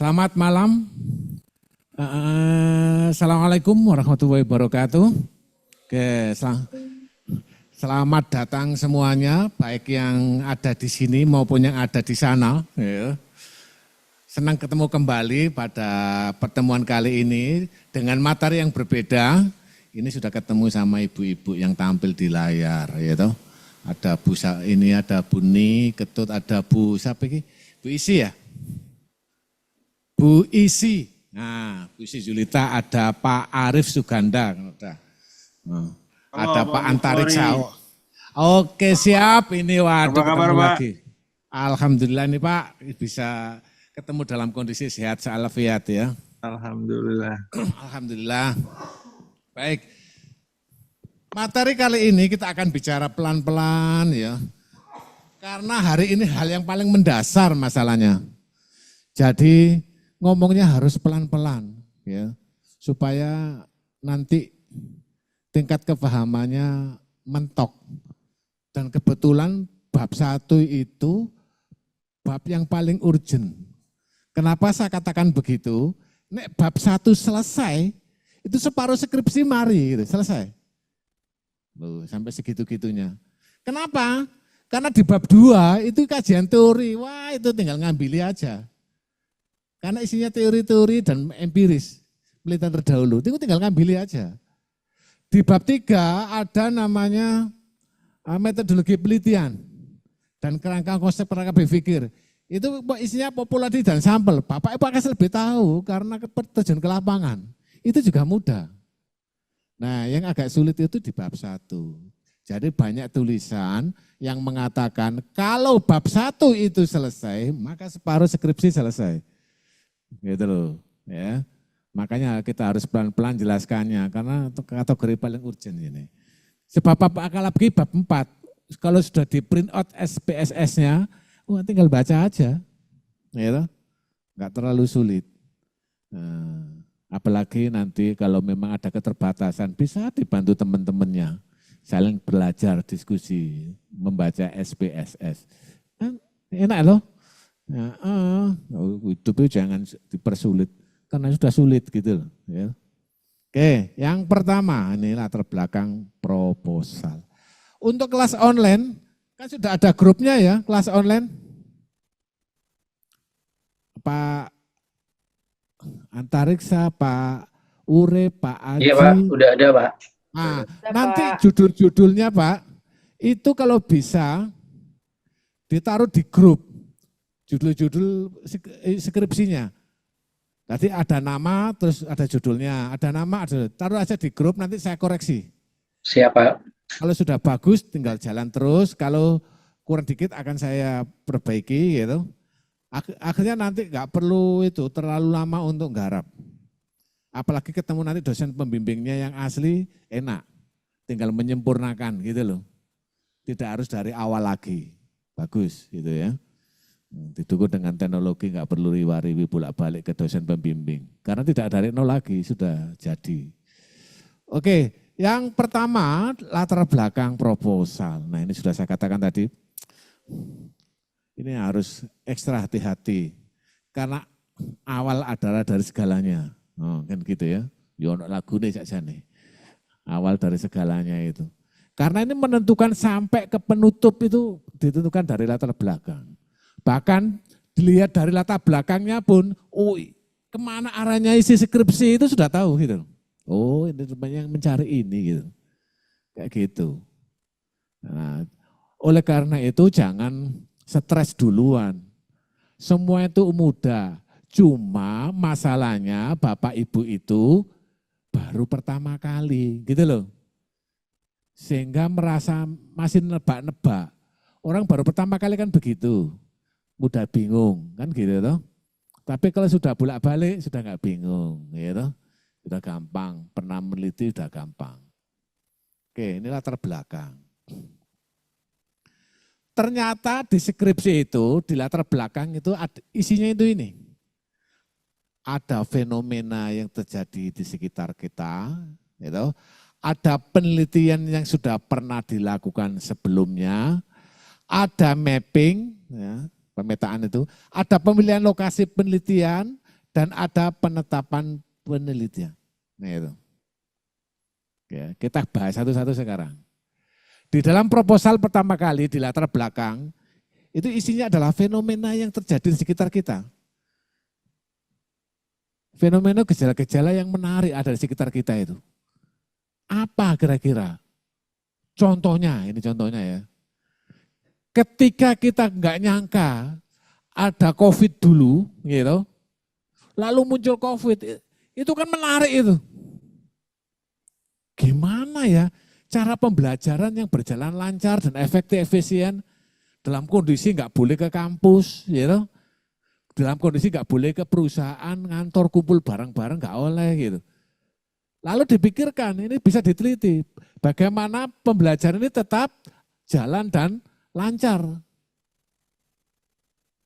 Selamat malam. Assalamualaikum warahmatullahi wabarakatuh. Oke, selamat datang semuanya, baik yang ada di sini maupun yang ada di sana. Ya. Senang ketemu kembali pada pertemuan kali ini dengan materi yang berbeda. Ini sudah ketemu sama ibu-ibu yang tampil di layar, ya toh. Ada ada Bu Ni, Ketut, ada Bu siapa ini? Bu Isi ya? Bu Isi. Nah, Bu Isi Julita, ada Pak Arif Suganda. Ada Pak Antarik Sao. Oke, siap. Ini waduh ketemu lagi. Alhamdulillah nih Pak bisa ketemu dalam kondisi sehat walafiat ya. Alhamdulillah. Alhamdulillah. Baik. Materi kali ini kita akan bicara pelan-pelan ya. Karena hari ini hal yang paling mendasar masalahnya. Jadi ngomongnya harus pelan-pelan ya. Supaya nanti tingkat kepahamannya mentok. Dan kebetulan bab 1 itu bab yang paling urgent. Kenapa saya katakan begitu? Nek bab 1 selesai, itu separuh skripsi mari gitu, selesai. Loh, sampai segitu-gitunya. Kenapa? Karena di bab 2 itu kajian teori, wah itu tinggal ngambili aja. Karena isinya teori-teori dan empiris, penelitian terdahulu, itu tinggal ngambili aja. Di bab 3 ada namanya metodologi penelitian dan kerangka konsep kerangka berpikir. Itu isinya populasi dan sampel. Bapak Ibu akan lebih tahu karena terjun ke lapangan. Itu juga mudah. Nah yang agak sulit itu di bab 1. Jadi banyak tulisan yang mengatakan kalau bab 1 itu selesai, maka separuh skripsi selesai. Gitu loh. Ya. Makanya kita harus pelan-pelan jelaskannya karena kategori paling urgent ini. Sebab apalagi bab 4, kalau sudah di print out SPSS-nya, tinggal baca aja. Ya, enggak terlalu sulit. Nah, apalagi nanti kalau memang ada keterbatasan, bisa dibantu teman-temannya. Saling belajar, diskusi, membaca SPSS. Enak loh. Ya, hidup itu jangan dipersulit, karena sudah sulit gitu loh. Ya. Oke, yang pertama, ini latar belakang proposal. Untuk kelas online, kan sudah ada grupnya ya, kelas online. Pak Antariksa, Pak Ure, Pak Aji. Iya Pak, udah ada Pak. Nah, nanti judul-judulnya Pak, itu kalau bisa ditaruh di grup, judul-judul skripsinya. Nanti ada nama, terus ada judulnya, ada nama, taruh aja di grup, nanti saya koreksi. Siapa? Kalau sudah bagus, tinggal jalan terus, kalau kurang dikit akan saya perbaiki gitu. Akhirnya nanti nggak perlu itu terlalu lama untuk nggarap. Apalagi ketemu nanti dosen pembimbingnya yang asli enak, tinggal menyempurnakan gitu loh. Tidak harus dari awal lagi, bagus gitu ya. Didukung dengan teknologi nggak perlu riwa-riwi bolak-balik ke dosen pembimbing. Karena tidak dari nol lagi, sudah jadi. Oke, yang pertama latar belakang proposal. Nah ini sudah saya katakan tadi. Ini harus ekstra hati-hati, karena awal adalah dari segalanya. Oh, kan gitu ya, yono lagu nih saja nih. Awal dari segalanya itu. Karena ini menentukan sampai ke penutup itu ditentukan dari latar belakang. Bahkan dilihat dari latar belakangnya pun, kemana arahnya isi skripsi itu sudah tahu gitu. Oh ini rupanya yang mencari ini gitu. Kayak gitu. Nah, oleh karena itu jangan stres duluan. Semua itu mudah. Cuma masalahnya Bapak Ibu itu baru pertama kali gitu loh. Sehingga merasa masih nebak-nebak. Orang baru pertama kali kan begitu. Mudah bingung kan gitu toh. Tapi kalau sudah bolak-balik sudah enggak bingung gitu. Sudah gampang, pernah meneliti sudah gampang. Oke, ini latar belakang. Ternyata di skripsi itu, di latar belakang itu isinya itu ini. Ada fenomena yang terjadi di sekitar kita, gitu. Ada penelitian yang sudah pernah dilakukan sebelumnya, ada mapping, ya, pemetaan itu, ada pemilihan lokasi penelitian, dan ada penetapan penelitian. Nah itu. Ya, kita bahas satu-satu sekarang. Di dalam proposal pertama kali di latar belakang, itu isinya adalah fenomena yang terjadi di sekitar kita. Fenomena gejala-gejala yang menarik ada di sekitar kita itu. Apa kira-kira? Contohnya, ini contohnya ya. Ketika kita nggak nyangka ada COVID dulu, gitu, lalu muncul COVID, itu kan menarik itu. Gimana ya cara pembelajaran yang berjalan lancar dan efektif, efisien, dalam kondisi nggak boleh ke kampus, gitu. Dalam kondisi nggak boleh ke perusahaan, ngantor, kumpul bareng-bareng nggak oleh gitu. Lalu dipikirkan, ini bisa diteliti, bagaimana pembelajaran ini tetap jalan dan lancar.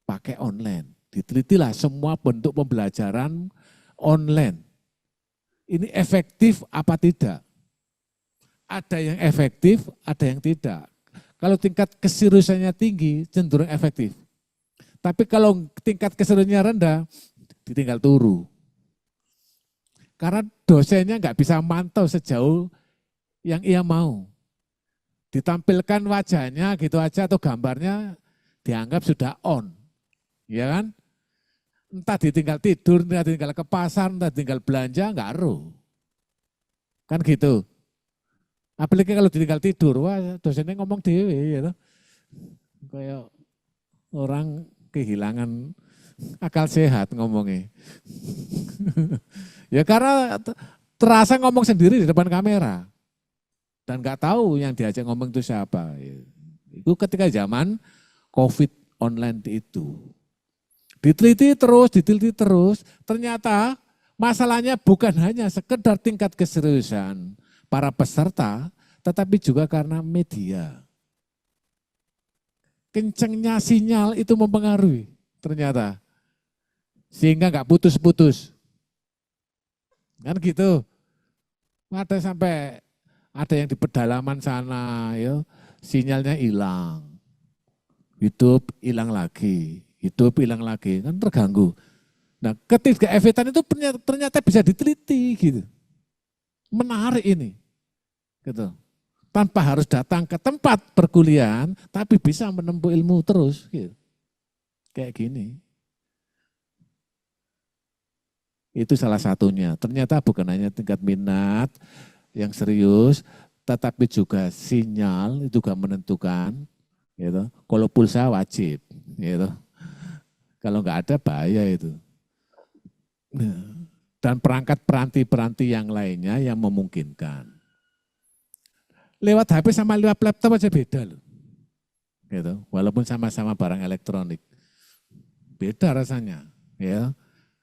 Pakai online, ditelitilah semua bentuk pembelajaran online. Ini efektif apa tidak? Ada yang efektif, ada yang tidak. Kalau tingkat keseriusannya tinggi, cenderung efektif. Tapi kalau tingkat keseriusannya rendah, ditinggal turu. Karena dosennya nggak bisa mantau sejauh yang ia mau. Ditampilkan wajahnya gitu aja atau gambarnya dianggap sudah on. Ya kan? Entah ditinggal tidur, entah ditinggal ke pasar, entah ditinggal belanja, nggak aruh. Kan gitu. Apalagi kalau ditinggal tidur, wah dosennya ngomong dewe gitu. Kayak orang kehilangan akal sehat ngomongnya. Ya karena terasa ngomong sendiri di depan kamera. Dan nggak tahu yang diajak ngomong itu siapa. Itu ketika zaman COVID online itu. Diteliti terus, ternyata masalahnya bukan hanya sekedar tingkat keseriusan para peserta, tetapi juga karena media. Kencengnya sinyal itu mempengaruhi ternyata. Sehingga nggak putus-putus. Kan gitu. Ada yang di pedalaman sana, ya, sinyalnya hilang. Hidup hilang lagi, kan terganggu. Nah, ketiga-efektifan itu ternyata bisa diteliti gitu. Menarik ini. Gitu. Tanpa harus datang ke tempat perkuliahan, tapi bisa menempuh ilmu terus. Gitu. Kayak gini. Itu salah satunya. Ternyata bukan hanya tingkat minat yang serius, tetapi juga sinyal itu juga menentukan. Gitu. Kalau pulsa wajib. Gitu. Kalau nggak ada bahaya itu. Dan perangkat peranti-peranti yang lainnya yang memungkinkan. Lewat HP sama lewat laptop aja beda loh. Gitu. Walaupun sama-sama barang elektronik. Beda rasanya. Ya.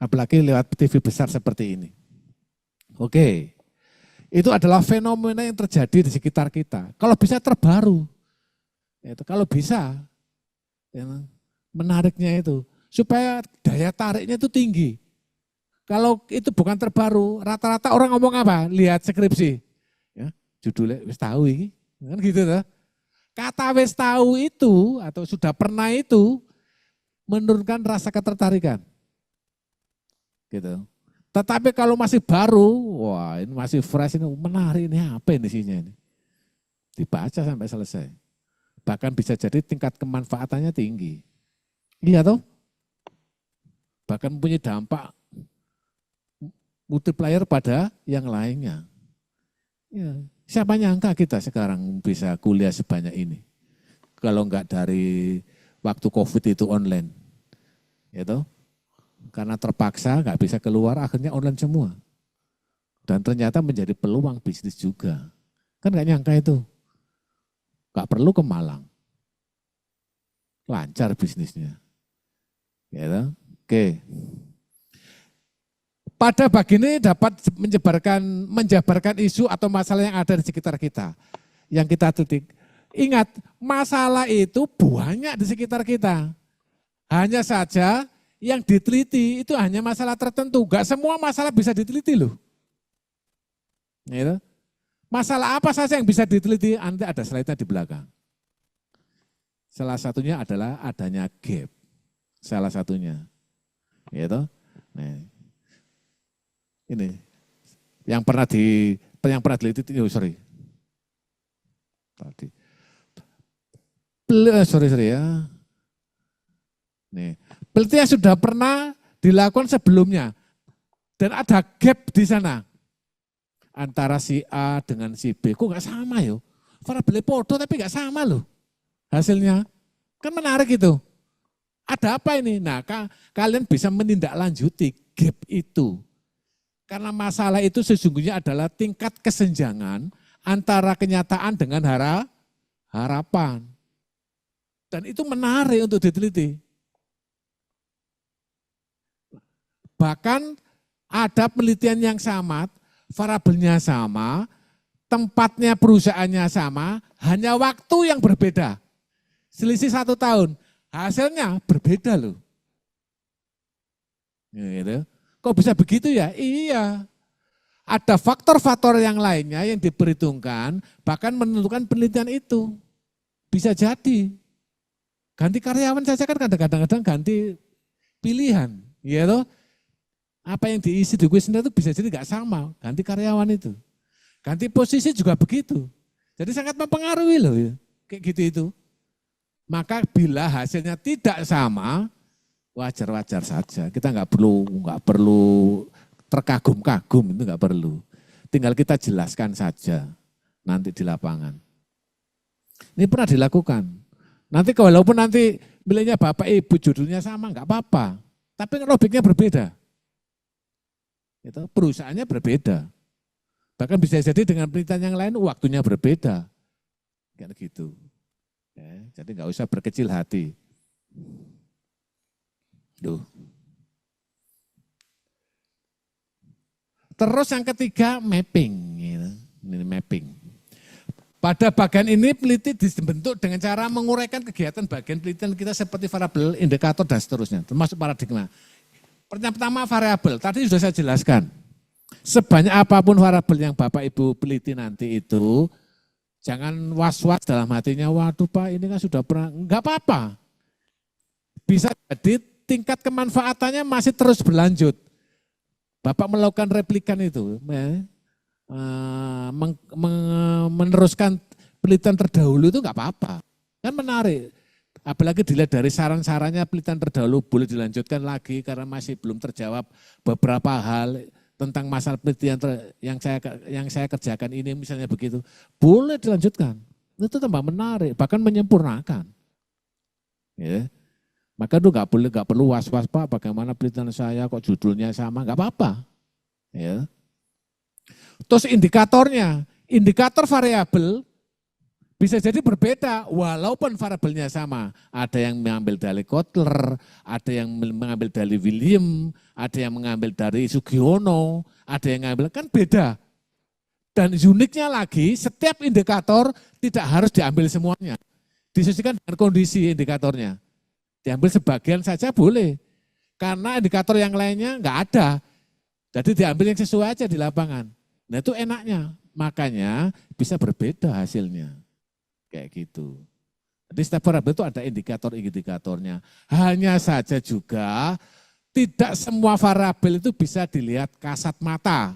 Apalagi lewat TV besar seperti ini. Oke, itu adalah fenomena yang terjadi di sekitar kita. Kalau bisa terbaru, kalau bisa, ya, menariknya itu. Supaya daya tariknya itu tinggi. Kalau itu bukan terbaru, rata-rata orang ngomong apa? Lihat skripsi. Ya, judulnya wis tahu ini, kan gitu tuh. Kata wis tahu itu atau sudah pernah itu menurunkan rasa ketertarikan. Gitu. Tetapi kalau masih baru, wah ini masih fresh, ini menarik, ini apa ini isinya ini. Dibaca sampai selesai. Bahkan bisa jadi tingkat kemanfaatannya tinggi. Iya toh? Bahkan punya dampak multiplier pada yang lainnya. Ya, siapa nyangka kita sekarang bisa kuliah sebanyak ini. Kalau enggak dari waktu COVID itu online. Ya toh? Karena terpaksa nggak bisa keluar, akhirnya online semua. Dan ternyata menjadi peluang bisnis juga. Kan nggak nyangka itu. Nggak perlu ke Malang. Lancar bisnisnya. Gitu. Oke. Pada bagi ini dapat menjabarkan isu atau masalah yang ada di sekitar kita. Yang kita titik. Ingat, masalah itu banyak di sekitar kita. Hanya saja yang diteliti itu hanya masalah tertentu. Gak semua masalah bisa diteliti loh. Gitu. Masalah apa saja yang bisa diteliti, nanti ada slide-nya di belakang. Salah satunya adalah adanya gap. Salah satunya. Gitu. Nah, Ini yang pernah diteliti, oh sorry. Tadi. Sorry ya. Nih, penelitian sudah pernah dilakukan sebelumnya dan ada gap di sana antara si A dengan si B. Kok nggak sama yo? Variabel foto tapi nggak sama loh hasilnya. Kan menarik itu. Ada apa ini? Nah, kalian bisa menindaklanjuti gap itu. Karena masalah itu sesungguhnya adalah tingkat kesenjangan antara kenyataan dengan harapan. Dan itu menarik untuk diteliti. Bahkan ada penelitian yang sama, variabelnya sama, tempatnya perusahaannya sama, hanya waktu yang berbeda. Selisih 1 tahun, hasilnya berbeda loh. Gitu. Kok bisa begitu ya? Iya. Ada faktor-faktor yang lainnya yang diperhitungkan, bahkan menentukan penelitian itu. Bisa jadi. Ganti karyawan saja kan kadang-kadang ganti pilihan. Ya toh? Apa yang diisi di kuesioner itu bisa jadi nggak sama, ganti karyawan itu. Ganti posisi juga begitu. Jadi sangat mempengaruhi loh ya, kayak gitu itu. Maka bila hasilnya tidak sama, wajar-wajar saja. Kita nggak perlu terkagum-kagum, itu nggak perlu. Tinggal kita jelaskan saja nanti di lapangan. Ini pernah dilakukan. Nanti walaupun nanti miliknya bapak ibu judulnya sama, nggak apa-apa. Tapi robiknya berbeda. Itu perusahaannya berbeda. Bahkan bisa jadi dengan penelitian yang lain waktunya berbeda. Kayak gitu. Ya, jadi nggak usah berkecil hati. Duh. Terus yang ketiga mapping. Gitu. Ini mapping. Pada bagian ini peneliti dibentuk dengan cara menguraikan kegiatan bagian penelitian kita seperti variabel, indikator, dan seterusnya. Termasuk paradigma. Pertama variabel, tadi sudah saya jelaskan. Sebanyak apapun variabel yang Bapak Ibu peliti nanti itu, jangan was-was dalam hatinya, waduh Pak ini kan sudah pernah, enggak apa-apa. Bisa jadi tingkat kemanfaatannya masih terus berlanjut. Bapak melakukan replikan itu, meneruskan penelitian terdahulu itu enggak apa-apa. Kan menarik. Apalagi dilihat dari saran-sarannya penelitian terdahulu boleh dilanjutkan lagi karena masih belum terjawab beberapa hal tentang masalah penelitian yang saya kerjakan ini misalnya begitu. Boleh dilanjutkan. Itu tambah menarik, bahkan menyempurnakan. Ya. Maka itu nggak perlu was-was Pak bagaimana penelitian saya kok judulnya sama, nggak apa-apa. Ya. Terus indikator variabel bisa jadi berbeda walaupun variabelnya sama. Ada yang mengambil dari Kotler, ada yang mengambil dari William, ada yang mengambil dari Sugiono, ada yang mengambil, kan beda. Dan uniknya lagi, setiap indikator tidak harus diambil semuanya. Disesuaikan dengan kondisi indikatornya. Diambil sebagian saja boleh. Karena indikator yang lainnya enggak ada. Jadi diambil yang sesuai aja di lapangan. Nah itu enaknya. Makanya bisa berbeda hasilnya. Kayak gitu. Jadi setiap variabel itu ada indikator-indikatornya. Hanya saja juga tidak semua variabel itu bisa dilihat kasat mata.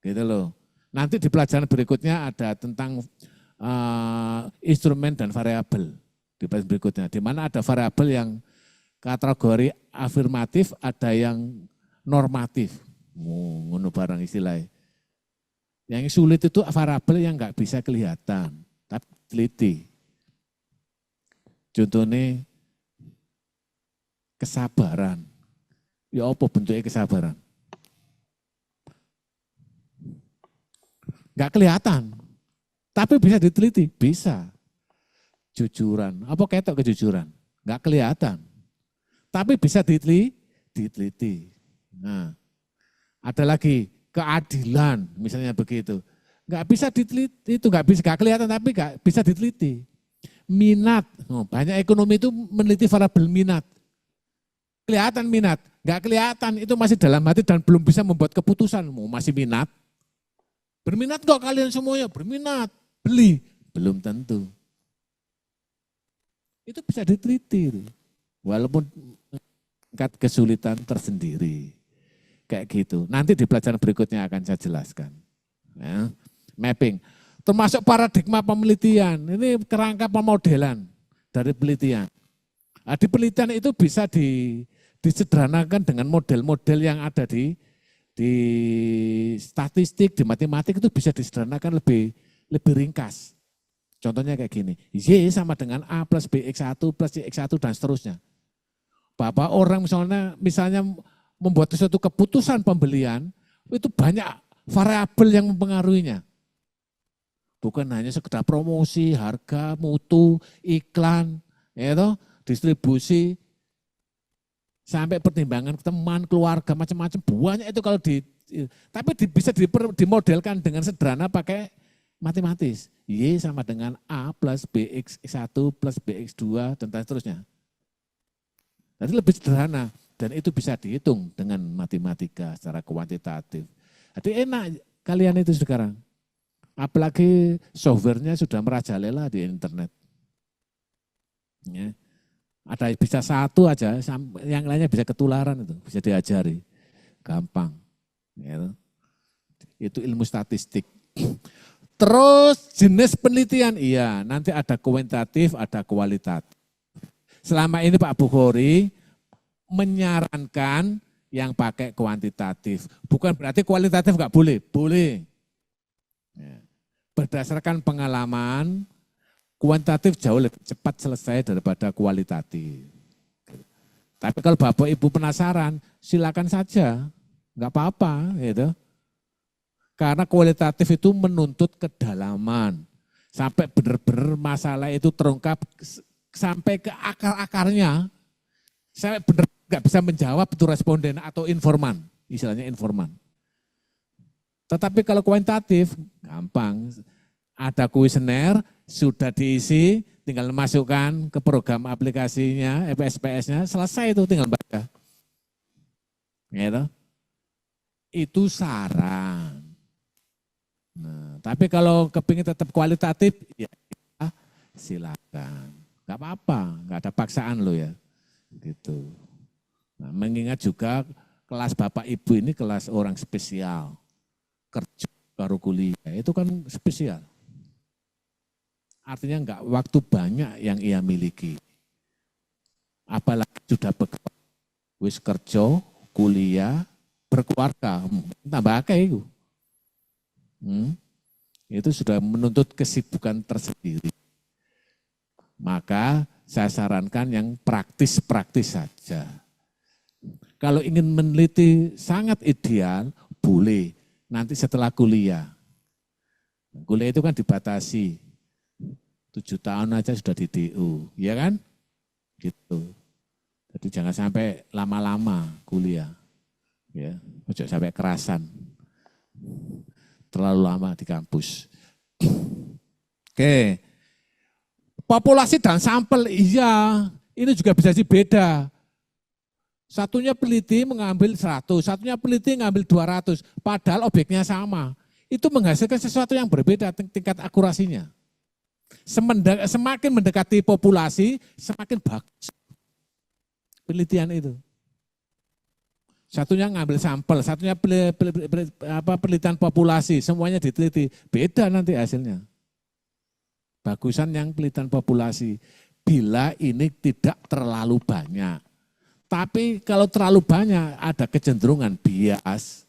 Gitu loh. Nanti di pelajaran berikutnya ada tentang instrumen dan variabel. Di pelajaran berikutnya. Di mana ada variabel yang kategori afirmatif, ada yang normatif. Ngono barang istilahnya. Yang sulit itu variabel yang nggak bisa kelihatan. Tapi teliti. Contohnya kesabaran. Ya apa bentuknya kesabaran? Enggak kelihatan. Tapi bisa diteliti, bisa. Jujuran, apa ketok kejujuran? Enggak kelihatan. Tapi bisa diteliti. Nah, ada lagi keadilan, misalnya begitu. Enggak bisa diteliti, itu enggak kelihatan tapi enggak bisa diteliti. Minat, banyak ekonomi itu meneliti variabel minat. Kelihatan minat, enggak kelihatan, itu masih dalam hati dan belum bisa membuat keputusan, masih minat. Berminat kok kalian semuanya? Berminat, beli, belum tentu. Itu bisa diteliti, walaupun tingkat kesulitan tersendiri. Kayak gitu. Nanti di pelajaran berikutnya akan saya jelaskan. Ya. Mapping. Termasuk paradigma penelitian. Ini kerangka pemodelan dari penelitian. Nah, di penelitian itu bisa disederhanakan dengan model-model yang ada di statistik, di matematik itu bisa disederhanakan lebih ringkas. Contohnya kayak gini, Y sama dengan A plus BX1 plus CX1 dan seterusnya. Bapak orang misalnya membuat suatu keputusan pembelian, itu banyak variabel yang mempengaruhinya. Bukan hanya sekedar promosi, harga, mutu, iklan, ya distribusi, sampai pertimbangan teman, keluarga, macam-macam. Banyak itu kalau tapi bisa dimodelkan dengan sederhana pakai matematis. Y sama dengan A plus BX1 plus BX2 dan seterusnya. Jadi lebih sederhana dan itu bisa dihitung dengan matematika secara kuantitatif. Jadi enak kalian itu sekarang. Apalagi softwarenya sudah merajalela di internet. Ya. Ada bisa satu aja, yang lainnya bisa ketularan itu, bisa diajari. Gampang. Ya. Itu ilmu statistik. Terus jenis penelitian, iya nanti ada kuantitatif, ada kualitatif. Selama ini Pak Bukhori menyarankan yang pakai kuantitatif. Bukan berarti kualitatif enggak boleh, boleh. Ya. Berdasarkan pengalaman, kuantitatif jauh lebih cepat selesai daripada kualitatif. Tapi kalau Bapak Ibu penasaran, silakan saja, enggak apa-apa gitu. Karena kualitatif itu menuntut kedalaman, sampai benar-benar masalah itu terungkap sampai ke akar-akarnya, sampai benar enggak bisa menjawab itu responden atau informan, istilahnya informan. Tetapi kalau kuantitatif, gampang. Ada kuesioner, sudah diisi, tinggal masukkan ke program aplikasinya, SPS-nya, selesai itu tinggal baca. Gitu. Itu saran. Nah, tapi kalau kepingin tetap kualitatif, ya silakan. Gak apa-apa, gak ada paksaan lo ya. Gitu. Nah, mengingat juga kelas Bapak Ibu ini kelas orang spesial. Kerja baru kuliah, itu kan spesial. Artinya enggak waktu banyak yang ia miliki. Apalagi sudah bekerja, wis kerja, kuliah, berkeluarga, tambah akeh itu. Itu sudah menuntut kesibukan tersendiri. Maka saya sarankan yang praktis-praktis saja. Kalau ingin meneliti sangat ideal, boleh. Nanti setelah kuliah. Kuliah itu kan dibatasi. 7 tahun aja sudah di DU, ya kan? Gitu. Jadi jangan sampai lama-lama kuliah. Ya, jangan sampai kerasan. Terlalu lama di kampus. Oke. Populasi dan sampel, iya. Ini juga bisa beda. Satunya peneliti mengambil 100, satunya peneliti mengambil 200, padahal objeknya sama. Itu menghasilkan sesuatu yang berbeda tingkat akurasinya. Semakin mendekati populasi, semakin bagus penelitian itu. Satunya ngambil sampel, satunya penelitian populasi, semuanya diteliti. Beda nanti hasilnya. Bagusan yang penelitian populasi, bila ini tidak terlalu banyak. Tapi kalau terlalu banyak ada kecenderungan bias,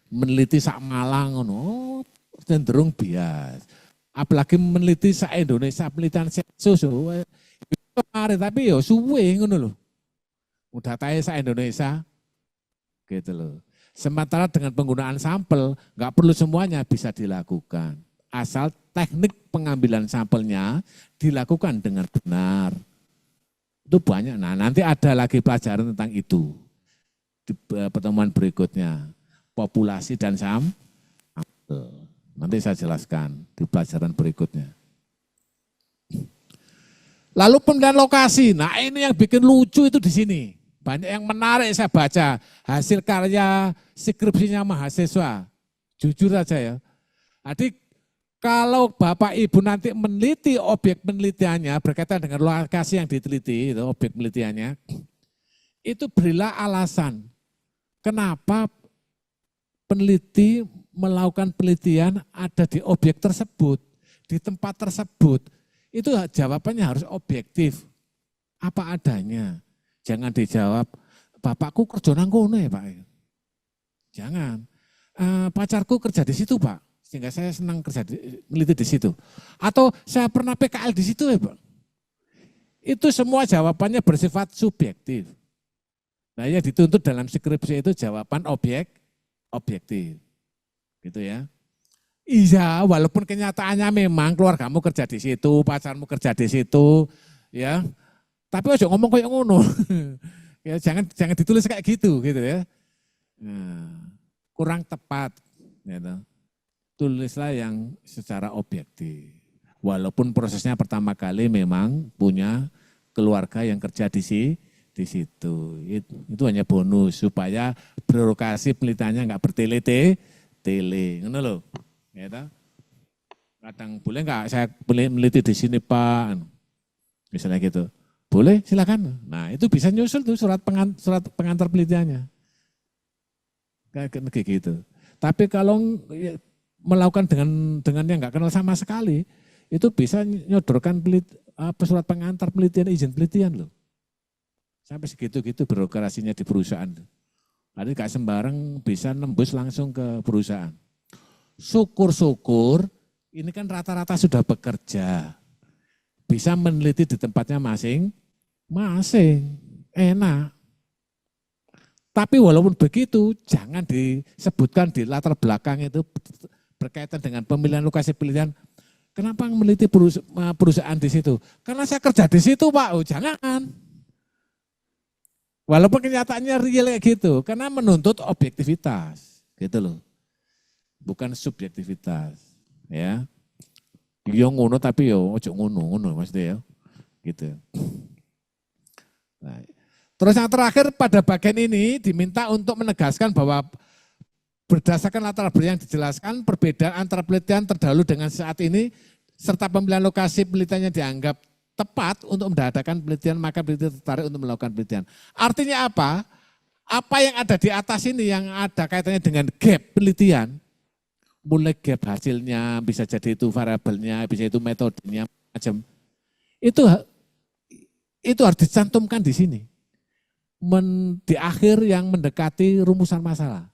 meneliti sak Malang, cenderung bias. Apalagi meneliti sak Indonesia, penelitian sensus, kemarin tapi suwe ngono loh. Udah tahu sak Indonesia, gitu loh. Sementara dengan penggunaan sampel, nggak perlu semuanya bisa dilakukan. Asal teknik pengambilan sampelnya dilakukan dengan benar. Itu banyak. Nah, nanti ada lagi pelajaran tentang itu di pertemuan berikutnya. Populasi dan sampel. Nanti saya jelaskan di pelajaran berikutnya. Lalu pemilihan lokasi. Nah, ini yang bikin lucu itu di sini. Banyak yang menarik saya baca. Hasil karya skripsinya mahasiswa. Jujur aja ya. Jadi kalau Bapak Ibu nanti meneliti objek penelitiannya berkaitan dengan lokasi yang diteliti, itu objek penelitiannya, itu berilah alasan kenapa peneliti melakukan penelitian ada di objek tersebut, di tempat tersebut, itu jawabannya harus objektif, apa adanya. Jangan dijawab, bapakku kerja nang kono ya Pak. Jangan. Pacarku kerja di situ Pak, sehingga saya senang meneliti di situ. Atau saya pernah PKL di situ ya Pak. Itu semua jawabannya bersifat subjektif. Nah yang dituntut dalam skripsi itu jawaban objektif. Gitu ya. Iya, walaupun kenyataannya memang keluargamu kerja di situ, pacarmu kerja di situ, ya. Tapi ojo ngomong kayak ngono. Ya jangan ditulis kayak gitu ya. Nah, kurang tepat gitu. Tulislah yang secara objektif. Walaupun prosesnya pertama kali memang punya keluarga yang kerja di situ. Itu hanya bonus supaya birokrasi penelitiannya enggak bertele-tele. Ngono lho. Gitu. Kadang boleh enggak saya meneliti di sini Pak? Misalnya gitu. Boleh, silakan. Nah, itu bisa nyusul tuh surat pengantar penelitiannya. Kayak gitu. Tapi kalau melakukan dengan yang nggak kenal sama sekali, itu bisa nyodorkan surat pengantar penelitian, izin penelitian loh. Sampai segitu-gitu birokrasinya di perusahaan. Jadi nggak sembarang bisa nembus langsung ke perusahaan. Syukur-syukur ini kan rata-rata sudah bekerja. Bisa meneliti di tempatnya masing-masing. Enak. Tapi walaupun begitu, jangan disebutkan di latar belakang itu berkaitan dengan pemilihan lokasi penelitian. Kenapa meneliti perusahaan di situ? Karena saya kerja di situ Pak, jangan. Walaupun kenyataannya real kayak gitu, karena menuntut objektivitas, gitu loh. Bukan subjektivitas, ya. Yo ngono tapi yo ojo ngono maksudnya ya. Gitu. Nah, terus yang terakhir pada bagian ini diminta untuk menegaskan bahwa berdasarkan latar belakang yang dijelaskan, perbedaan antara penelitian terdahulu dengan saat ini, serta pemilihan lokasi penelitiannya dianggap tepat untuk mengadakan penelitian, maka peneliti tertarik untuk melakukan penelitian. Artinya apa? Apa yang ada di atas ini yang ada kaitannya dengan gap penelitian, mulai gap hasilnya, bisa jadi itu variabelnya, bisa itu metodenya, macam itu harus dicantumkan di sini. Di akhir yang mendekati rumusan masalah.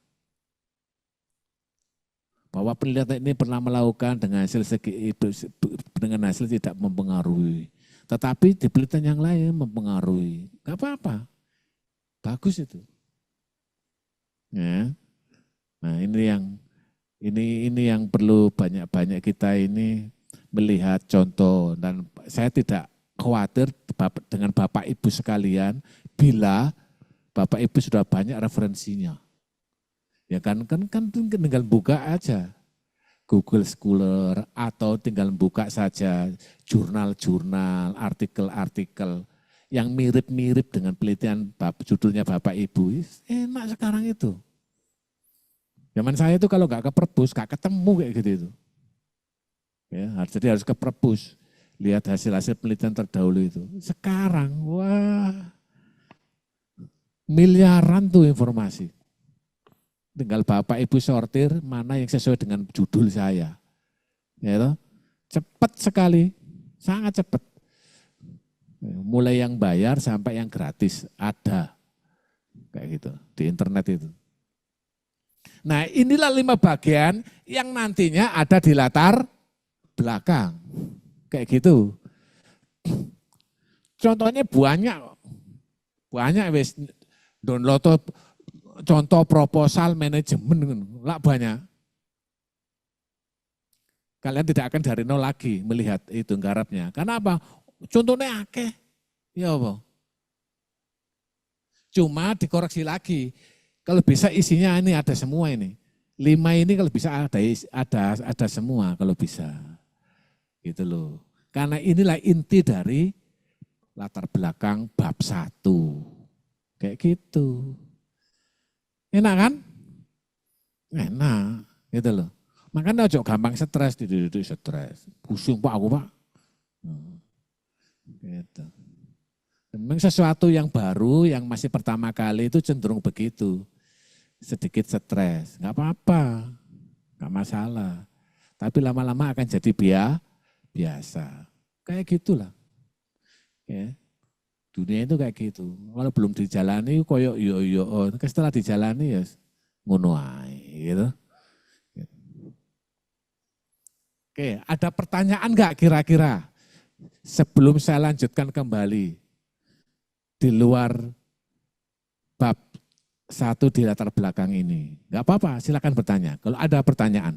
Bahwa penelitian ini pernah melakukan dengan hasil tidak mempengaruhi. Tetapi di penelitian yang lain mempengaruhi. Gak apa-apa. Bagus itu. Ya. Nah ini yang perlu banyak-banyak kita ini melihat contoh. Dan saya tidak khawatir dengan Bapak Ibu sekalian bila Bapak Ibu sudah banyak referensinya. Ya kan tinggal buka aja Google Scholar atau tinggal buka saja jurnal-jurnal, artikel-artikel yang mirip-mirip dengan penelitian judulnya Bapak Ibu. Enak sekarang itu. Zaman saya itu kalau nggak ke perpus, nggak ketemu kayak gitu itu. Ya, jadi harus ke perpus, lihat hasil-hasil penelitian terdahulu itu. Sekarang, wah, miliaran tuh informasi. Tinggal Bapak Ibu sortir mana yang sesuai dengan judul saya. Ya toh? Cepat sekali, sangat cepat. Mulai yang bayar sampai yang gratis ada. Kayak gitu, di internet itu. Nah inilah 5 bagian yang nantinya ada di latar belakang. Kayak gitu. Contohnya banyak wis download contoh proposal manajemen lah banyak. Kalian tidak akan dari nol lagi melihat itu garapnya. Karena apa? Contohnya akeh. Ya apa? Cuma dikoreksi lagi. Kalau bisa isinya ini ada semua ini. 5 ini kalau bisa ada semua kalau bisa. Gitu loh. Karena inilah inti dari latar belakang bab 1. Kayak gitu. Enak kan? Enak, gitu loh. Makanya ojo gampang stres, duduk stres. Pusing Pak aku Pak. Gitu. Memang sesuatu yang baru, yang masih pertama kali itu cenderung begitu. sedikit stres, nggak apa-apa, nggak masalah. Tapi lama-lama akan jadi biasa. Kayak gitulah. Ya. Dunia itu kayak gitu. Kalau belum dijalani koyok yo setelah dijalani ya ngono ae gitu. Oke, ada pertanyaan nggak kira-kira sebelum saya lanjutkan kembali di luar bab 1 di latar belakang ini? Nggak apa-apa, silakan bertanya. Kalau ada pertanyaan,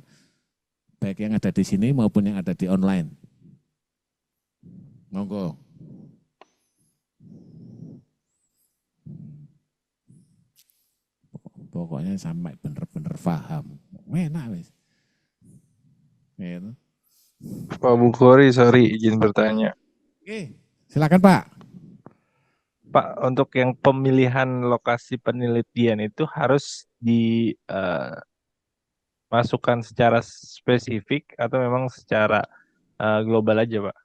baik yang ada di sini maupun yang ada di online. Monggo. Pokoknya sampai benar-benar paham. Enak wis. Gitu. Pak Bukhori, sorry izin bertanya. Oke, silakan Pak. Pak, untuk yang pemilihan lokasi penelitian itu harus dimasukkan secara spesifik atau memang secara global aja, Pak?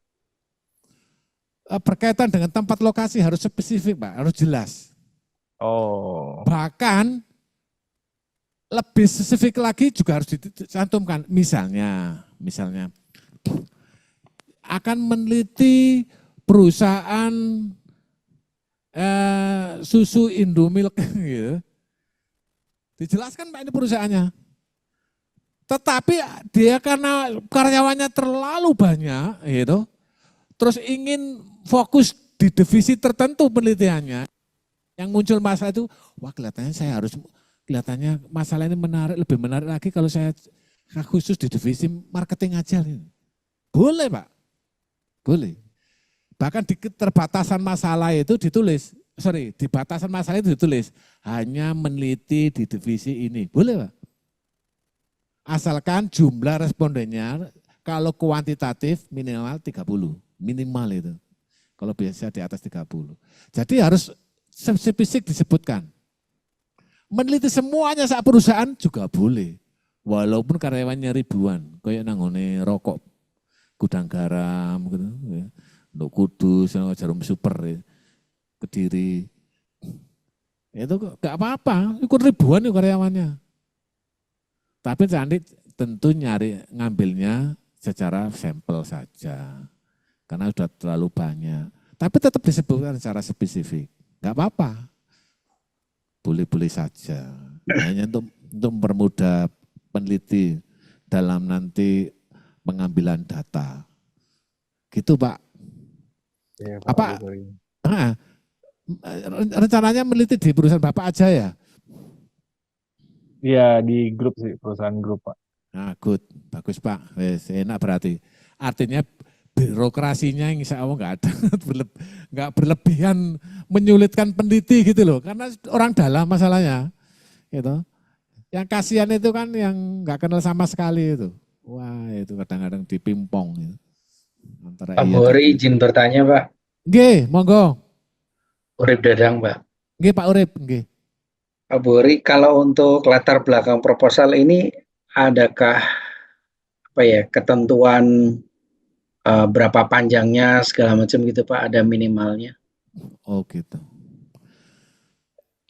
Berkaitan dengan tempat lokasi harus spesifik Pak, harus jelas. Oh, Bahkan lebih spesifik lagi juga harus dicantumkan. Misalnya akan meneliti perusahaan susu Indomilk gitu. Dijelaskan Pak ini perusahaannya. Tetapi dia karena karyawannya terlalu banyak gitu, terus ingin fokus di divisi tertentu penelitiannya, yang muncul masalah itu, wah kelihatannya masalah ini lebih menarik lagi kalau saya khusus di divisi marketing aja. Boleh Pak, boleh. Bahkan di keterbatasan masalah itu di batasan masalah itu ditulis, hanya meneliti di divisi ini. Boleh Pak. Asalkan jumlah respondennya kalau kuantitatif minimal 30, minimal itu. Kalau biasa di atas 30. Jadi harus spesifik disebutkan. Meneliti semuanya saat perusahaan juga boleh. Walaupun karyawannya ribuan, kayak nanggone rokok, gudang garam gitu ya. Untuk Kudus, Jarum Super, ya. Kediri. Itu enggak apa-apa, ikut ribuan itu karyawannya. Tapi nanti tentu ngambilnya secara sampel saja. Karena sudah terlalu banyak. Tapi tetap disebutkan secara spesifik. Enggak apa-apa. Boleh-boleh saja. Hanya untuk mempermudah peneliti dalam nanti pengambilan data. Gitu Pak. ya, Pak Apa Bukhori. rencananya meneliti di perusahaan Bapak aja ya? Iya, di grup sih, perusahaan grup, Pak. Nah, good, bagus Pak, wes enak berarti. Artinya birokrasinya insya Allah nggak ada, nggak berlebihan menyulitkan peneliti gitu loh, karena orang dalam masalahnya, gitu. Yang kasihan itu kan yang nggak kenal sama sekali itu, wah itu kadang-kadang dipimpong. Gitu. Antara Pak iya dan Bukhori tidak. izin bertanya Pak. Nggih, monggo. Urip Dadang Pak. Nggih Pak Urip, nggih. Pak Bukhori, kalau untuk latar belakang proposal ini adakah ketentuan berapa panjangnya segala macam gitu Pak, ada minimalnya? Oh gitu.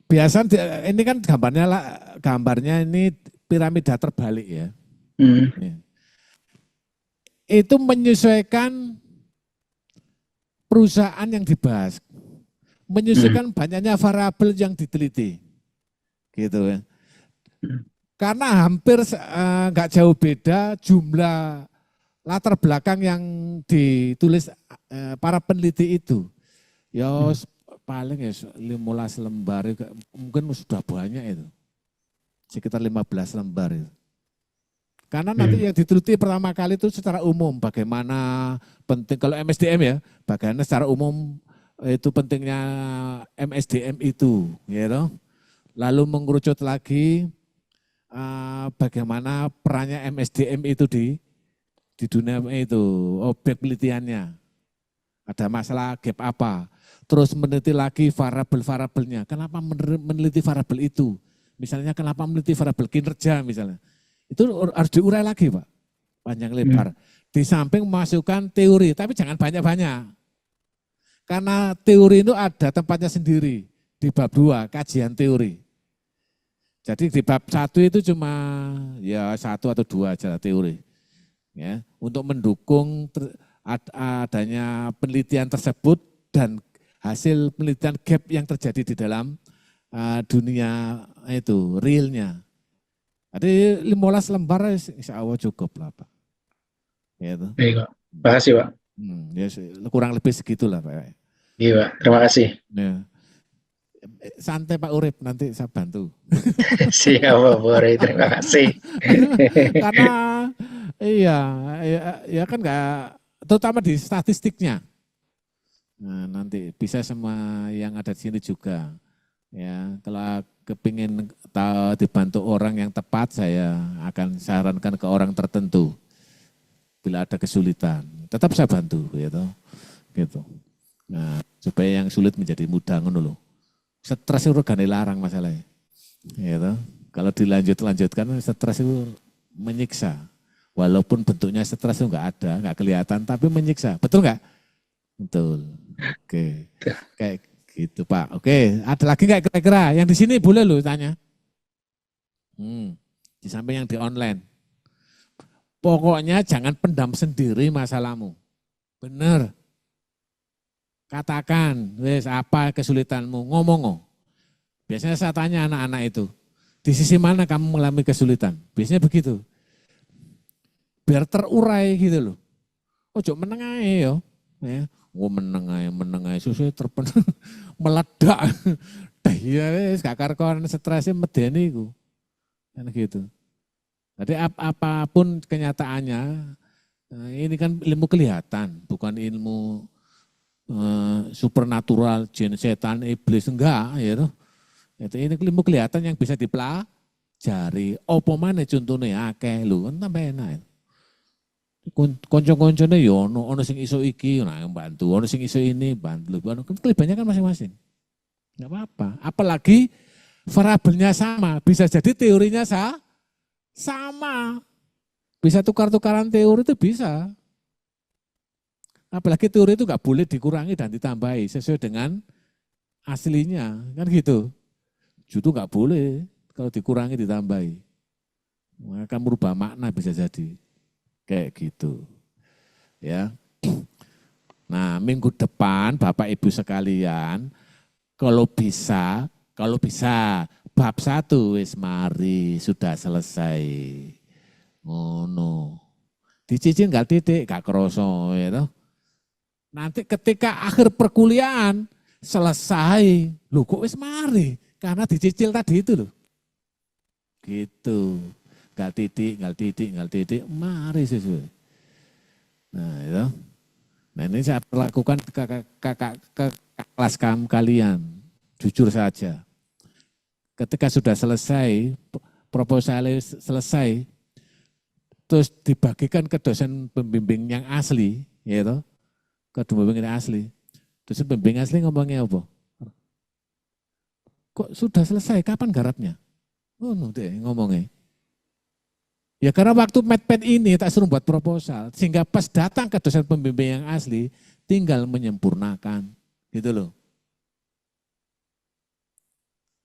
Biasa ini kan gambarnya ini piramida terbalik ya. Ya. Itu menyesuaikan perusahaan yang dibahas, menyesuaikan banyaknya variabel yang diteliti, gitu ya. Karena hampir nggak jauh beda jumlah latar belakang yang ditulis para peneliti itu. Ya paling ya 15 lembar, mungkin sudah banyak itu. Sekitar 15 lembar itu. Karena nanti yang diteliti pertama kali itu secara umum, bagaimana penting, kalau MSDM ya, bagaimana secara umum itu pentingnya MSDM itu. Gitu. Lalu mengerucut lagi bagaimana perannya MSDM itu di dunia itu, objek penelitiannya. Ada masalah gap apa. Terus meneliti lagi variabel-variabelnya. Kenapa meneliti variabel itu? Misalnya kenapa meneliti variabel kinerja misalnya. Itu harus diurai lagi Pak, panjang lebar. Di samping memasukkan teori, tapi jangan banyak-banyak. Karena teori itu ada tempatnya sendiri. Di bab 2, kajian teori. Jadi di bab 1 itu cuma ya 1 atau 2 aja teori. Ya, untuk mendukung adanya penelitian tersebut dan hasil penelitian gap yang terjadi di dalam dunia itu realnya. Jadi 15 lembar insya Allah cukup lah Pak. Gitu. Baik, Pak. Terima kasih, Pak. Ya, kurang lebih segitulah Pak. Iya, Pak. Terima kasih. Ya. Santai Pak Urip, nanti saya bantu. Siap, Pak Bori. Terima kasih. Karena iya, ya kan enggak, terutama di statistiknya. Nah, nanti bisa semua yang ada di sini juga. Ya, kalau kepingin tahu dibantu orang yang tepat, saya akan sarankan ke orang tertentu. Bila ada kesulitan, tetap saya bantu, gitu. Nah, supaya yang sulit menjadi mudah, ngono loh. Stres itu gak dilarang masalahnya. Gitu. Kalau dilanjutkan, stres itu menyiksa. Walaupun bentuknya stres itu enggak ada, enggak kelihatan, tapi menyiksa. Betul enggak? Betul. Oke. Kayak gitu Pak. Oke, ada lagi enggak kira-kira? Yang di sini boleh loh tanya. Di samping yang di online. Pokoknya jangan pendam sendiri masalahmu. Benar. Katakan, wes apa kesulitanmu, ngomong. Biasanya saya tanya anak-anak itu, di sisi mana kamu mengalami kesulitan? Biasanya begitu. Biar terurai gitu loh. Ojo menengahi yo. Ya. Menengahi susu terpenuh meledak. Ya wis gak karuan stresnya medeni iku. Kan gitu. Jadi apapun kenyataannya, ini kan ilmu kelihatan, bukan ilmu supernatural, jin, setan, iblis, enggak. Ya, ini ilmu kelihatan yang bisa dipelajari. Apa mana contohnya akeh lho, kan tambah enak. Konco-koncone ya ono sing iso iki, nah bantu, ono sing iso ini, bantu. Kelebihannya kan masing-masing. Enggak apa-apa. Apalagi variabelnya sama, bisa jadi teorinya sama. Bisa tukar-tukaran teori itu bisa. Apalagi teori itu nggak boleh dikurangi dan ditambahi sesuai dengan aslinya, kan gitu. Justru nggak boleh kalau dikurangi ditambahi. Akan merubah makna bisa jadi. Kayak gitu. Ya. Nah, minggu depan Bapak Ibu sekalian, kalau bisa bab 1 wis mari sudah selesai. Ngono. Dicicil enggak titik, enggak kroso ya toh. Nanti ketika akhir perkuliahan selesai, lu kok wis mari karena dicicil tadi itu loh. Gitu. Enggak titik, mari sesuai. Nah, itu. Nah, ini saya lakukan ke kelas kalian. Jujur saja. Ketika sudah selesai, proposalnya selesai, terus dibagikan ke dosen pembimbing yang asli, ya toh, ke pembimbing yang asli. Dosen pembimbing asli ngomongnya apa? Kok sudah selesai, kapan garapnya? Oh, deh ngomongnya. Ya karena waktu medped ini tak suruh buat proposal, sehingga pas datang ke dosen pembimbing yang asli, tinggal menyempurnakan, gitu loh.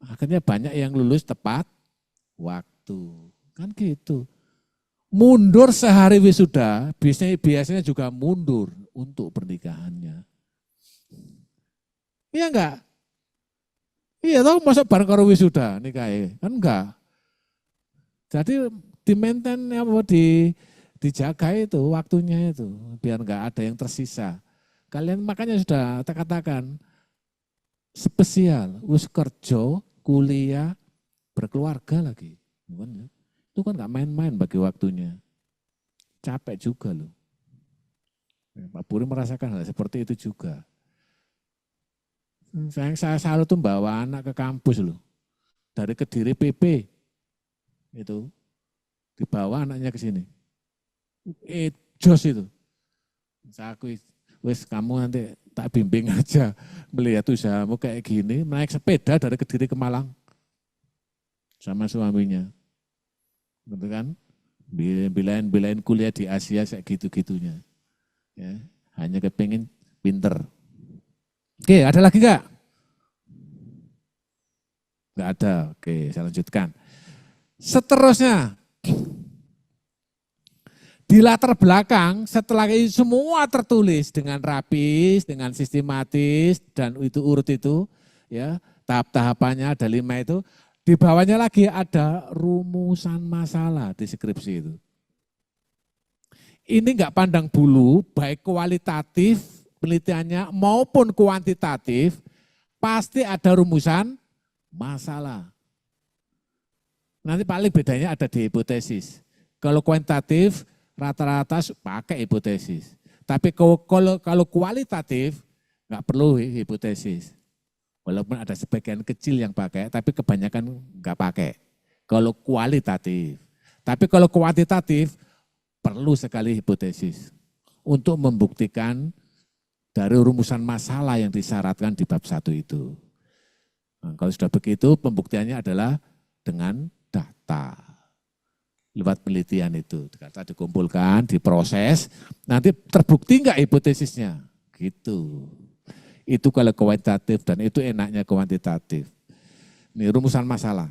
Akhirnya banyak yang lulus tepat waktu, kan gitu. Mundur sehari wisuda, biasanya juga mundur untuk pernikahannya. Iya enggak? Iya tahu masuk bareng karo wisuda nikahnya, kan enggak. Jadi di maintain apa dijaga itu waktunya itu biar enggak ada yang tersisa. Kalian makanya sudah katakan spesial, wis kerja, kuliah, berkeluarga lagi. Itu kan enggak main-main bagi waktunya. Capek juga loh. Pak Puri merasakan hal seperti itu juga. Saya selalu tuh bawa anak ke kampus loh. Dari Kediri PP. Itu. Dibawa anaknya ke sini. Jos itu. Saya akui, wes kamu nanti tak bimbing aja. Melihat usahamu kayak gini, naik sepeda dari Kediri ke Malang. Sama suaminya. Betul kan? Bilain kuliah di Asia kayak gitu-gitunya. Ya, hanya kepengen pinter. Oke, ada lagi enggak? Enggak ada. Oke, saya lanjutkan. Seterusnya, di latar belakang setelah itu semua tertulis dengan rapis, dengan sistematis dan itu urut itu, ya tahap-tahapannya ada 5 itu. Di bawahnya lagi ada rumusan masalah di skripsi itu. Ini enggak pandang bulu, baik kualitatif penelitiannya maupun kuantitatif, pasti ada rumusan masalah. Nanti paling bedanya ada di hipotesis. Kalau kuantitatif rata-rata pakai hipotesis. Tapi kalau kualitatif nggak perlu hipotesis. Walaupun ada sebagian kecil yang pakai, tapi kebanyakan nggak pakai. Kalau kualitatif. Tapi kalau kuantitatif perlu sekali hipotesis untuk membuktikan dari rumusan masalah yang disyaratkan di bab 1 itu. Nah, kalau sudah begitu pembuktiannya adalah dengan data. Lewat penelitian itu, data dikumpulkan, diproses, nanti terbukti enggak hipotesisnya. Gitu. Itu kalau kuantitatif dan itu enaknya kuantitatif. Ini rumusan masalah.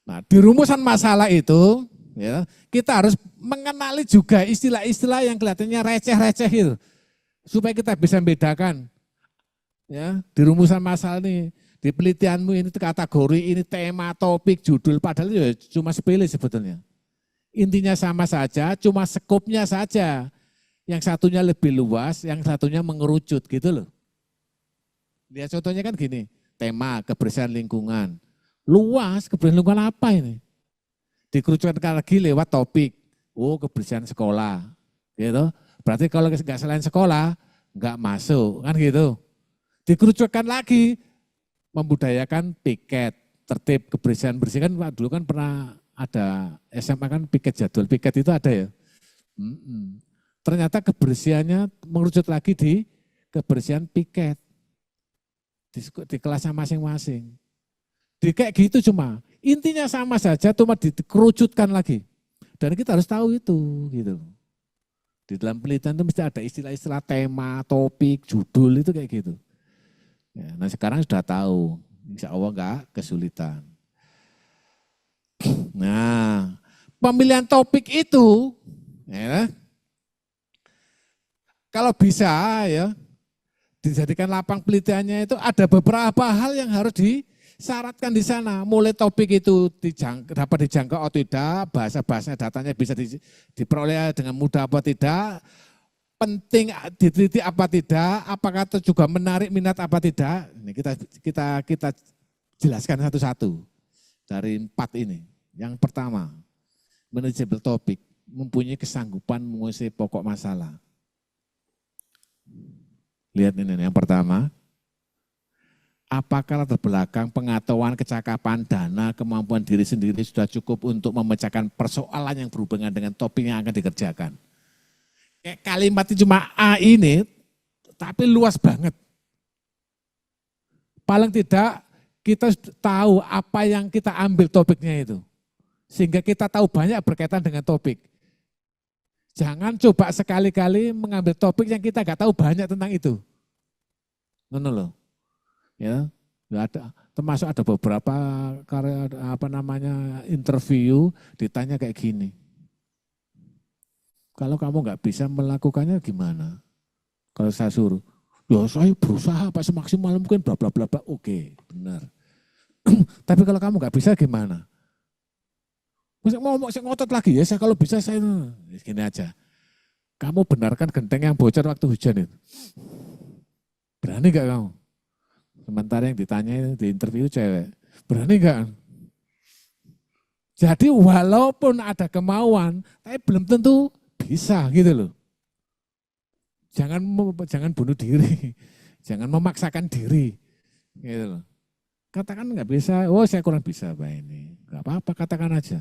Nah, di rumusan masalah itu ya, kita harus mengenali juga istilah-istilah yang kelihatannya receh-receh itu. Supaya kita bisa membedakan. Ya, di rumusan masalah ini. Di penelitianmu ini kategori, ini tema, topik, judul, padahal ya cuma sepele sebetulnya. Intinya sama saja, cuma skopnya saja. Yang satunya lebih luas, yang satunya mengerucut gitu loh. Lihat contohnya kan gini, tema kebersihan lingkungan. Luas, kebersihan lingkungan apa ini? Dikerucutkan lagi lewat topik. Oh, kebersihan sekolah. Gitu. Berarti kalau nggak selain sekolah, nggak masuk, kan gitu. Dikerucutkan lagi, membudayakan piket, tertib kebersihan bersih kan dulu kan pernah ada SMA kan piket jadwal piket itu ada ya. Ternyata kebersihannya mengerucut lagi di kebersihan piket di kelasnya masing-masing. Di kayak gitu cuma intinya sama saja, cuma dikerucutkan lagi. Dan kita harus tahu itu gitu. Di dalam penelitian itu mesti ada istilah-istilah tema, topik, judul itu kayak gitu. Ya, nah sekarang sudah tahu, insya Allah enggak kesulitan. Nah, pemilihan topik itu, ya, kalau bisa ya, dijadikan lapang penelitiannya itu ada beberapa hal yang harus disyaratkan di sana. Mulai topik itu dapat dijangkau atau tidak, bahasa-bahasanya datanya bisa diperoleh dengan mudah apa tidak, penting diteliti apa tidak, apakah itu juga menarik minat apa tidak. Ini kita jelaskan satu-satu dari 4 ini. Yang pertama, manajeable topik, mempunyai kesanggupan menguasai pokok masalah. Lihat ini yang pertama, apakah latar belakang pengetahuan, kecakapan, dana, kemampuan diri sendiri sudah cukup untuk memecahkan persoalan yang berhubungan dengan topik yang akan dikerjakan. Kayak kalimatnya cuma A ini, tapi luas banget. Paling tidak kita tahu apa yang kita ambil topiknya itu. Sehingga kita tahu banyak berkaitan dengan topik. Jangan coba sekali-kali mengambil topik yang kita nggak tahu banyak tentang itu. Ngono loh. Ya, ada, termasuk ada beberapa karya interview ditanya kayak gini. Kalau kamu nggak bisa melakukannya gimana? Kalau saya suruh, ya saya berusaha Pak semaksimal mungkin bla bla bla bla. Oke, benar. Tapi kalau kamu nggak bisa gimana? Mau ngotot lagi ya, saya kalau bisa saya gini aja. Kamu benarkan genteng yang bocor waktu hujan itu? Berani nggak kamu? Sementara yang ditanya di interview cewek, berani nggak? Jadi walaupun ada kemauan, tapi belum tentu bisa gitu loh. Jangan bunuh diri, jangan memaksakan diri, gitu loh. Katakan nggak bisa, oh saya kurang bisa Pak ini, nggak apa-apa katakan aja,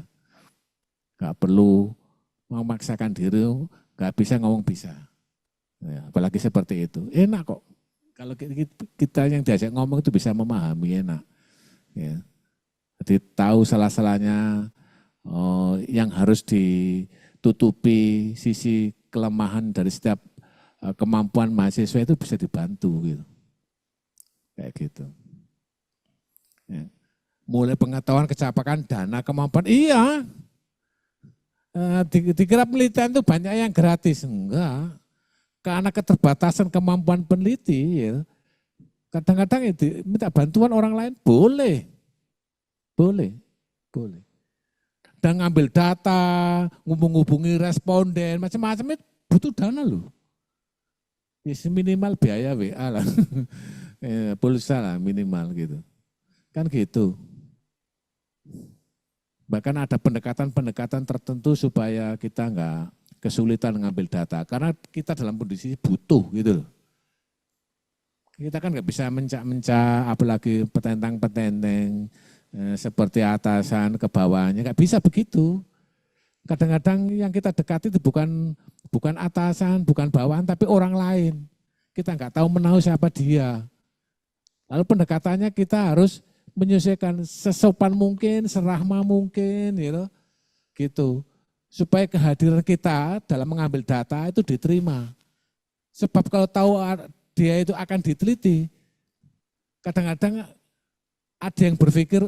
nggak perlu memaksakan diri, nggak bisa ngomong bisa, ya, apalagi seperti itu, enak kok. Kalau kita yang diajak ngomong itu bisa memahami enak, ya. Jadi tahu salah-salahnya, yang harus ditutupi sisi kelemahan dari setiap kemampuan mahasiswa itu bisa dibantu gitu. Kayak gitu. mulai pengetahuan, kecapakan, dana, kemampuan. Iya, dikira penelitian itu banyak yang gratis. Enggak, karena keterbatasan kemampuan peneliti, ya, kadang-kadang itu minta bantuan orang lain, boleh, boleh, boleh. Dan ngambil data, ngubung-ngubungi responden, macam-macam itu butuh dana loh. Ya, minimal biaya WA lah, pulsa lah minimal gitu. Kan gitu. Bahkan ada pendekatan-pendekatan tertentu supaya kita enggak kesulitan ngambil data. Karena kita dalam kondisi butuh gitu loh. Kita kan nggak bisa mencak-mencak, apalagi petentang-petenteng, seperti atasan ke bawahnya, nggak bisa begitu. Kadang-kadang yang kita dekati itu bukan atasan, bukan bawahan, tapi orang lain. Kita nggak tahu menahu siapa dia. Lalu pendekatannya kita harus menyesuaikan sesopan mungkin, serahma mungkin, gitu. Supaya kehadiran kita dalam mengambil data itu diterima. Sebab kalau tahu dia itu akan diteliti, kadang-kadang ada yang berpikir,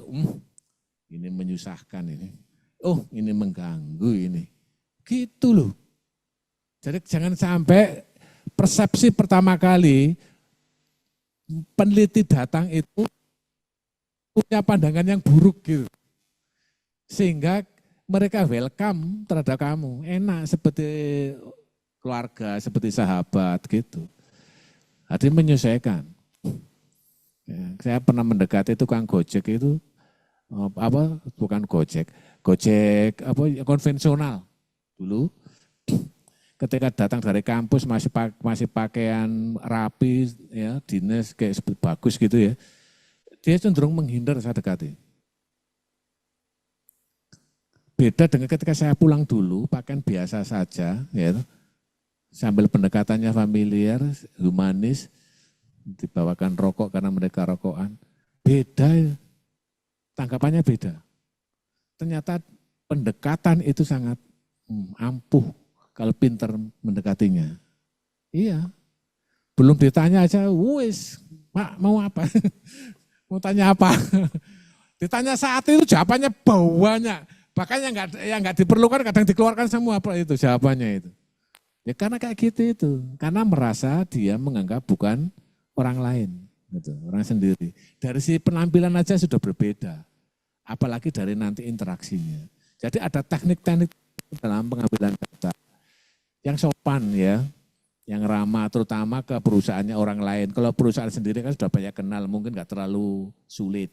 ini menyusahkan ini. Oh, ini mengganggu ini. Gitu loh. Jadi jangan sampai persepsi pertama kali peneliti datang itu punya pandangan yang buruk gitu. Sehingga mereka welcome terhadap kamu. Enak seperti keluarga, seperti sahabat gitu. Jadi menyesuaikan. Ya, saya pernah mendekati tukang Gojek itu bukan Gojek konvensional dulu. Ketika datang dari kampus masih pakaian rapi, ya dinas kayak bagus gitu ya. Dia cenderung menghindar saya dekati. Beda dengan ketika saya pulang dulu, pakaian biasa saja, ya, sambil pendekatannya familiar, humanis, dibawakan rokok karena mereka rokokan. Beda, tanggapannya beda. Ternyata pendekatan itu sangat ampuh kalau pintar mendekatinya. Iya, belum ditanya aja, wis, Pak mau apa? Mau tanya apa? Ditanya saat itu jawabannya banyak. Bahkan yang nggak diperlukan kadang dikeluarkan semua apa itu jawabannya itu. Ya karena kayak gitu itu. Karena merasa dia menganggap bukan orang lain. Gitu, orang sendiri. Dari si penampilan aja sudah berbeda. Apalagi dari nanti interaksinya. Jadi ada teknik-teknik dalam pengambilan data. Yang sopan ya. Yang ramah terutama ke perusahaannya orang lain. Kalau perusahaan sendiri kan sudah banyak kenal, mungkin nggak terlalu sulit.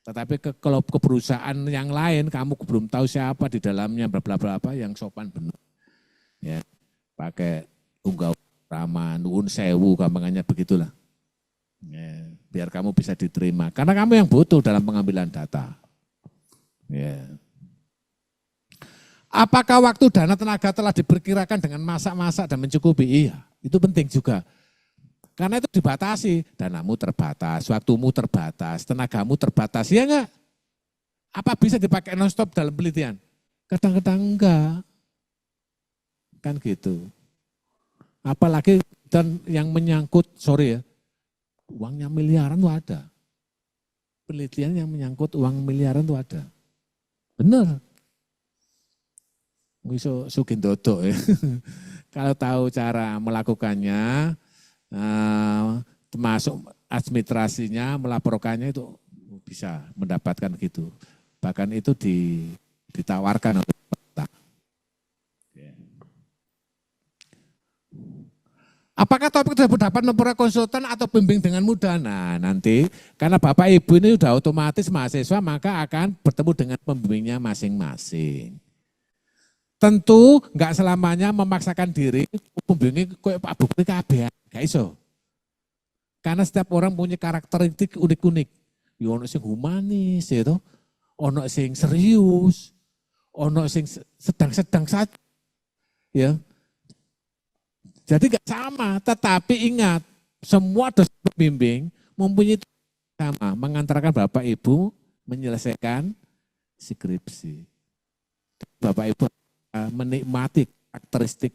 Tetapi kalau ke perusahaan yang lain, kamu belum tahu siapa di dalamnya, berapa yang sopan benar. Ya, pakai unggah ramah, nuwun sewu, gampangannya begitulah. Ya, biar kamu bisa diterima. Karena kamu yang butuh dalam pengambilan data. Ya. Apakah waktu dana tenaga telah diperkirakan dengan masak-masak dan mencukupi? Iya, itu penting juga. Karena itu dibatasi, danamu terbatas, waktumu terbatas, tenagamu terbatas, ya enggak? Apa bisa dipakai non-stop dalam penelitian? Kadang-kadang enggak. Kan gitu. Apalagi dan yang menyangkut, sorry ya, uangnya miliaran itu ada. Penelitian yang menyangkut uang miliaran itu ada. Benar. Iso sugindodo ya. Kalau tahu cara melakukannya, termasuk administrasinya, melaporkannya itu bisa mendapatkan gitu. Bahkan itu ditawarkan oleh pemerintah. Apakah topik tersebut dapat memperoleh konsultan atau bimbing dengan mudah? Nah nanti karena Bapak Ibu ini sudah otomatis mahasiswa maka akan bertemu dengan pembimbingnya masing-masing. Tentu enggak selamanya memaksakan diri pembimbing kayak Pak Bukti kabeh, gak iso. Karena setiap orang punya karakteristik unik-unik. Ya ono sing humanis ya toh, ono sing serius, ono sing sedang-sedang saja. Ya. Jadi enggak sama, tetapi ingat semua dosen pembimbing mempunyai sama, mengantarkan Bapak Ibu menyelesaikan skripsi. Bapak Ibu menikmati karakteristik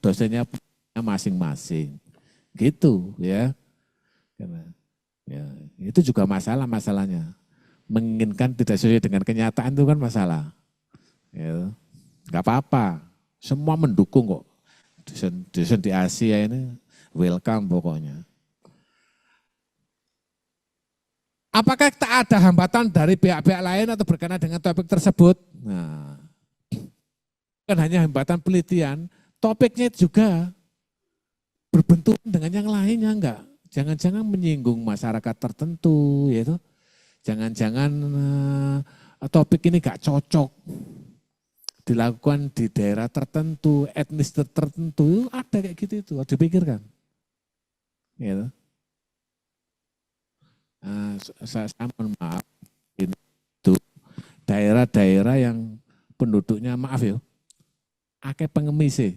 dosennya masing-masing. Gitu ya. Ya, itu juga masalahnya. menginginkan tidak sesuai dengan kenyataan itu kan masalah. Ya, nggak apa-apa, semua mendukung kok. Dosen di Asia ini welcome pokoknya. Apakah tak ada hambatan dari pihak-pihak lain atau berkenaan dengan topik tersebut? Nah, bukan hanya hambatan penelitian, topiknya juga berbenturan dengan yang lainnya enggak. Jangan-jangan menyinggung masyarakat tertentu, yaitu jangan-jangan topik ini enggak cocok dilakukan di daerah tertentu, etnis tertentu, ada kayak gitu itu, harus dipikirkan. Gitu. Saya mohon maaf, itu daerah-daerah yang penduduknya maaf ya, akeh pengemis sih.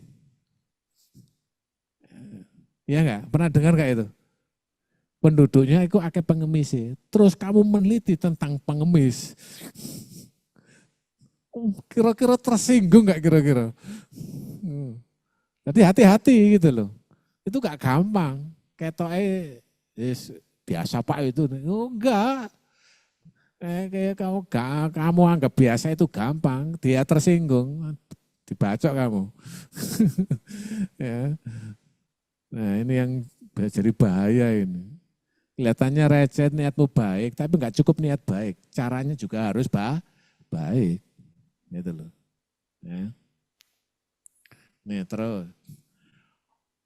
Ya enggak? Pernah dengar enggak itu? Penduduknya itu akeh pengemis sih. Terus kamu meneliti tentang pengemis. Kira-kira tersinggung enggak kira-kira? Jadi hati-hati gitu loh. Itu enggak gampang. Ketoknya biasa Pak itu. Oh, enggak. Kayak kamu anggap biasa itu gampang. Dia tersinggung. Dibacok kamu. Ya. Nah ini yang jadi bahaya ini. Kelihatannya receh, niatmu baik, tapi enggak cukup niat baik. Caranya juga harus baik. Gitu loh. Ya. Nih terus.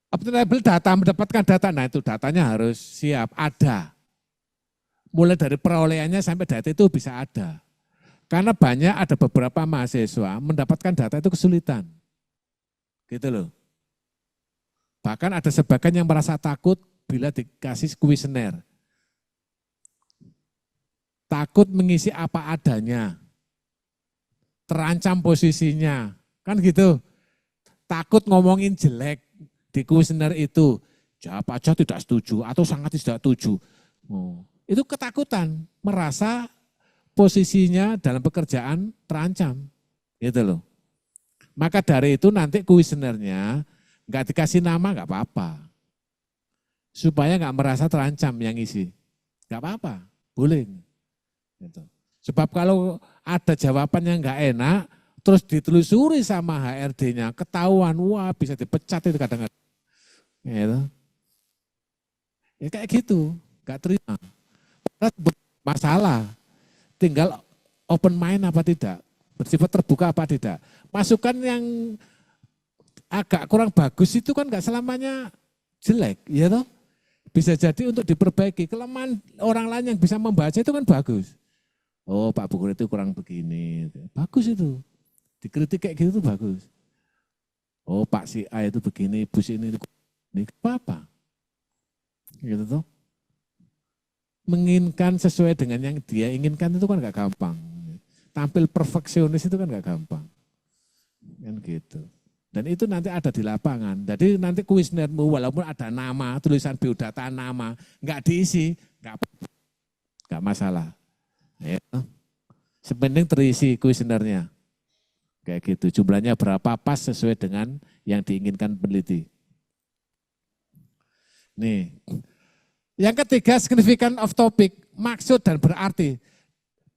Obtainable data, mendapatkan data, nah itu datanya harus siap, ada. Mulai dari perolehannya sampai data itu bisa ada. Karena banyak ada beberapa mahasiswa mendapatkan data itu kesulitan. Gitu loh. Bahkan ada sebagian yang merasa takut bila dikasih kuesioner. Takut mengisi apa adanya. Terancam posisinya. Kan gitu. Takut ngomongin jelek di kuesioner itu. Jawab aja tidak setuju atau sangat tidak setuju. Itu ketakutan. Merasa posisinya dalam pekerjaan terancam. Gitu loh. Maka dari itu nanti kuesionernya enggak dikasih nama enggak apa-apa. Supaya enggak merasa terancam yang isi. Enggak apa-apa, boleh. Gitu. Sebab kalau ada jawaban yang enggak enak, terus ditelusuri sama HRD-nya, ketahuan, wah bisa dipecat itu kadang-kadang. Gitu. Ya kayak gitu, enggak terima. Masalah, tinggal open mind apa tidak, bersifat terbuka apa tidak. Masukan yang agak kurang bagus itu kan enggak selamanya jelek, ya toh? Bisa jadi untuk diperbaiki. Kelemahan orang lain yang bisa membaca itu kan bagus. Oh Pak Bukur itu kurang begini. Bagus itu. Dikritik kayak gitu tuh bagus. Oh Pak si A itu begini, Bu si ini apa-apa. Gitu tuh. Menginginkan sesuai dengan yang dia inginkan itu kan gak gampang. Tampil perfeksionis itu kan gak gampang. Kan gitu. Dan itu nanti ada di lapangan. Jadi nanti kuesionermu walaupun ada nama, tulisan biodata nama, nggak diisi, nggak masalah. Ya. Sepenting terisi kuesionernya. Kayak gitu. Jumlahnya berapa pas sesuai dengan yang diinginkan peneliti. Nih. Yang ketiga, significant of topic, maksud dan berarti.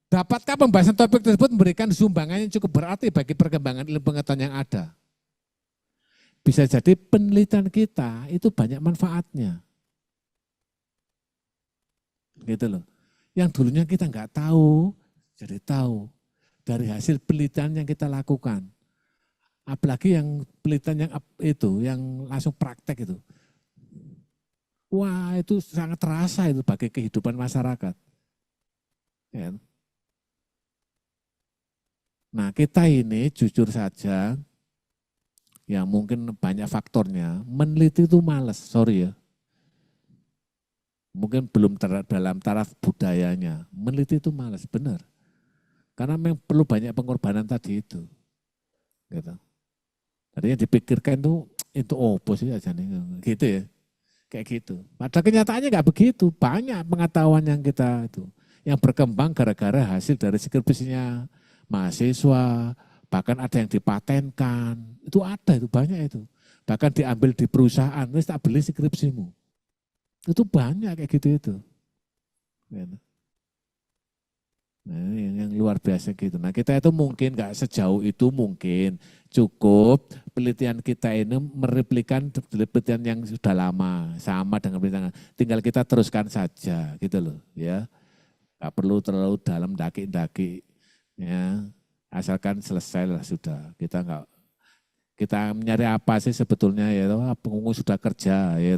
Dapatkah pembahasan topik tersebut memberikan sumbangan yang cukup berarti bagi perkembangan ilmu pengetahuan yang ada? Bisa jadi penelitian kita itu banyak manfaatnya. Gitu loh. Yang dulunya kita nggak tahu, jadi tahu dari hasil penelitian yang kita lakukan. Apalagi yang penelitian yang itu, yang langsung praktek itu. Wah itu sangat terasa itu bagi kehidupan masyarakat. Ya. Nah kita ini jujur saja, ya mungkin banyak faktornya, meneliti itu males, sorry ya. Mungkin belum dalam taraf budayanya, meneliti itu males, benar. Karena memang perlu banyak pengorbanan tadi itu. Gitu. Tadinya dipikirkan itu opo sih aja nih, gitu ya. Kayak gitu. Padahal kenyataannya nggak begitu, banyak pengetahuan yang kita itu. Yang berkembang gara-gara hasil dari skripsinya mahasiswa, bahkan ada yang dipatenkan, itu ada, itu banyak itu. Bahkan diambil di perusahaan, wis tak beli skripsimu. Itu banyak kayak gitu itu. yang luar biasa gitu. Nah kita itu mungkin nggak sejauh itu mungkin, cukup penelitian kita ini mereplikan penelitian yang sudah lama, sama dengan penelitian, tinggal kita teruskan saja gitu loh ya. Nggak perlu terlalu dalam daki-daki ya, asalkan selesai lah sudah. Kita mencari apa sih sebetulnya ya, pengungu sudah kerja ya,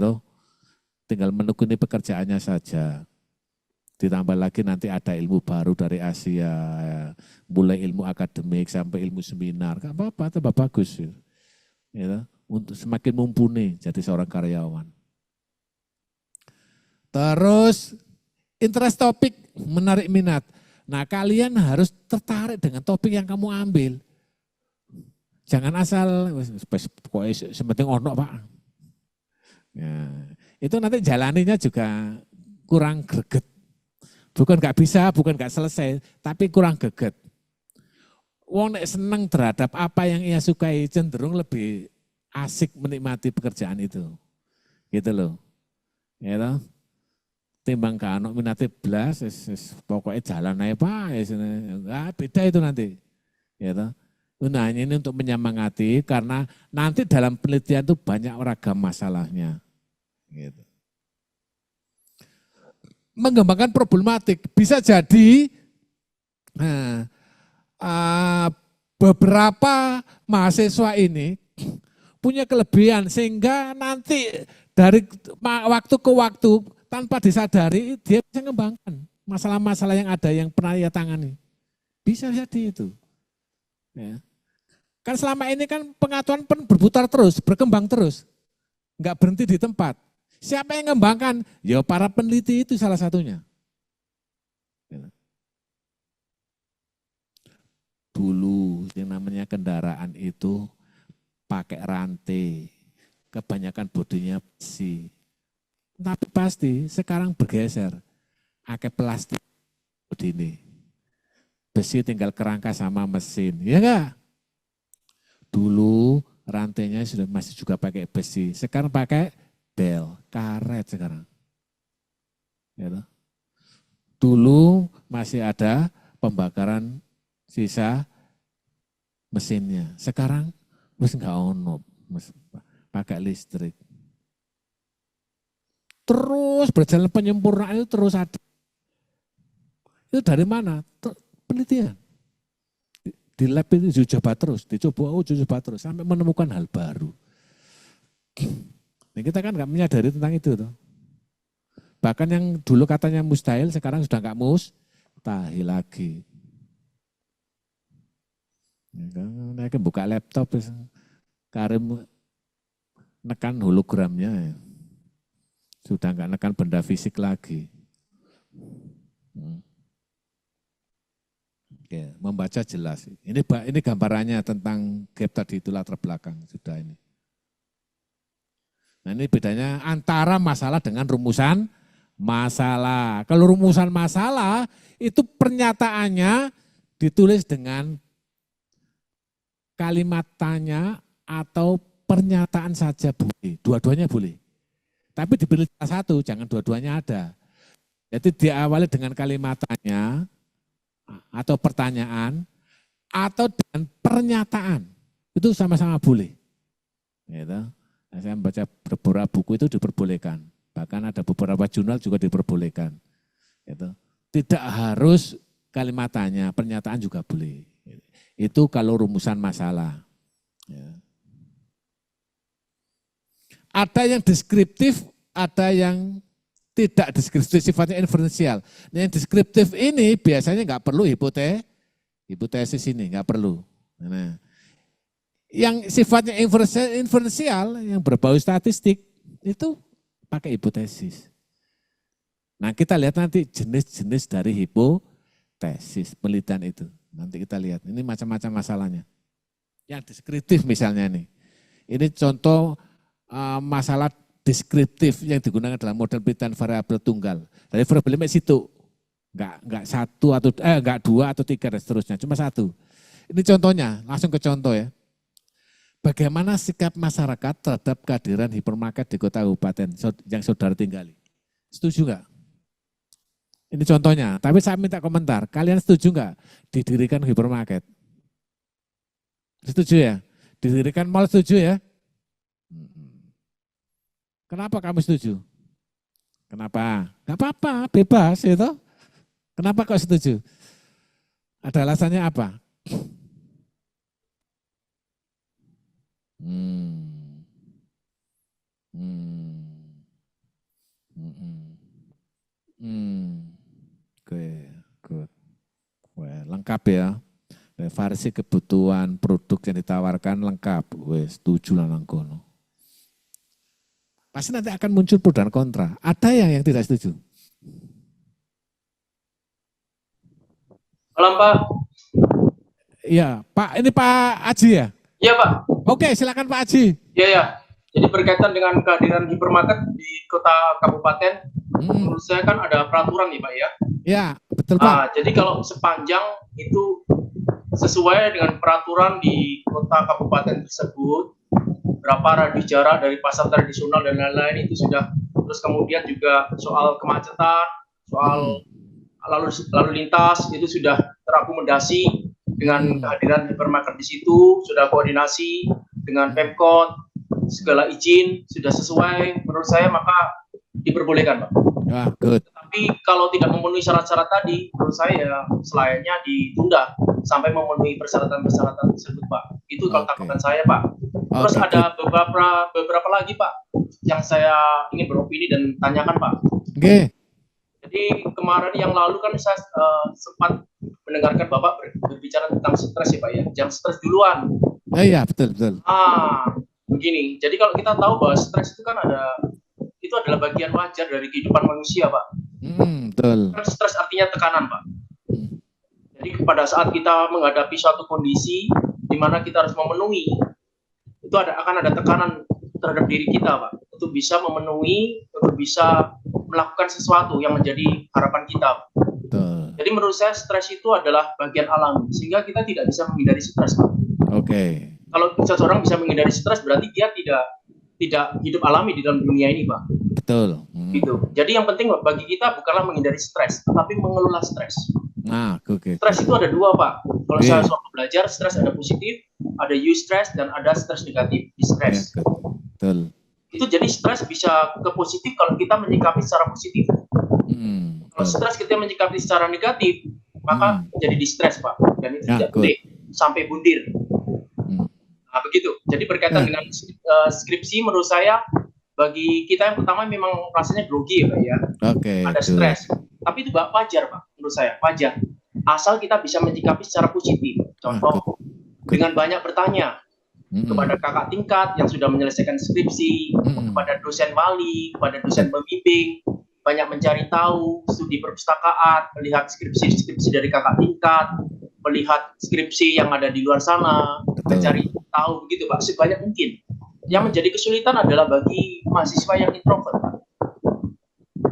tinggal menekuni pekerjaannya saja. Ditambah lagi nanti ada ilmu baru dari Asia, ya. Mulai ilmu akademik sampai ilmu seminar, gak apa-apa, tambah bagus. Ya, untuk semakin mumpuni jadi seorang karyawan. Terus interest topik, menarik minat. Nah kalian harus tertarik dengan topik yang kamu ambil. Jangan asal, pokoknya sementing ono Pak. Ya, itu nanti jalaninya juga kurang greget. Bukan nggak bisa, bukan nggak selesai, tapi kurang greget. Wong nek seneng terhadap apa yang ia sukai, cenderung lebih asik menikmati pekerjaan itu. Gitu loh. Ya toh? Timbang kano minate blas, pokoknya jalan aja Pak. Beda itu nanti. Ya toh? Nah ini untuk menyemangati karena nanti dalam penelitian itu banyak ragam masalahnya. Gitu. Mengembangkan problematik. Bisa jadi beberapa mahasiswa ini punya kelebihan sehingga nanti dari waktu ke waktu tanpa disadari dia bisa mengembangkan masalah-masalah yang ada yang pernah ia tangani. Bisa jadi itu. Ya. Kan selama ini kan pengetahuan berputar terus, berkembang terus. Enggak berhenti di tempat. Siapa yang mengembangkan? Ya para peneliti itu salah satunya. Dulu yang namanya kendaraan itu pakai rantai, kebanyakan bodinya besi. Tapi pasti sekarang bergeser, pakai plastik bodi ini. Besi tinggal kerangka sama mesin, ya enggak? Dulu rantainya sudah masih juga pakai besi, sekarang pakai bel, karet sekarang. Ya, dulu masih ada pembakaran sisa mesinnya. Sekarang wis enggak ono, pakai listrik. Terus berjalan penyempurnaan itu terus ada. Itu dari mana? Penelitian. Di lab itu dicoba terus sampai menemukan hal baru. Nah, kita kan nggak menyadari tentang itu tuh. Bahkan yang dulu katanya mustahil sekarang sudah nggak mustahil lagi. Mereka buka laptop, Karim nekan hologramnya, ya. Sudah nggak nekan benda fisik lagi. Oke, membaca jelas. Ini gambarannya tentang gap tadi itu latar belakang sudah ini. Nah ini bedanya antara masalah dengan rumusan masalah. Kalau rumusan masalah itu pernyataannya ditulis dengan kalimat tanya atau pernyataan saja boleh. Dua-duanya boleh. Tapi dipilih salah satu, jangan dua-duanya ada. Jadi diawali dengan kalimat tanya atau pertanyaan atau dengan pernyataan. Itu sama-sama boleh. Gitu. Nah, saya membaca beberapa buku itu diperbolehkan. Bahkan ada beberapa jurnal juga diperbolehkan. Gitu. Tidak harus kalimat tanya, pernyataan juga boleh. Itu kalau rumusan masalah. Ya. Ada yang deskriptif, ada yang tidak deskriptif, sifatnya inferensial. Nah, yang deskriptif ini biasanya nggak perlu hipotesis ini, nggak perlu. Nah, yang sifatnya inferensial, yang berbau statistik, itu pakai hipotesis. Nah kita lihat nanti jenis-jenis dari hipotesis, penelitian itu. Nanti kita lihat, ini macam-macam masalahnya. Yang deskriptif misalnya nih, ini contoh masalah deskriptif yang digunakan dalam model penelitian variabel tunggal. Dari variabelnya situ, enggak satu atau enggak dua atau tiga dan seterusnya, cuma satu. Ini contohnya, langsung ke contoh ya. Bagaimana sikap masyarakat terhadap kehadiran hipermarket di kota kabupaten yang saudara tinggali? Setuju enggak? Ini contohnya, tapi saya minta komentar. Kalian setuju nggak didirikan hypermarket? Setuju ya? Didirikan mall, setuju ya? Kenapa kamu setuju? Kenapa? Nggak apa-apa, bebas itu. Kenapa kok setuju? Ada alasannya apa? Hmm. Hmm. Hmm. Hmm. Oke, good. Well, lengkap ya. Variasi kebutuhan produk yang ditawarkan lengkap. Wes, setuju lah nangkono. Pasti nanti akan muncul pro dan kontra. Ada yang tidak setuju. Malam Pak. Iya, Pak. Ini Pak Aji ya? Iya Pak. Oke, silakan Pak Aji. Iya ya. Jadi berkaitan dengan kehadiran hipermarket di kota kabupaten, menurut saya kan ada peraturan nih Pak ya. Ya, betul Pak. Jadi kalau sepanjang itu sesuai dengan peraturan di kota kabupaten tersebut, berapa radius jarak dari pasar tradisional dan lain-lain itu sudah. Terus kemudian juga soal kemacetan, soal lalu lintas itu sudah terakomodasi dengan kehadiran hipermarket di situ, sudah koordinasi dengan Pemkot, segala izin sudah sesuai. Menurut saya maka diperbolehkan Pak. Wah, good. Tapi kalau tidak memenuhi syarat-syarat tadi, menurut saya selayaknya ditunda sampai memenuhi persyaratan-persyaratan tersebut Pak. Itu kalau tanggapan saya Pak. Terus ada beberapa lagi Pak yang saya ingin beropini dan tanyakan Pak. Oke. Jadi kemarin yang lalu kan saya sempat mendengarkan Bapak berbicara tentang stres ya Pak ya. Jangan stres duluan. Iya, betul. Begini. Jadi kalau kita tahu bahwa stres itu kan itu adalah bagian wajar dari kehidupan manusia Pak. Betul. Kan stres artinya tekanan Pak. Jadi pada saat kita menghadapi suatu kondisi di mana kita harus memenuhi, itu akan ada tekanan terhadap diri kita Pak, untuk bisa memenuhi, untuk bisa melakukan sesuatu yang menjadi harapan kita. Betul. Jadi menurut saya stres itu adalah bagian alami, sehingga kita tidak bisa menghindari stres Pak. Oke. Kalau seseorang bisa menghindari stres, berarti dia tidak hidup alami di dalam dunia ini Pak. Betul. Gitu. Jadi yang penting bagi kita bukanlah menghindari stres, tetapi mengelola stres. Nah, oke. Stres itu ada dua Pak. Kalau saya waktu belajar, stres ada positif, ada eustress dan ada stres negatif, distress. Betul. Itu jadi stres bisa ke positif kalau kita menyikapi secara positif. Kalau stres kita menyikapi secara negatif, maka jadi distress Pak. Dan itu tidak boleh sampai bundir. Nah begitu. Jadi berkaitan dengan skripsi, menurut saya bagi kita yang pertama memang rasanya grogi ya Pak ya. Ada stres. Tapi itu wajar Pak, menurut saya wajar. Asal kita bisa menyikapi secara positif. Contoh, dengan banyak bertanya kepada kakak tingkat yang sudah menyelesaikan skripsi, kepada dosen wali, kepada dosen pembimbing, banyak mencari tahu, studi perpustakaan, melihat skripsi-skripsi dari kakak tingkat, melihat skripsi yang ada di luar sana, mencari tahu begitu Pak, sebanyak mungkin. Yang menjadi kesulitan adalah bagi mahasiswa yang introvert, Pak.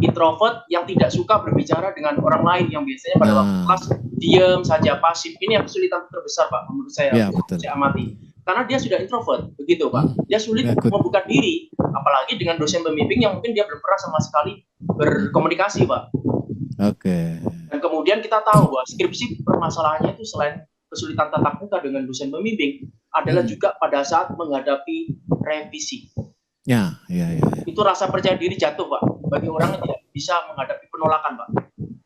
Introvert yang tidak suka berbicara dengan orang lain, yang biasanya pada waktu kelas diam saja, pasif. Ini yang kesulitan terbesar Pak, menurut saya. Ya, saya amati. Karena dia sudah introvert, begitu Pak. Dia sulit membuka diri, apalagi dengan dosen pembimbing yang mungkin dia belum pernah sama sekali berkomunikasi Pak. Dan kemudian kita tahu bahwa skripsi permasalahannya itu selain kesulitan tatap muka dengan dosen pembimbing, adalah juga pada saat menghadapi revisi. Itu rasa percaya diri jatuh Pak, bagi orang yang tidak bisa menghadapi penolakan Pak.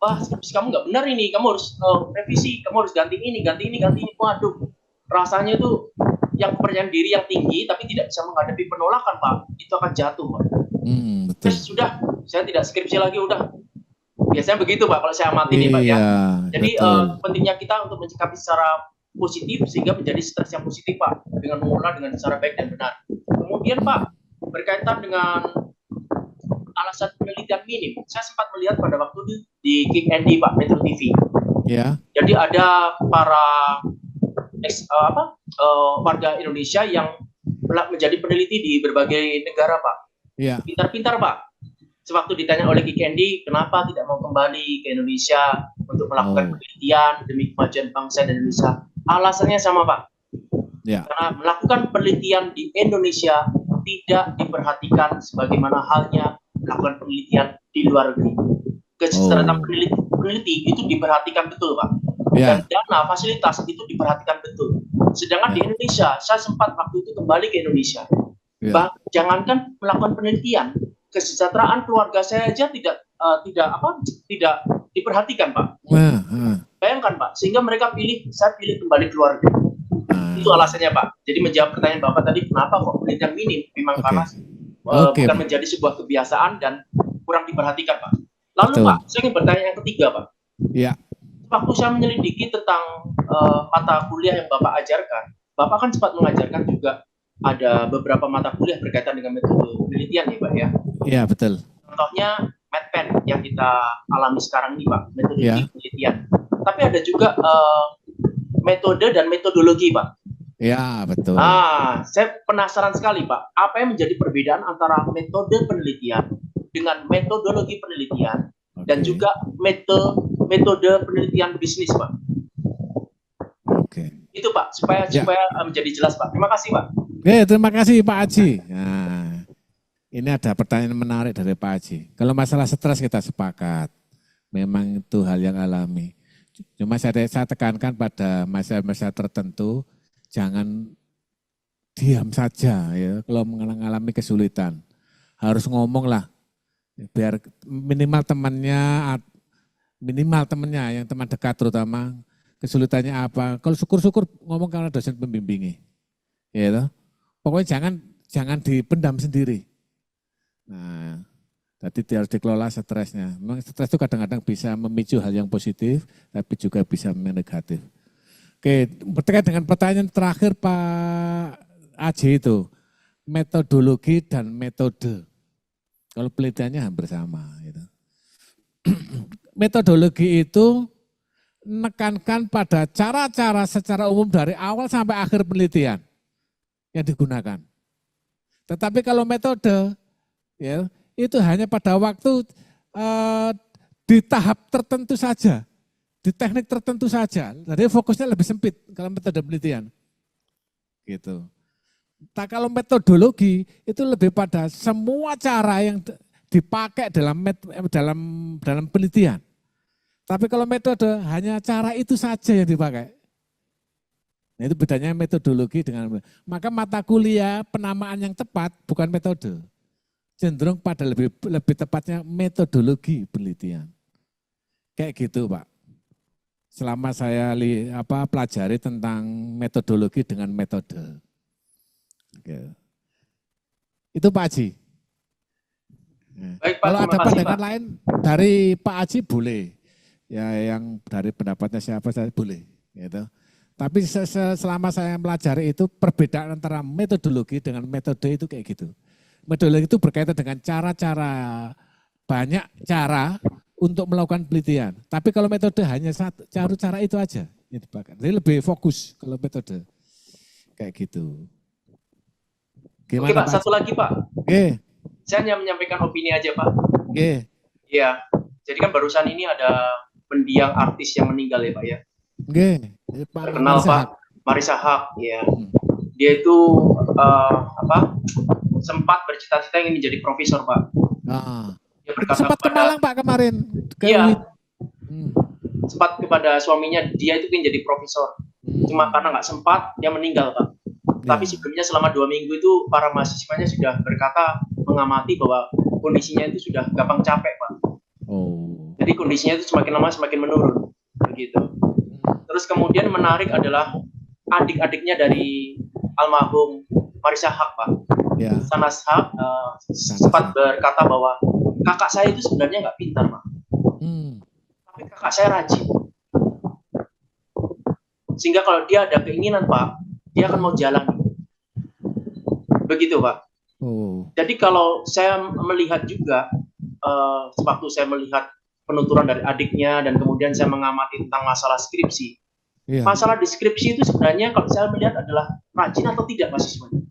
Wah, skripsi kamu nggak benar ini, kamu harus revisi, kamu harus ganti ini. Waduh, rasanya itu yang kepercayaan diri yang tinggi, tapi tidak bisa menghadapi penolakan Pak, itu akan jatuh Pak. Terus sudah, saya tidak skripsi lagi, udah. Biasanya begitu Pak, kalau saya amati nih Pak ya. Jadi pentingnya kita untuk menyikapi secara positif sehingga menjadi stres yang positif Pak, dengan mengolah dengan cara baik dan benar. Kemudian Pak, berkaitan dengan alasan penelitian minim, saya sempat melihat pada waktu di Kick Andy Pak, Metro TV. Jadi ada para warga Indonesia yang menjadi peneliti di berbagai negara Pak. Pintar-pintar Pak. Sewaktu ditanya oleh Kick Andy, kenapa tidak mau kembali ke Indonesia untuk melakukan penelitian demi kemajuan bangsa dan Indonesia? Alasannya sama Pak. Karena melakukan penelitian di Indonesia tidak diperhatikan sebagaimana halnya melakukan penelitian di luar negeri. kesejahteraan peneliti itu diperhatikan betul, Pak. Ya. Dan dana fasilitas itu diperhatikan betul. Sedangkan di Indonesia, saya sempat waktu itu kembali ke Indonesia. Jangankan melakukan penelitian, kesejahteraan keluarga saya aja tidak diperhatikan, Pak. Bayangkan, Pak, sehingga saya pilih kembali keluarga. Itu alasannya, Pak. Jadi menjawab pertanyaan Bapak tadi, kenapa kok penelitian minim? Memang karena bukan menjadi sebuah kebiasaan dan kurang diperhatikan, Pak. Lalu, Pak, saya ingin bertanya yang ketiga, Pak. Ya. Waktu saya menyelidiki tentang mata kuliah yang Bapak ajarkan, Bapak kan sempat mengajarkan juga ada beberapa mata kuliah berkaitan dengan metode penelitian, ya, Pak, ya? Iya, betul. Contohnya MedPen yang kita alami sekarang ini, Pak, metode penelitian. Tapi ada juga metode dan metodologi, Pak. Ya, betul. Saya penasaran sekali, Pak. Apa yang menjadi perbedaan antara metode penelitian dengan metodologi penelitian dan juga metode penelitian bisnis, Pak? Itu, Pak, supaya menjadi jelas, Pak. Terima kasih, Pak. Terima kasih, Pak Haji. Nah, ini ada pertanyaan menarik dari Pak Haji. Kalau masalah stres kita sepakat, memang itu hal yang alami. Cuma saya tekankan pada masa-masa tertentu, jangan diam saja ya kalau mengalami kesulitan. Harus ngomong lah, biar minimal temannya yang teman dekat terutama, kesulitannya apa. Kalau syukur-syukur ngomong karena dosen pembimbingnya. Ya toh? Pokoknya jangan dipendam sendiri. Nah, jadi harus dikelola stresnya. Memang stres itu kadang-kadang bisa memicu hal yang positif, tapi juga bisa negatif. Oke, berkaitan dengan pertanyaan terakhir Pak Aji itu, metodologi dan metode. Kalau penelitiannya hampir sama. Gitu. Metodologi itu menekankan pada cara-cara secara umum dari awal sampai akhir penelitian yang digunakan. Tetapi kalau metode, ya, itu hanya pada waktu di tahap tertentu saja, di teknik tertentu saja. Jadi fokusnya lebih sempit kalau metode penelitian. Gitu. Nah, kalau metodologi itu lebih pada semua cara yang dipakai dalam penelitian. Tapi kalau metode hanya cara itu saja yang dipakai. Nah, itu bedanya metodologi dengan, maka mata kuliah penamaan yang tepat bukan metode. Cenderung pada lebih tepatnya metodologi penelitian. Kayak gitu, Pak. Selama saya pelajari tentang metodologi dengan metode. Oke. Itu Pak Haji. Baik, Pak, kalau ada kasih, pandangan Pak. lain dari Pak Haji boleh. Ya, yang dari pendapatnya siapa saya boleh. Gitu. Tapi selama saya pelajari itu perbedaan antara metodologi dengan metode itu kayak gitu. Metodologi itu berkaitan dengan cara-cara, banyak cara untuk melakukan penelitian. Tapi kalau metode hanya satu, cara itu aja. Jadi lebih fokus kalau metode. Kayak gitu. Gimana, Oke, Pak, satu lagi, Pak. Oke. Saya hanya menyampaikan opini aja, Pak. Oke. Iya. Jadi kan barusan ini ada pendiang artis yang meninggal ya, Pak, ya. Oke. Terkenal, Pak, Marissa Haque, ya. Dia itu sempat bercita-cita ingin menjadi profesor, Pak. Dia berkata sempat ke Malang, Pak, kemarin. Iya. Sempat kepada suaminya, dia itu ingin jadi profesor. Cuma karena nggak sempat, dia meninggal, Pak. Tapi sebelumnya selama 2 minggu itu para mahasiswanya sudah berkata, mengamati bahwa kondisinya itu sudah gampang capek, Pak. Jadi kondisinya itu semakin lama semakin menurun, begitu. Terus kemudian menarik adalah adik-adiknya dari almarhum Marissa Haque, Pak. Shahnaz Haque sempat berkata bahwa kakak saya itu sebenarnya nggak pintar, Pak. Tapi kakak saya rajin. Sehingga kalau dia ada keinginan, Pak, dia akan mau jalan. Begitu, Pak. Jadi kalau saya melihat juga, sewaktu saya melihat penuturan dari adiknya dan kemudian saya mengamati tentang masalah skripsi. Masalah di skripsi itu sebenarnya kalau saya melihat adalah rajin atau tidak mahasiswanya.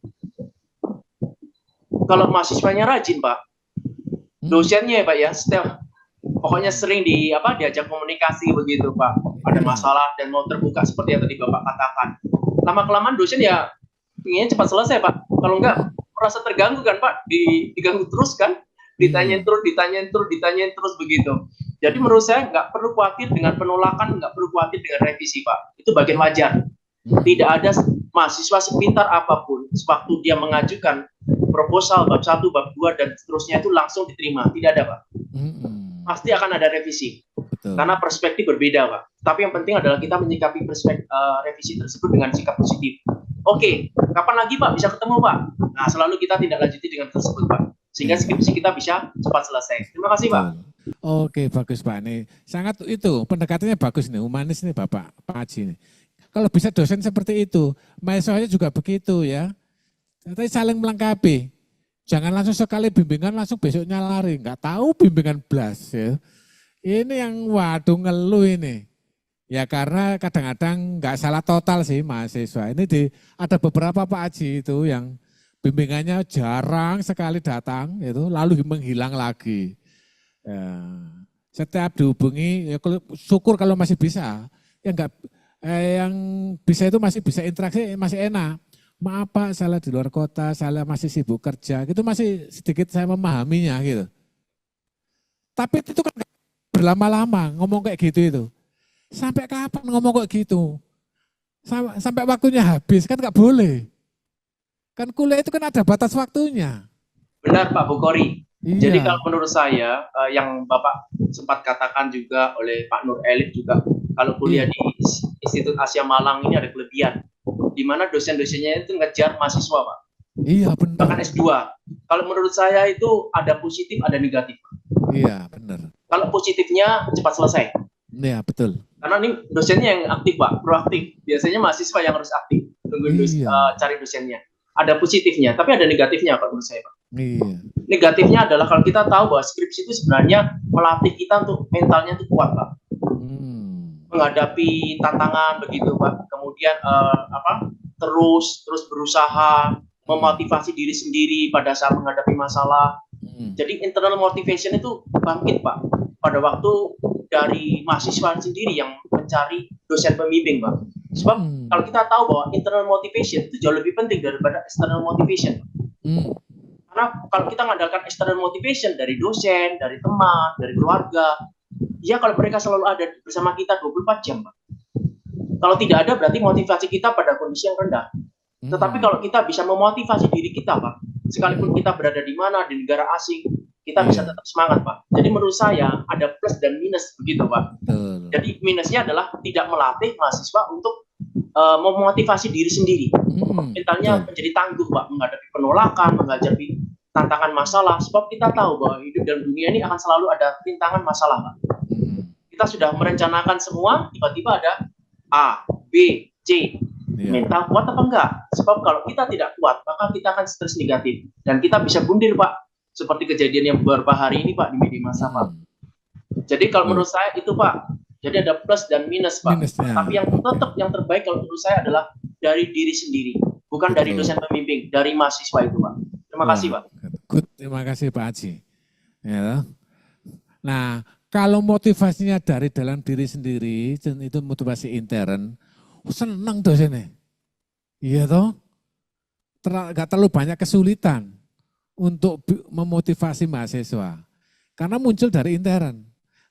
Kalau mahasiswanya rajin, Pak, dosennya ya, Pak, ya, pokoknya sering diajak komunikasi begitu, Pak. Ada masalah dan mau terbuka seperti yang tadi Bapak katakan. Lama-kelamaan dosen ya inginnya cepat selesai, Pak. Kalau enggak merasa terganggu kan, Pak, diganggu terus kan, ditanyain terus begitu. Jadi menurut saya nggak perlu khawatir dengan penolakan, nggak perlu khawatir dengan revisi, Pak. Itu bagian wajar. Tidak ada mahasiswa sepintar apapun, sewaktu dia mengajukan proposal bab 1, bab 2, dan seterusnya itu langsung diterima. Tidak ada, Pak. Pasti akan ada revisi. Betul. Karena perspektif berbeda, Pak. Tapi yang penting adalah kita menyikapi revisi tersebut dengan sikap positif. Oke, kapan lagi, Pak, bisa ketemu, Pak? Nah, selalu kita tindak lanjuti dengan tersebut, Pak. Sehingga skripsi kita bisa cepat selesai. Terima kasih, Pak. Oke, bagus Pak. Nih, sangat itu pendekatannya bagus nih, humanis nih Bapak Pak Haji nih. Kalau bisa dosen seperti itu, mahasiswanya juga begitu ya. Tapi saling melengkapi. Jangan langsung sekali bimbingan langsung besoknya lari, nggak tahu bimbingan blas ya. Ini yang waduh ngeluh ini. Ya karena kadang-kadang nggak salah total sih mahasiswa. Ini ada beberapa Pak Haji itu yang bimbingannya jarang sekali datang, itu lalu menghilang lagi. Ya, setiap dihubungi, ya syukur kalau masih bisa. Yang bisa itu masih bisa interaksi, masih enak. Maaf Pak, saya di luar kota, saya masih sibuk kerja, gitu masih sedikit saya memahaminya gitu. Tapi itu kan berlama-lama ngomong kayak gitu itu. Sampai kapan ngomong kayak gitu? Sampai waktunya habis, kan nggak boleh. Kan kuliah itu kan ada batas waktunya. Benar Pak Bukhari. Iya. Jadi kalau menurut saya, yang Bapak sempat katakan juga oleh Pak Nur Elif juga, kalau kuliah di Institut Asia Malang ini ada kelebihan, di mana dosen-dosennya itu ngejar mahasiswa, Pak. Iya benar. Bahkan S2. Kalau menurut saya itu ada positif, ada negatif. Iya benar. Kalau positifnya cepat selesai. Iya betul. Karena ini dosennya yang aktif, Pak, proaktif. Biasanya mahasiswa yang harus aktif, tungguin cari dosennya. Ada positifnya, tapi ada negatifnya kalau menurut saya, Pak. Iya. Negatifnya adalah kalau kita tahu bahwa skripsi itu sebenarnya melatih kita untuk mentalnya itu kuat, Pak. Menghadapi tantangan begitu, Pak. Kemudian terus berusaha memotivasi diri sendiri pada saat menghadapi masalah. Jadi internal motivation itu bangkit, Pak. Pada waktu dari mahasiswa sendiri yang mencari dosen pembimbing, Pak. Sebab kalau kita tahu bahwa internal motivation itu jauh lebih penting daripada external motivation. Karena kalau kita mengandalkan external motivation dari dosen, dari teman, dari keluarga, ya kalau mereka selalu ada bersama kita 24 jam, Pak. Kalau tidak ada berarti motivasi kita pada kondisi yang rendah. Tetapi kalau kita bisa memotivasi diri kita, Pak, sekalipun kita berada di mana, di negara asing, kita bisa tetap semangat, Pak. Jadi menurut saya ada plus dan minus begitu, Pak. Jadi minusnya adalah tidak melatih mahasiswa untuk memotivasi diri sendiri. Mentalnya menjadi tangguh, Pak, menghadapi penolakan, menghadapi tantangan masalah. Sebab kita tahu bahwa hidup dalam dunia ini akan selalu ada rintangan masalah, Pak. Kita sudah merencanakan semua, tiba-tiba ada A, B, C. Mental kuat apa enggak? Sebab kalau kita tidak kuat, maka kita akan stres negatif. Dan kita bisa bundir, Pak. Seperti kejadian yang beberapa hari ini, Pak, di media massa, Pak. Jadi kalau menurut saya itu, Pak, jadi ada plus dan minus, Pak. Tapi yang tetap yang terbaik kalau menurut saya adalah dari diri sendiri. Bukan dari dosen pembimbing, dari mahasiswa itu, Pak. Terima kasih, Pak. Good, terima kasih Pak Haji. Ya. Nah, kalau motivasinya dari dalam diri sendiri, itu motivasi intern, senang dosennya. Iya toh? Gak terlalu banyak kesulitan untuk memotivasi mahasiswa. Karena muncul dari intern.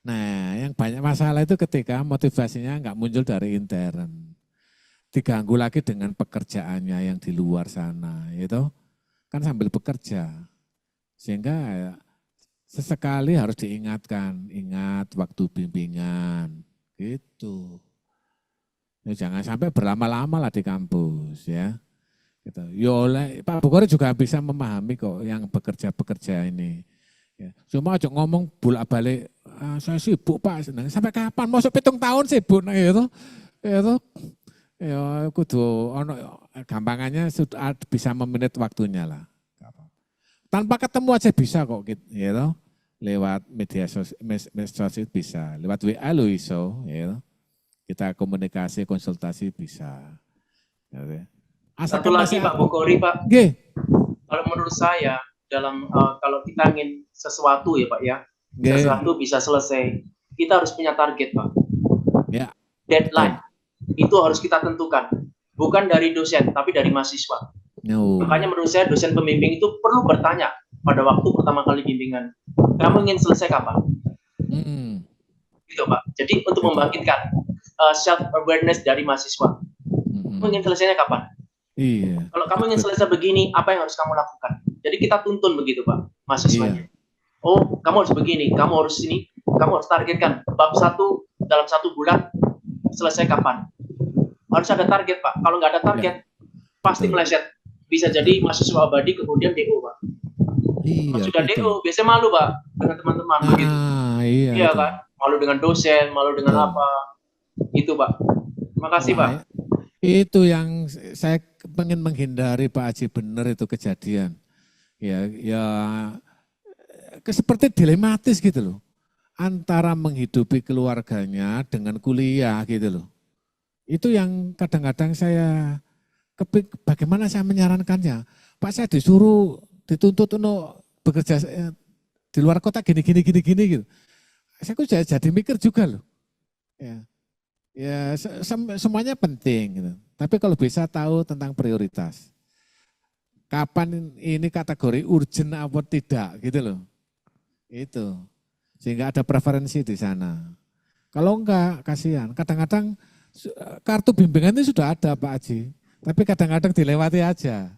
Nah, yang banyak masalah itu ketika motivasinya nggak muncul dari intern. Diganggu lagi dengan pekerjaannya yang di luar sana, gitu. Kan sambil bekerja. Sehingga sesekali harus diingatkan, ingat waktu bimbingan, gitu. Ya, jangan sampai berlama-lama lah di kampus, ya. Gitu. Ya oleh Pak Bukhari juga bisa memahami kok yang bekerja-bekerja ini. Ya. Cuma aja ngomong bolak-balik, saya sibuk Pak, sampai kapan? Mau 7 tahun sibuk, nah gitu. Itu, ya kudu gampangannya sudah bisa memanage waktunya lah. Tanpa ketemu aja bisa kok, gitu. Lewat media sosial bisa, lewat WA lo iso, gitu. Kita komunikasi, konsultasi bisa. Gitu. Satu lagi Pak Bukhari, Pak. Kalau menurut saya, dalam kalau kita ingin sesuatu ya Pak ya, sesuatu bisa selesai, kita harus punya target Pak. Ya. Deadline, itu harus kita tentukan. Bukan dari dosen, tapi dari mahasiswa. Makanya menurut saya dosen pembimbing itu perlu bertanya pada waktu pertama kali bimbingan, kamu ingin selesai kapan? gitu Pak. Jadi untuk membangkitkan self awareness dari mahasiswa. Kamu ingin selesainya kapan? Iya. Kalau kamu ingin selesai begini, apa yang harus kamu lakukan? Jadi kita tuntun begitu Pak, mahasiswanya. Oh, kamu harus begini, kamu harus ini, kamu harus targetkan bab 1 dalam 1 bulan selesai kapan? Harus ada target Pak. Kalau nggak ada target, pasti meleset. Bisa jadi mahasiswa abadi kemudian DO Pak. Iya, Sudah DO, biasanya malu Pak dengan teman-teman begitu. Iya kan, malu dengan dosen, malu dengan apa? Itu Pak. Terima kasih Pak. Itu yang saya pengen menghindari Pak Haji, benar itu kejadian. Ya seperti dilematis gitu loh. Antara menghidupi keluarganya dengan kuliah gitu loh. Itu yang kadang-kadang saya bagaimana saya menyarankannya. Pak, saya dituntut untuk bekerja di luar kota gini gitu. Saya kok jadi mikir juga loh. Ya semuanya penting gitu. Tapi kalau bisa tahu tentang prioritas. Kapan ini kategori urgent apa tidak gitu loh. Itu. Sehingga ada preferensi di sana. Kalau enggak, kasihan. Kadang-kadang kartu bimbingan itu sudah ada Pak Haji. Tapi kadang-kadang dilewati aja.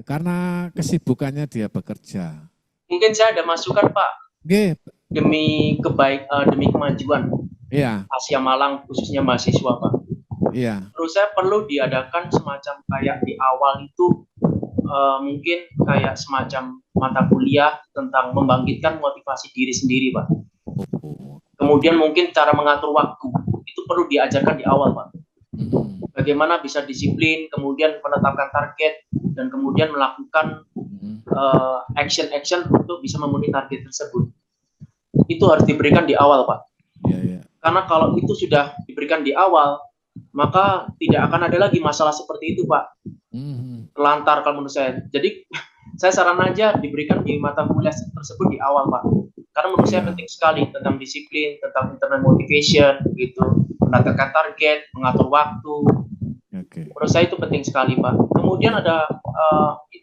Karena kesibukannya dia bekerja. Mungkin saya ada masukan Pak. Demi kemajuan. Iya. Asia Malang khususnya mahasiswa Pak. Iya. Menurut saya perlu diadakan semacam kayak di awal itu mungkin kayak semacam mata kuliah tentang membangkitkan motivasi diri sendiri Pak. Kemudian mungkin cara mengatur waktu itu perlu diajarkan di awal Pak. Bagaimana bisa disiplin, kemudian menetapkan target dan kemudian melakukan action untuk bisa memenuhi target tersebut. Itu harus diberikan di awal Pak. Karena kalau itu sudah diberikan di awal, maka tidak akan ada lagi masalah seperti itu Pak. Terlantar kalau menurut saya. Jadi saya saran aja diberikan di mata kuliah tersebut di awal Pak. Karena menurut saya penting sekali tentang disiplin, tentang internal motivation, gitu, menetapkan target, mengatur waktu. Menurut saya itu penting sekali Pak. Kemudian ada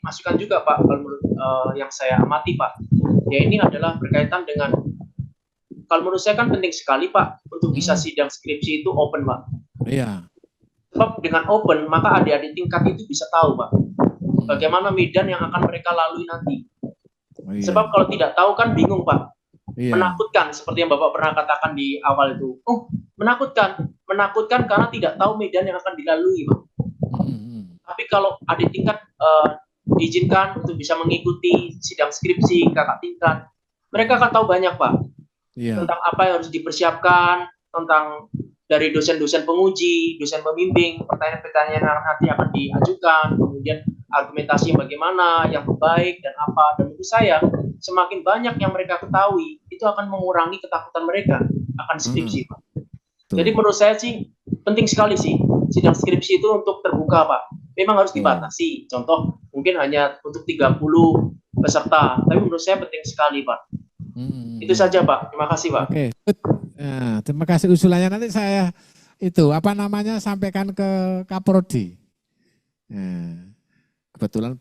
masukan juga Pak, kalau menurut yang saya amati Pak. Ya ini adalah berkaitan dengan, kalau menurut saya kan penting sekali Pak untuk bisa sidang skripsi itu open Pak. Iya. Sebab dengan open maka adik-adik tingkat itu bisa tahu Pak bagaimana medan yang akan mereka lalui nanti. Sebab kalau tidak tahu kan bingung Pak. Menakutkan seperti yang Bapak pernah katakan di awal itu. Oh, menakutkan karena tidak tahu medan yang akan dilalui Pak. Tapi kalau adik tingkat diizinkan untuk bisa mengikuti sidang skripsi kakak tingkat, mereka akan tahu banyak Pak. Tentang apa yang harus dipersiapkan, tentang dari dosen-dosen penguji, dosen pembimbing, pertanyaan-pertanyaan yang nanti akan diajukan, kemudian argumentasi bagaimana, yang terbaik, dan apa. Dan menurut saya, semakin banyak yang mereka ketahui, itu akan mengurangi ketakutan mereka akan skripsi, Pak. Jadi menurut saya sih, penting sekali sih, sidang skripsi itu untuk terbuka, Pak. Memang harus dibatasi, contoh mungkin hanya untuk 30 peserta, tapi menurut saya penting sekali, Pak. Itu saja Pak, terima kasih Pak. Oke, nah, terima kasih usulannya. Nanti saya sampaikan ke Kaprodi. Nah, kebetulan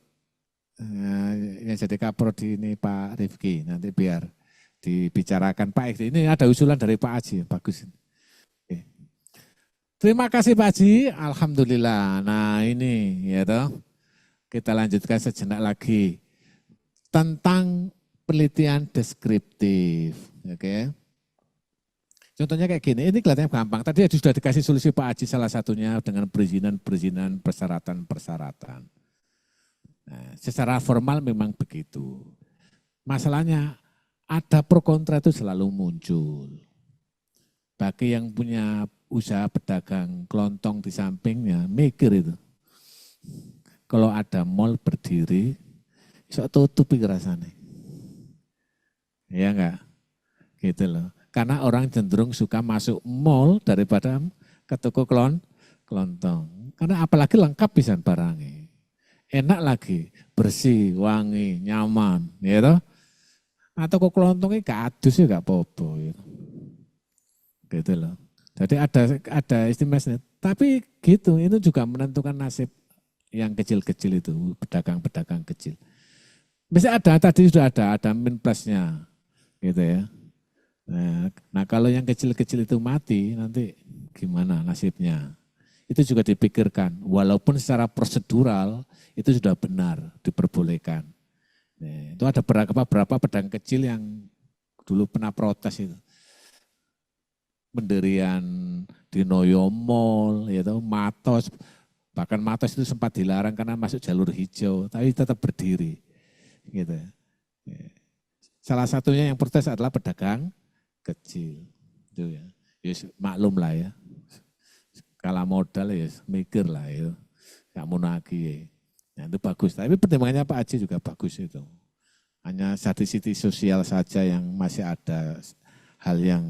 yang jadi Kaprodi ini Pak Rifki, nanti biar dibicarakan Pak Eki. Ini ada usulan dari Pak Haji, bagus. Oke. Terima kasih Pak Haji, alhamdulillah. Nah ini ya toh, kita lanjutkan sejenak lagi tentang penelitian deskriptif, oke. Contohnya kayak gini, ini kelihatannya gampang. Tadi sudah dikasih solusi Pak Haji salah satunya dengan perizinan, persyaratan. Nah, secara formal memang begitu. Masalahnya ada pro kontra itu selalu muncul. Bagi yang punya usaha pedagang kelontong di sampingnya, mikir itu. Kalau ada mall berdiri, sok tutupi rasanya. Ya enggak? Gitu loh. Karena orang cenderung suka masuk mall daripada ke toko kelontong. Karena apalagi lengkap bisa barangnya. Enak lagi, bersih, wangi, nyaman. Ya toh? Nah, toko kelontongnya gak adus ya gak apa-apa. Gitu loh. Jadi ada istimewanya. Tapi gitu, itu juga menentukan nasib yang kecil-kecil itu, pedagang-pedagang kecil. Misalnya tadi sudah ada min plusnya. Gitu ya. Nah kalau yang kecil-kecil itu mati, nanti gimana nasibnya? Itu juga dipikirkan, walaupun secara prosedural itu sudah benar, diperbolehkan. Itu ada berapa pedang kecil yang dulu pernah protes itu. Pendirian di Noyo Mall, yaitu Matos, bahkan Matos itu sempat dilarang karena masuk jalur hijau, tapi tetap berdiri. Gitu. Salah satunya yang protes adalah pedagang kecil. Itu ya. Yes, maklum lah ya. Skala modal ya mikir lah itu. Gak mau nagih. Ya, itu bagus. Tapi pertimbangannya Pak Haji juga bagus itu. Hanya sisi sosial saja yang masih ada hal yang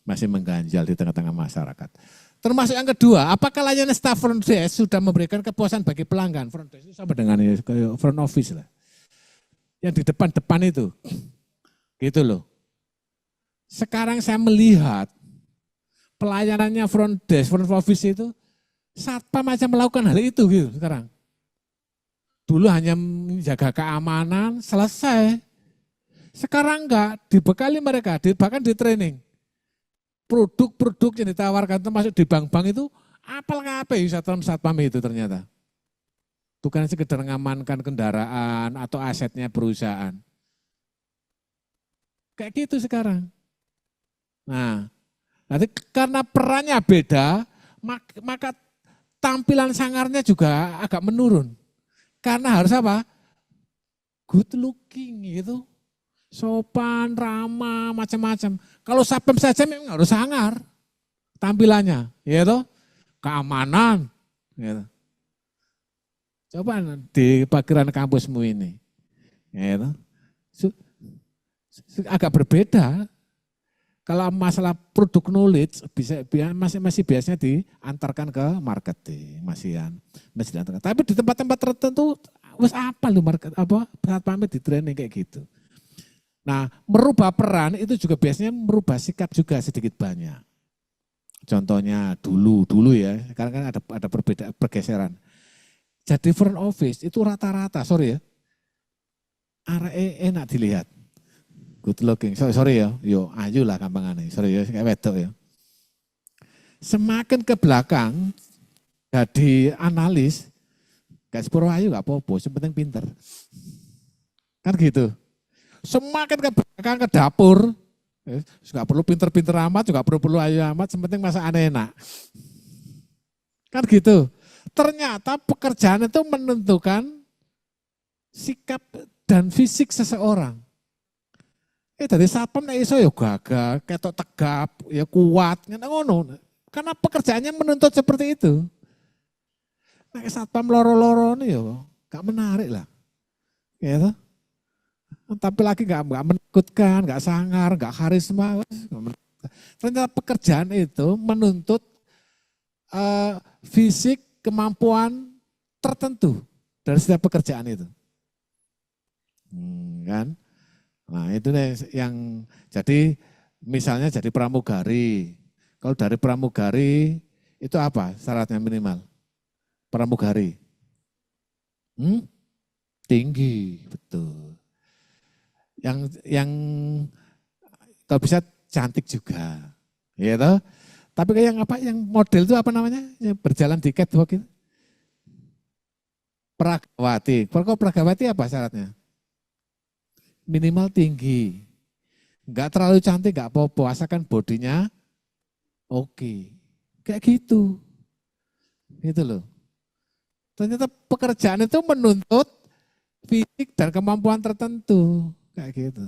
masih mengganjal di tengah-tengah masyarakat. Termasuk yang kedua, apakah layanan staf front desk sudah memberikan kepuasan bagi pelanggan? Front desk itu sama dengan front office lah. Yang di depan-depan itu. Gitu loh. Sekarang saya melihat pelayanannya front desk, front office itu satpam aja melakukan hal itu gitu sekarang. Dulu hanya menjaga keamanan, selesai. Sekarang enggak, dibekali mereka, bahkan di training. Produk-produk yang ditawarkan termasuk di bank-bank itu apal kabeh satpam itu ternyata. Bukan sekedar mengamankan kendaraan atau asetnya perusahaan. Kayak gitu sekarang. Nah, nanti karena perannya beda, maka tampilan sangarnya juga agak menurun. Karena harus apa? Good looking gitu. Sopan, ramah, macam-macam. Kalau satpam saja memang harus sangar tampilannya, gitu. Keamanan, gitu. Coba di parkiran kampusmu ini, gitu. Agak berbeda. Kalau masalah produk knowledge masih biasanya diantarkan ke marketing, masih diantarkan. Tapi di tempat-tempat tertentu, wes apa lu satpamnya di training kayak gitu. Nah, merubah peran itu juga biasanya merubah sikap juga sedikit banyak. Contohnya dulu ya, sekarang kan ada perbedaan, pergeseran. Jadi front office itu rata-rata, sorry ya, enak dilihat. Good looking, sorry ya, yo ayu lah gampangannya, sorry ya, kayak wedok ya. Semakin ke belakang, jadi analis, gak sepuro ayu gak apa-apa, yang penting pinter. Kan gitu. Semakin ke belakang ke dapur, nggak perlu pinter-pinter amat, juga perlu ayu amat, yang penting masakan enak. Kan gitu. Ternyata pekerjaan itu menentukan sikap dan fisik seseorang. Dari satpam nek iso ya gagah, ketok tegap, ya kuat, ngono. Karena pekerjaannya menuntut seperti itu. Nek satpam loro-loro nih ya gak menarik lah. Gitu. Tapi lagi nggak menakutkan, nggak sangar, nggak karisma. Ternyata pekerjaan itu menuntut fisik, kemampuan tertentu dari setiap pekerjaan itu. Kan? Nah itu yang jadi misalnya jadi pramugari. Kalau dari pramugari itu apa syaratnya minimal? Pramugari. Tinggi, betul. Yang kalau bisa cantik juga, ya toh. Tapi kayak yang model itu apa namanya? Yang berjalan di catwalk itu. Pragawati. Kalau pragawati apa syaratnya? Minimal tinggi. Enggak terlalu cantik, enggak apa-apa, asalkan bodinya oke. Kayak gitu. Gitu loh. Ternyata pekerjaan itu menuntut fisik dan kemampuan tertentu. Kayak gitu.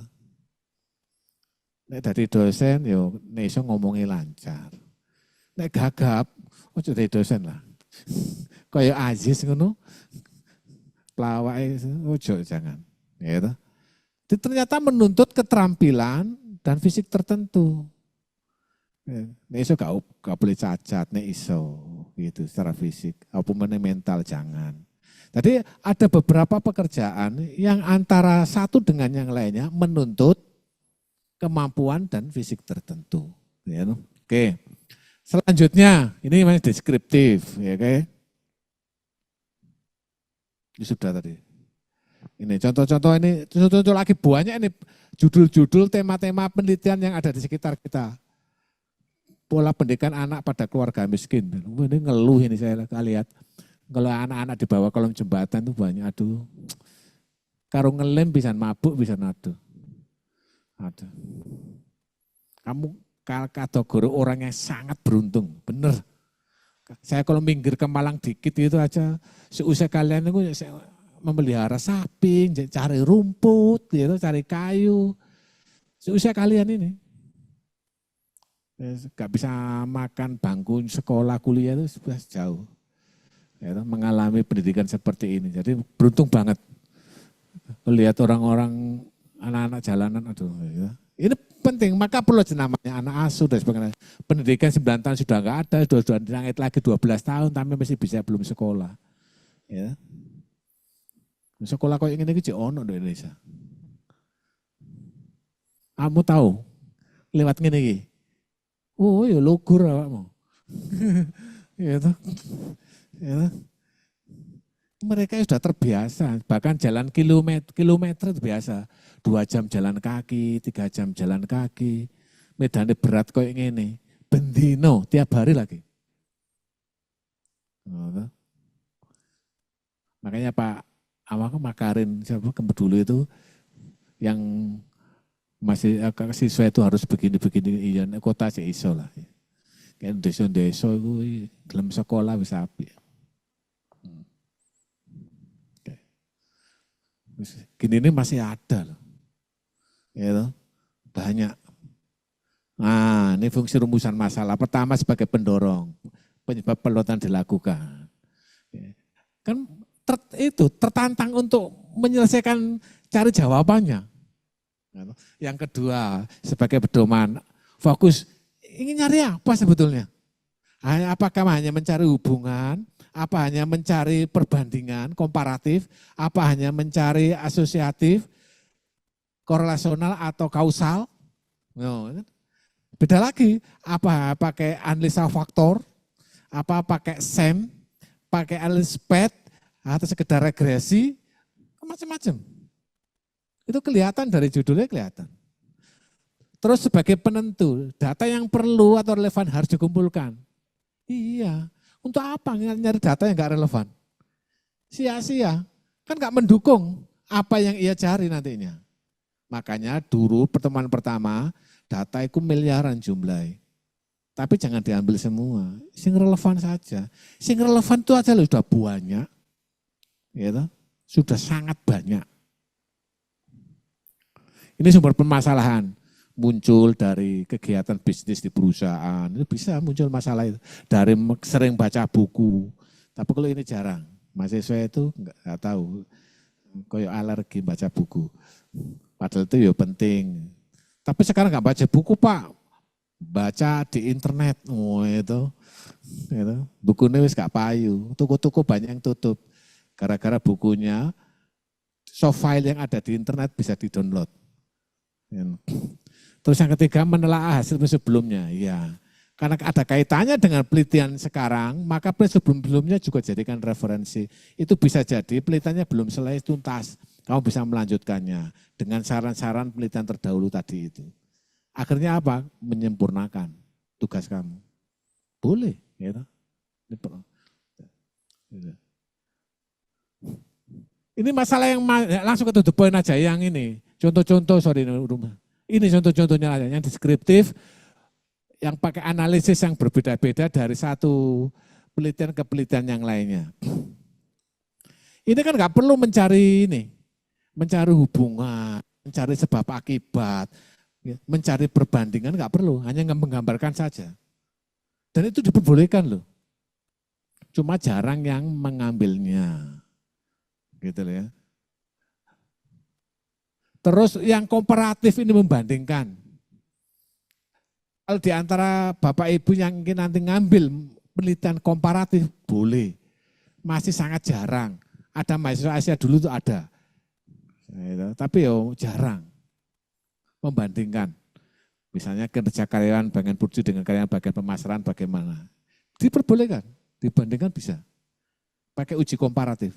Nek dari dosen, yo iso ngomongi lancar. Nek gagap, ojo dari dosen lah. Kayak Aziz ngono, pelawake ojo jangan. Gitu. Jadi ternyata menuntut keterampilan dan fisik tertentu. Nek iso gak boleh cacat, nek iso gitu secara fisik. Apa mental jangan. Jadi ada beberapa pekerjaan yang antara satu dengan yang lainnya menuntut kemampuan dan fisik tertentu. Ya, oke. Selanjutnya, ini masih deskriptif. Ya, oke. Ini sudah tadi. Ini contoh-contoh lagi banyak ini judul-judul tema-tema penelitian yang ada di sekitar kita. Pola pendidikan anak pada keluarga miskin. Ini ngeluh ini saya lihat. Kalau anak-anak di bawah kolong jembatan itu banyak, aduh. Karo ngelem bisa mabuk, bisa aduh. Aduh. Kamu kategori orang yang sangat beruntung, bener. Saya kalau minggir ke Malang dikit itu aja, seusia kalian itu memelihara sapi, cari rumput, gitu, cari kayu. Seusia kalian ini. Gak bisa makan bangku sekolah, kuliah itu sudah jauh. Ya, mengalami pendidikan seperti ini. Jadi beruntung banget. Lihat orang-orang, anak-anak jalanan, aduh. Ya. Ini penting, maka perlu namanya anak asuh dan sebagainya. Pendidikan 9 tahun sudah enggak ada, sudah dirangit lagi 12 tahun, tapi masih bisa belum sekolah. Ya. Sekolah kok ingin ini ono di Indonesia. Kamu tahu, lewat ngene iki. Oh ya lugur awakmu. Ya toh. Ya. Mereka sudah terbiasa, bahkan jalan kilometer itu biasa. 2 jam jalan kaki, 3 jam jalan kaki. Medannya berat kayak gini. Bendino tiap hari lagi. Oh, makanya Pak Awak Makarin siapa dulu itu yang masih siswa itu harus begini-begini, iya kota sih iso lah. Kayak desa-desa itu dalam sekolah bisa api. Gini ini masih ada loh. Ya, banyak. Nah, ini fungsi rumusan masalah. Pertama sebagai pendorong, penyebab pelotan dilakukan. Kan tertantang untuk menyelesaikan cari jawabannya. Yang kedua, sebagai pedoman, fokus ingin nyari apa sebetulnya? Apakah hanya mencari hubungan, apa hanya mencari perbandingan, komparatif, apa hanya mencari asosiatif, korelasional atau kausal? No, beda lagi, apa pakai analisa faktor, apa pakai SEM, pakai analisa SPED, atau sekedar regresi, macam-macam. Itu kelihatan dari judulnya kelihatan. Terus sebagai penentu, data yang perlu atau relevan harus dikumpulkan. Iya, untuk apa nyari data yang enggak relevan? Sia-sia, kan enggak mendukung apa yang ia cari nantinya. Makanya dulu pertemuan pertama, data itu miliaran jumlahnya. Tapi jangan diambil semua, sing relevan saja. Sing relevan itu aja loh sudah banyak, gitu. Sudah sangat banyak. Ini sumber permasalahan. Muncul dari kegiatan bisnis di perusahaan, itu bisa muncul masalah itu. Dari sering baca buku, tapi kalau ini jarang. Mahasiswa itu enggak tahu, kayak alergi baca buku. Padahal itu ya penting. Tapi sekarang enggak baca buku Pak, baca di internet. Oh itu. Bukunya wis gak payu, toko-toko banyak yang tutup. Gara-gara bukunya, soft file yang ada di internet bisa di-download. Terus yang ketiga menelaah hasil sebelumnya, ya. Karena ada kaitannya dengan penelitian sekarang, maka sebelum-sebelumnya juga jadikan referensi. Itu bisa jadi penelitiannya belum selesai tuntas, kamu bisa melanjutkannya dengan saran-saran penelitian terdahulu tadi itu. Akhirnya apa? Menyempurnakan tugas kamu. Boleh, ya. Ini masalah yang langsung ke tutup poin aja yang ini. Contoh-contoh, rumah. Ini contoh-contohnya yang deskriptif, yang pakai analisis yang berbeda-beda dari satu penelitian ke penelitian yang lainnya. Ini kan nggak perlu mencari mencari hubungan, mencari sebab akibat, mencari perbandingan nggak perlu, hanya menggambarkan saja. Dan itu diperbolehkan loh. Cuma jarang yang mengambilnya. Gitu loh ya. Terus yang komparatif ini membandingkan. Kalau di antara Bapak Ibu yang ingin nanti ngambil penelitian komparatif, boleh. Masih sangat jarang. Ada mahasiswa Asia dulu tuh ada. Tapi jarang membandingkan. Misalnya kinerja karyawan bagian produksi dengan karyawan bagian pemasaran bagaimana. Diperbolehkan, dibandingkan bisa. Pakai uji komparatif.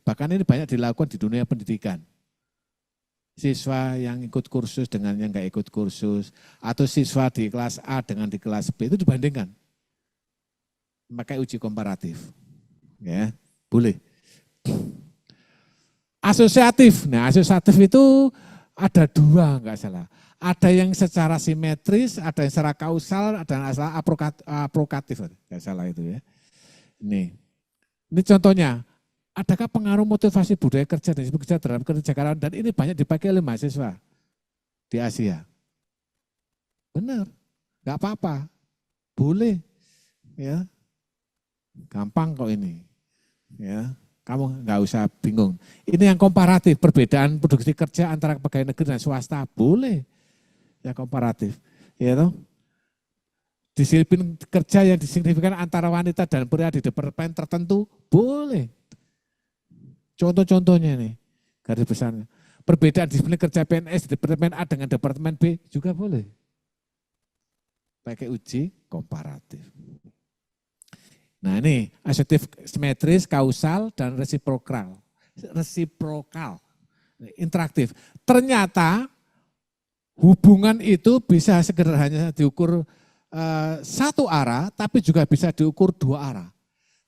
Bahkan ini banyak dilakukan di dunia pendidikan. Siswa yang ikut kursus dengan yang nggak ikut kursus, atau siswa di kelas A dengan di kelas B itu dibandingkan. Pakai uji komparatif. Ya, boleh. Asosiatif. Nah, asosiatif itu ada dua, nggak salah. Ada yang secara simetris, ada yang secara kausal, ada yang secara aprokatif. Nggak salah itu ya. Ini contohnya. Adakah pengaruh motivasi budaya kerja dan sibuk kerja terhadap kerja karyawan, dan ini banyak dipakai oleh mahasiswa di Asia. Benar, nggak apa-apa, boleh, ya, gampang kok ini, ya, kamu nggak usah bingung. Ini yang komparatif, perbedaan produksi kerja antara pegawai negeri dan swasta, boleh, ya komparatif, ya toh. Disiplin kerja yang disignifikan antara wanita dan pria di departemen tertentu, boleh. Contoh-contohnya nih, garis besarnya. Perbedaan disiplin kerja PNS di Departemen A dengan Departemen B juga boleh. Pakai uji komparatif. Nah ini, asosiatif, simetris, kausal, dan resiprokal. Resiprokal, interaktif. Ternyata hubungan itu bisa sekedar hanya diukur satu arah, tapi juga bisa diukur dua arah.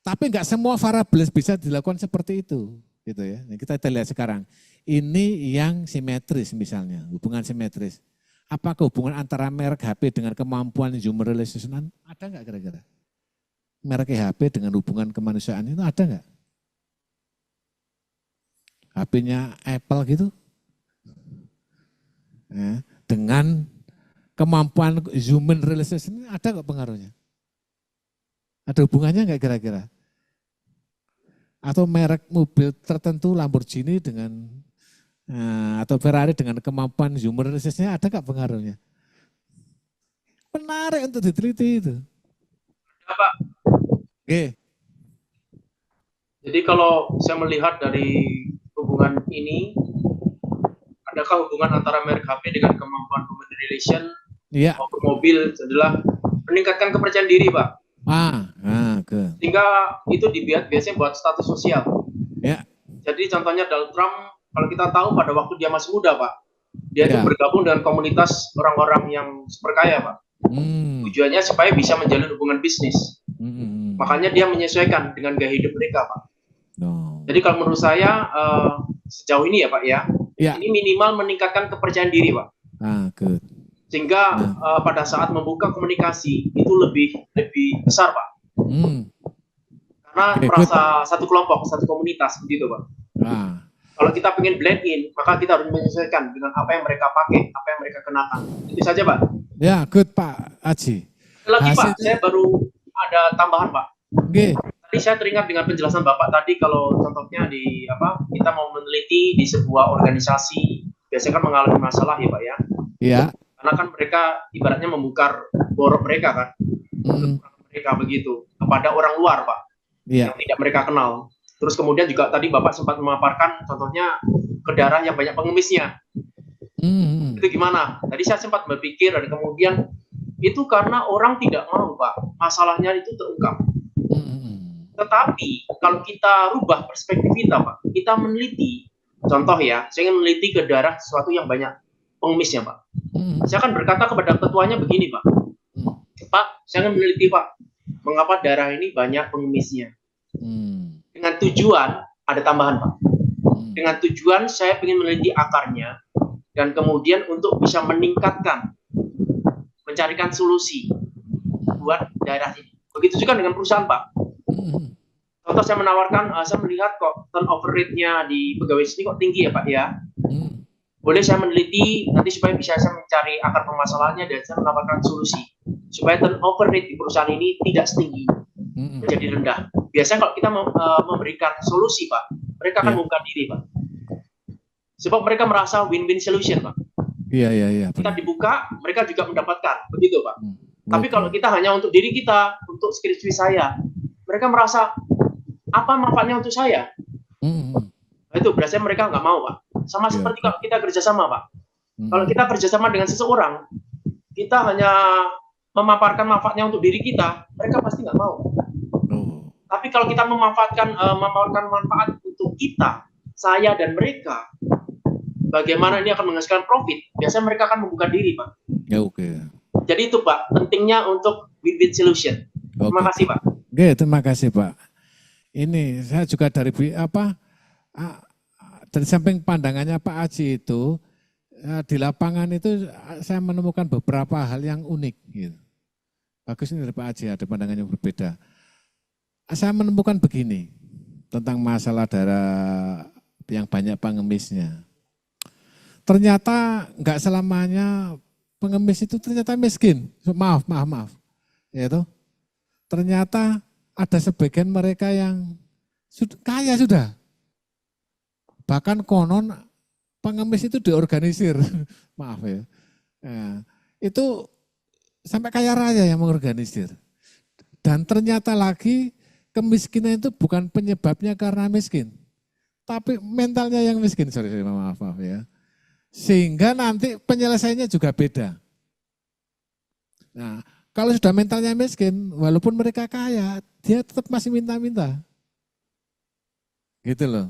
Tapi enggak semua variabel bisa dilakukan seperti itu. Gitu ya. Nah, kita lihat sekarang. Ini yang simetris misalnya, hubungan simetris. Apakah hubungan antara merek HP dengan kemampuan human relation ada enggak kira-kira? Merek HP dengan hubungan kemanusiaan itu ada enggak? HP-nya Apple gitu? Ya, dengan kemampuan human relation ada enggak pengaruhnya? Ada hubungannya enggak kira-kira? Atau merek mobil tertentu Lamborghini dengan atau Ferrari dengan kemampuan human relation-nya ada nggak pengaruhnya? Menarik untuk diteliti itu. Ya, Pak. Oke. Jadi kalau saya melihat dari hubungan ini, adakah hubungan antara merek HP dengan kemampuan human relation maupun mobil adalah meningkatkan kepercayaan diri, Pak. Sehingga itu biasanya buat status sosial. Ya. Jadi contohnya Donald Trump, kalau kita tahu pada waktu dia masih muda, Pak, dia itu bergabung dengan komunitas orang-orang yang super kaya, Pak. Tujuannya supaya bisa menjalin hubungan bisnis. Makanya dia menyesuaikan dengan gaya hidup mereka, Pak. Jadi kalau menurut saya sejauh ini ya, Pak ya, ini minimal meningkatkan kepercayaan diri, Pak. Sehingga pada saat membuka komunikasi itu lebih besar, Pak. Karena merasa satu kelompok, satu komunitas, begitu, Pak. Kalau kita pengen blend in, maka kita harus menyesuaikan dengan apa yang mereka pakai, apa yang mereka kenakan. Itu saja, Pak. Ya, good, Pak Aji. Lagi, Pak, saya baru ada tambahan, Pak. Tadi saya teringat dengan penjelasan Bapak tadi, kalau contohnya kita mau meneliti di sebuah organisasi, biasanya kan mengalami masalah ya, Pak ya. Iya. Karena kan mereka ibaratnya membongkar borok mereka kan, mereka begitu kepada orang luar, Pak, yang tidak mereka kenal. Terus kemudian juga tadi Bapak sempat memaparkan contohnya ke daerah yang banyak pengemisnya. Itu gimana? Tadi saya sempat berpikir dan kemudian itu karena orang tidak mau, Pak, masalahnya itu terungkap. Tetapi kalau kita rubah perspektif kita, Pak, kita meneliti, contoh ya, saya ingin meneliti ke daerah sesuatu yang banyak pengemisnya, Pak. Saya akan berkata kepada ketuanya begini, Pak. Pak, saya ingin meneliti, Pak, mengapa daerah ini banyak pengemisnya. Dengan tujuan, ada tambahan, Pak. Dengan tujuan saya ingin meneliti akarnya, dan kemudian untuk bisa meningkatkan, mencarikan solusi buat daerah ini. Begitu juga dengan perusahaan, Pak. Contoh saya menawarkan, saya melihat kok turnover rate-nya di pegawai sini kok tinggi ya, Pak ya. Boleh saya meneliti nanti supaya bisa saya mencari akar permasalahannya dan saya menawarkan solusi supaya turnover rate di perusahaan ini tidak setinggi, menjadi rendah. Biasanya kalau kita memberikan solusi, Pak, mereka akan membuka diri, Pak. Sebab mereka merasa win-win solution, Pak. Iya. Kita dibuka, mereka juga mendapatkan, begitu, Pak. Tapi kalau kita hanya untuk diri kita, untuk skripsi saya, mereka merasa apa manfaatnya untuk saya? Nah, itu berarti mereka nggak mau, Pak. Sama seperti kalau kita kerjasama, Pak. Kalau kita kerjasama dengan seseorang, kita hanya memaparkan manfaatnya untuk diri kita, mereka pasti nggak mau. Tapi kalau kita memaparkan manfaat untuk untuk kita, saya dan mereka, bagaimana ini akan menghasilkan profit, biasanya mereka akan membuka diri, Pak. Ya, oke. Jadi itu, Pak, pentingnya untuk win-win solution. Terima kasih, Pak. Oke, terima kasih, Pak. Ini saya juga dari dari samping pandangannya Pak Aji itu, di lapangan itu saya menemukan beberapa hal yang unik. Gitu. Bagus ini dari Pak Aji, ada pandangan yang berbeda. Saya menemukan begini, tentang masalah darah yang banyak pengemisnya. Ternyata enggak selamanya pengemis itu ternyata miskin. Maaf. Ya toh. Ternyata ada sebagian mereka yang kaya sudah. Bahkan konon pengemis itu diorganisir. Maaf ya. Itu sampai kaya raya yang mengorganisir. Dan ternyata lagi kemiskinan itu bukan penyebabnya karena miskin. Tapi mentalnya yang miskin. Maaf ya. Sehingga nanti penyelesaiannya juga beda. Nah, kalau sudah mentalnya miskin, walaupun mereka kaya, dia tetap masih minta-minta. Gitu loh.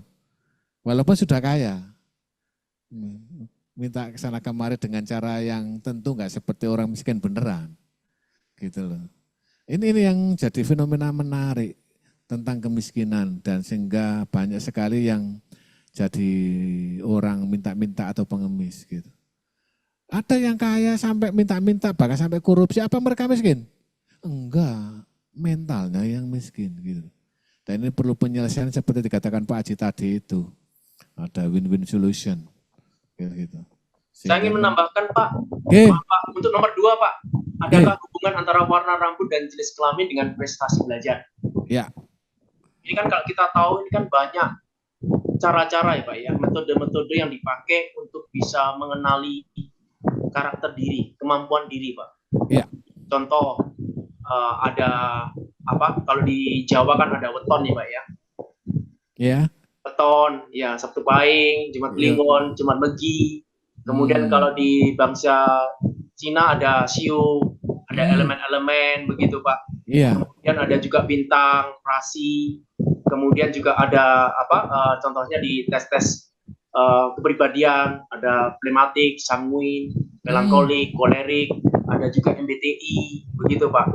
Walaupun sudah kaya. Minta kesana kemari dengan cara yang tentu enggak seperti orang miskin beneran. Gitu loh. Ini yang jadi fenomena menarik tentang kemiskinan dan sehingga banyak sekali yang jadi orang minta-minta atau pengemis gitu. Ada yang kaya sampai minta-minta, bahkan sampai korupsi, apa mereka miskin? Enggak, mentalnya yang miskin gitu. Dan ini perlu penyelesaian seperti dikatakan Pak Haji tadi itu. Ada win-win solution. Gitu. Saya ingin menambahkan Pak, untuk nomor 2 Pak, adakah hubungan antara warna rambut dan jenis kelamin dengan prestasi belajar? Ya. Ini kan kalau kita tahu, ini kan banyak cara-cara ya Pak ya, metode-metode yang dipakai untuk bisa mengenali karakter diri, kemampuan diri Pak. Ya. Contoh ada kalau di Jawa kan ada weton ya Pak ya. Ya. Weton, ya Sabtu Pahing, Jumat Kliwon, Jumat Legi. Kemudian kalau di bangsa Cina ada Siu, ada elemen-elemen begitu Pak. Iya. Kemudian ada juga bintang, rasi. Kemudian juga ada contohnya di tes-tes kepribadian, ada flematik, sanguin, melankolik, kolerik, ada juga MBTI, begitu Pak.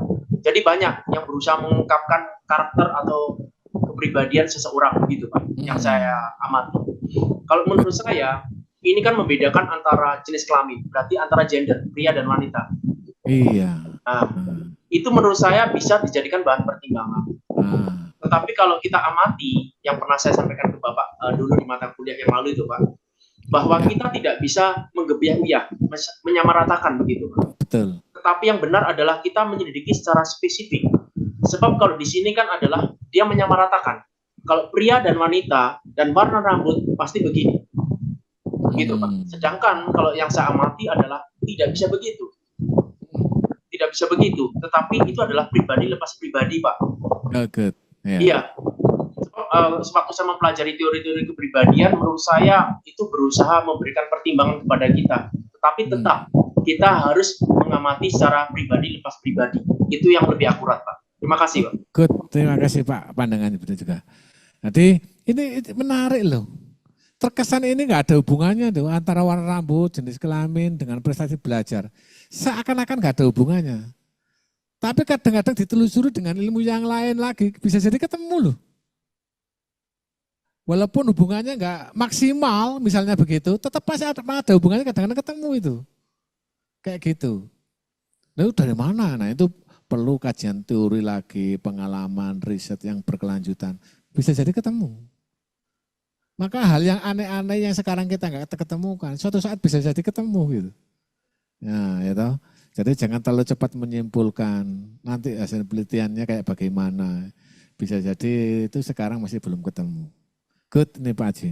Jadi banyak yang berusaha mengungkapkan karakter atau kepribadian seseorang, begitu Pak, yang saya amati. Kalau menurut saya, ini kan membedakan antara jenis kelamin, berarti antara gender, pria dan wanita. Iya. Nah, itu menurut saya bisa dijadikan bahan pertimbangan. Tetapi kalau kita amati, yang pernah saya sampaikan ke Bapak dulu di mata kuliah yang lalu itu Pak, bahwa kita tidak bisa menggebiah-gebiah, menyamaratakan begitu Pak. Betul. Tetapi yang benar adalah kita menyelidiki secara spesifik. Sebab kalau di sini kan adalah dia menyamaratakan. Kalau pria dan wanita dan warna rambut pasti begini. Begitu Pak. Sedangkan kalau yang saya amati adalah tidak bisa begitu. Tidak bisa begitu. Tetapi itu adalah pribadi lepas pribadi Pak. Good. Iya. Sewaktu saya mempelajari teori-teori kepribadian, menurut saya itu berusaha memberikan pertimbangan kepada kita. Tetapi tetap kita harus mengamati secara pribadi lepas pribadi. Itu yang lebih akurat, Pak. Terima kasih, Pak. Good, terima kasih Pak. Pandangannya betul juga. Jadi ini menarik loh. Terkesan ini nggak ada hubungannya tuh antara warna rambut, jenis kelamin dengan prestasi belajar. Seakan-akan nggak ada hubungannya. Tapi kadang-kadang ditelusuri dengan ilmu yang lain lagi, bisa jadi ketemu loh. Walaupun hubungannya nggak maksimal, misalnya begitu, tetap pasti ada hubungannya, kadang-kadang ketemu itu. Kayak gitu. Lalu dari mana? Nah itu perlu kajian teori lagi, pengalaman, riset yang berkelanjutan. Bisa jadi ketemu. Maka hal yang aneh-aneh yang sekarang kita nggak ketemukan, suatu saat bisa jadi ketemu gitu. Ya toh. Jadi jangan terlalu cepat menyimpulkan, nanti hasil penelitiannya kayak bagaimana. Bisa jadi itu sekarang masih belum ketemu. Good nih Pak Haji.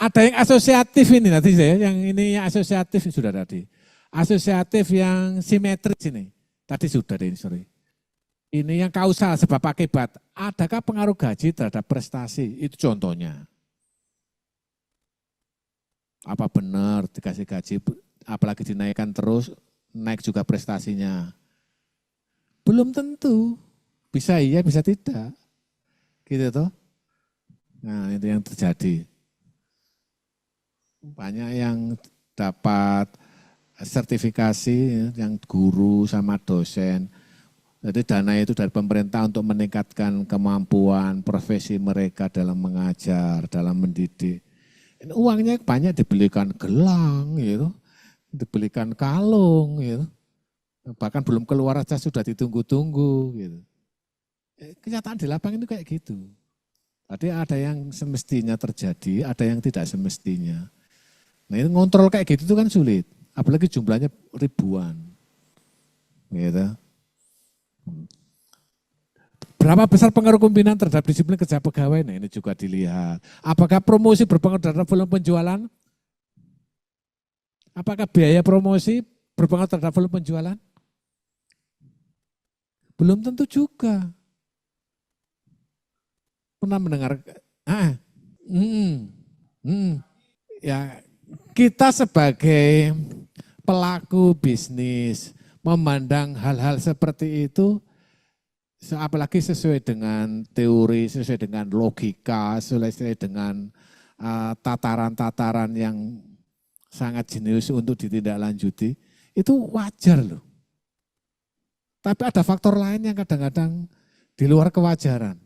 Ada yang asosiatif ini nanti yang ini yang asosiatif sudah tadi. Asosiatif yang simetris ini. Tadi sudah ini sorry. Ini yang kausal sebab akibat. Adakah pengaruh gaji terhadap prestasi? Itu contohnya. Apa benar dikasih gaji apalagi dinaikkan terus, naik juga prestasinya. Belum tentu. Bisa iya, bisa tidak. Gitu toh. Nah, itu yang terjadi. Banyak yang dapat sertifikasi, yang guru sama dosen. Jadi dana itu dari pemerintah untuk meningkatkan kemampuan profesi mereka dalam mengajar, dalam mendidik. Uangnya banyak dibelikan gelang, gitu, dibelikan kalung, gitu. Bahkan belum keluar aja sudah ditunggu-tunggu. Gitu. Kenyataan di lapangan itu kayak gitu. Tadi ada yang semestinya terjadi, ada yang tidak semestinya. Nah ini ngontrol kayak gitu itu kan sulit, apalagi jumlahnya ribuan. Gitu. Berapa besar pengaruh pimpinan terhadap disiplin kerja pegawai? Nah ini juga dilihat. Apakah promosi berpengaruh terhadap volume penjualan? Apakah biaya promosi berpengaruh terhadap volume penjualan? Belum tentu juga. Pernah mendengar? Ya, kita sebagai pelaku bisnis memandang hal-hal seperti itu, apalagi sesuai dengan teori, sesuai dengan logika, sesuai dengan tataran-tataran yang sangat jenius untuk ditindaklanjuti, itu wajar loh. Tapi ada faktor lain yang kadang-kadang di luar kewajaran.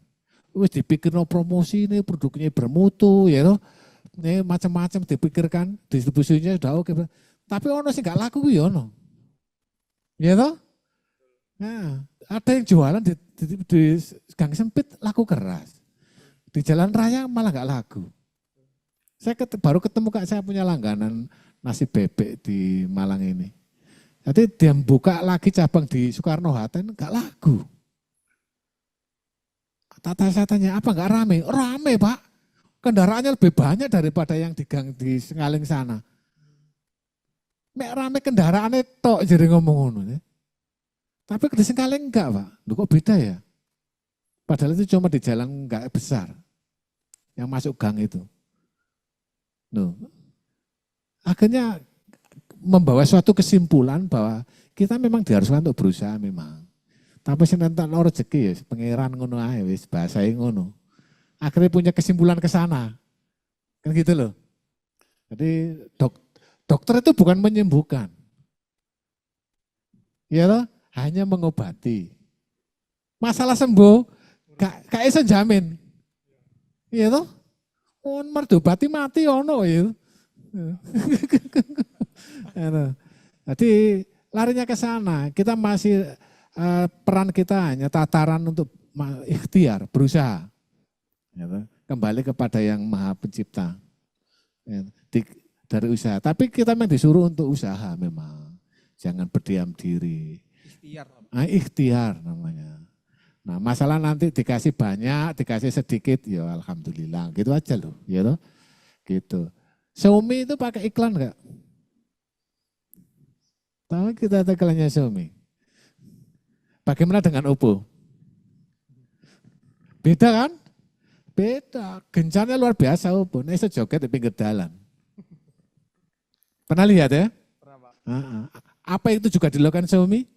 Wis dipikir no promosi ini produknya bermutu, ya loh. Ini macam-macam dipikirkan, distribusinya sudah oke. Tapi ono sih nggak laku ya ono. Ya toh? Nah, ada yang jualan di gang sempit laku keras. Di jalan raya malah nggak laku. Saya baru ketemu Kak, saya punya langganan nasi bebek di Malang ini. Jadi dia buka lagi cabang di Soekarno-Hatta nggak laku. Saya tanya, apa nggak rame? Rame Pak. Kendaraannya lebih banyak daripada yang di gang di Sengaling sana. Mek rame kendaraannya tok jadi ngomong ngono ya. Tapi di Sengaling enggak Pak. Loh kok beda ya? Padahal itu cuma di jalan enggak besar. Yang masuk gang itu. Loh. Akhirnya membawa suatu kesimpulan bahwa kita memang diharuskan untuk berusaha memang. Tapi senentan rezeki ya, pangeran ngono ae wis bahasane ngono. Akhirnya punya kesimpulan ke sana. Kan gitu loh. Jadi dokter itu bukan menyembuhkan. Ya loh, hanya mengobati. Masalah sembuh, gak iso jamin. Iya toh? Oh, merdobati mati ono ya. Jadi larinya ke sana. Kita masih peran kita hanya tataran untuk ikhtiar, berusaha. Kembali kepada yang Maha Pencipta. Dari usaha. Tapi kita memang disuruh untuk usaha memang. Jangan berdiam diri. Ikhtiar namanya. Nah, masalah nanti dikasih banyak, dikasih sedikit, ya alhamdulillah. Gitu aja loh, ya loh. Gitu. Xiaomi itu pakai iklan enggak? Tahu kita iklannya Xiaomi. Bagaimana dengan Oppo? Beda kan? Beda. Gencarnya luar biasa Oppo. Nah, itu joget di pinggir jalan. Pernah lihat ya? Pernah, Pak. Apa itu juga dilakukan Xiaomi?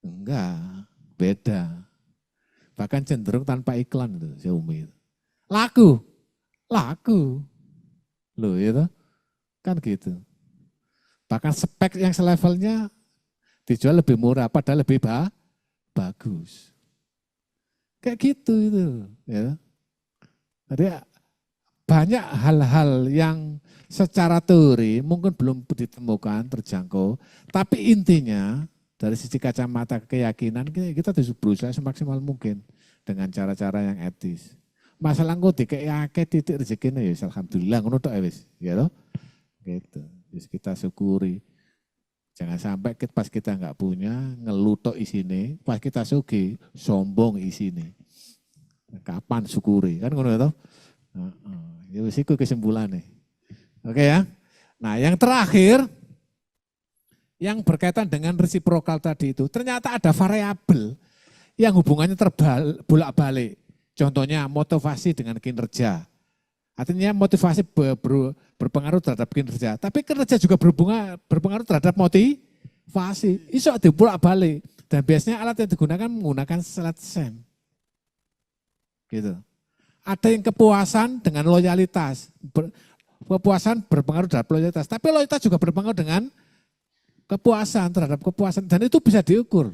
Enggak, beda. Bahkan cenderung tanpa iklan itu Xiaomi. Laku. Loh itu kan gitu. Bahkan spek yang selevelnya dijual lebih murah padahal lebih bagus. Kayak gitu itu. Ya. Jadi banyak hal-hal yang secara teori mungkin belum ditemukan, terjangkau. Tapi intinya dari sisi kacamata keyakinan kita harus berusaha semaksimal mungkin dengan cara-cara yang etis. Masalah engko dikek titik rezekine ya alhamdulillah ngono tok wis, ya toh. Gitu. Terus kita syukuri. Jangan sampai pas kita enggak punya ngeluh tok isine, pas kita sugih sombong isine. Kapan syukuri? Kan ngono toh. Ya wis iku kesimpulannya. Oke ya. Nah, yang terakhir yang berkaitan dengan resiprokal tadi itu, ternyata ada variabel yang hubungannya bolak-balik. Contohnya motivasi dengan kinerja. Artinya motivasi berpengaruh terhadap kinerja, tapi kinerja juga berpengaruh terhadap motivasi. Iso dibolak-balik. Dan biasanya alat yang digunakan menggunakan SLAT-SEM. Gitu. Ada yang kepuasan dengan loyalitas. Kepuasan berpengaruh terhadap loyalitas. Tapi loyalitas juga berpengaruh dengan kepuasan, terhadap kepuasan. Dan itu bisa diukur.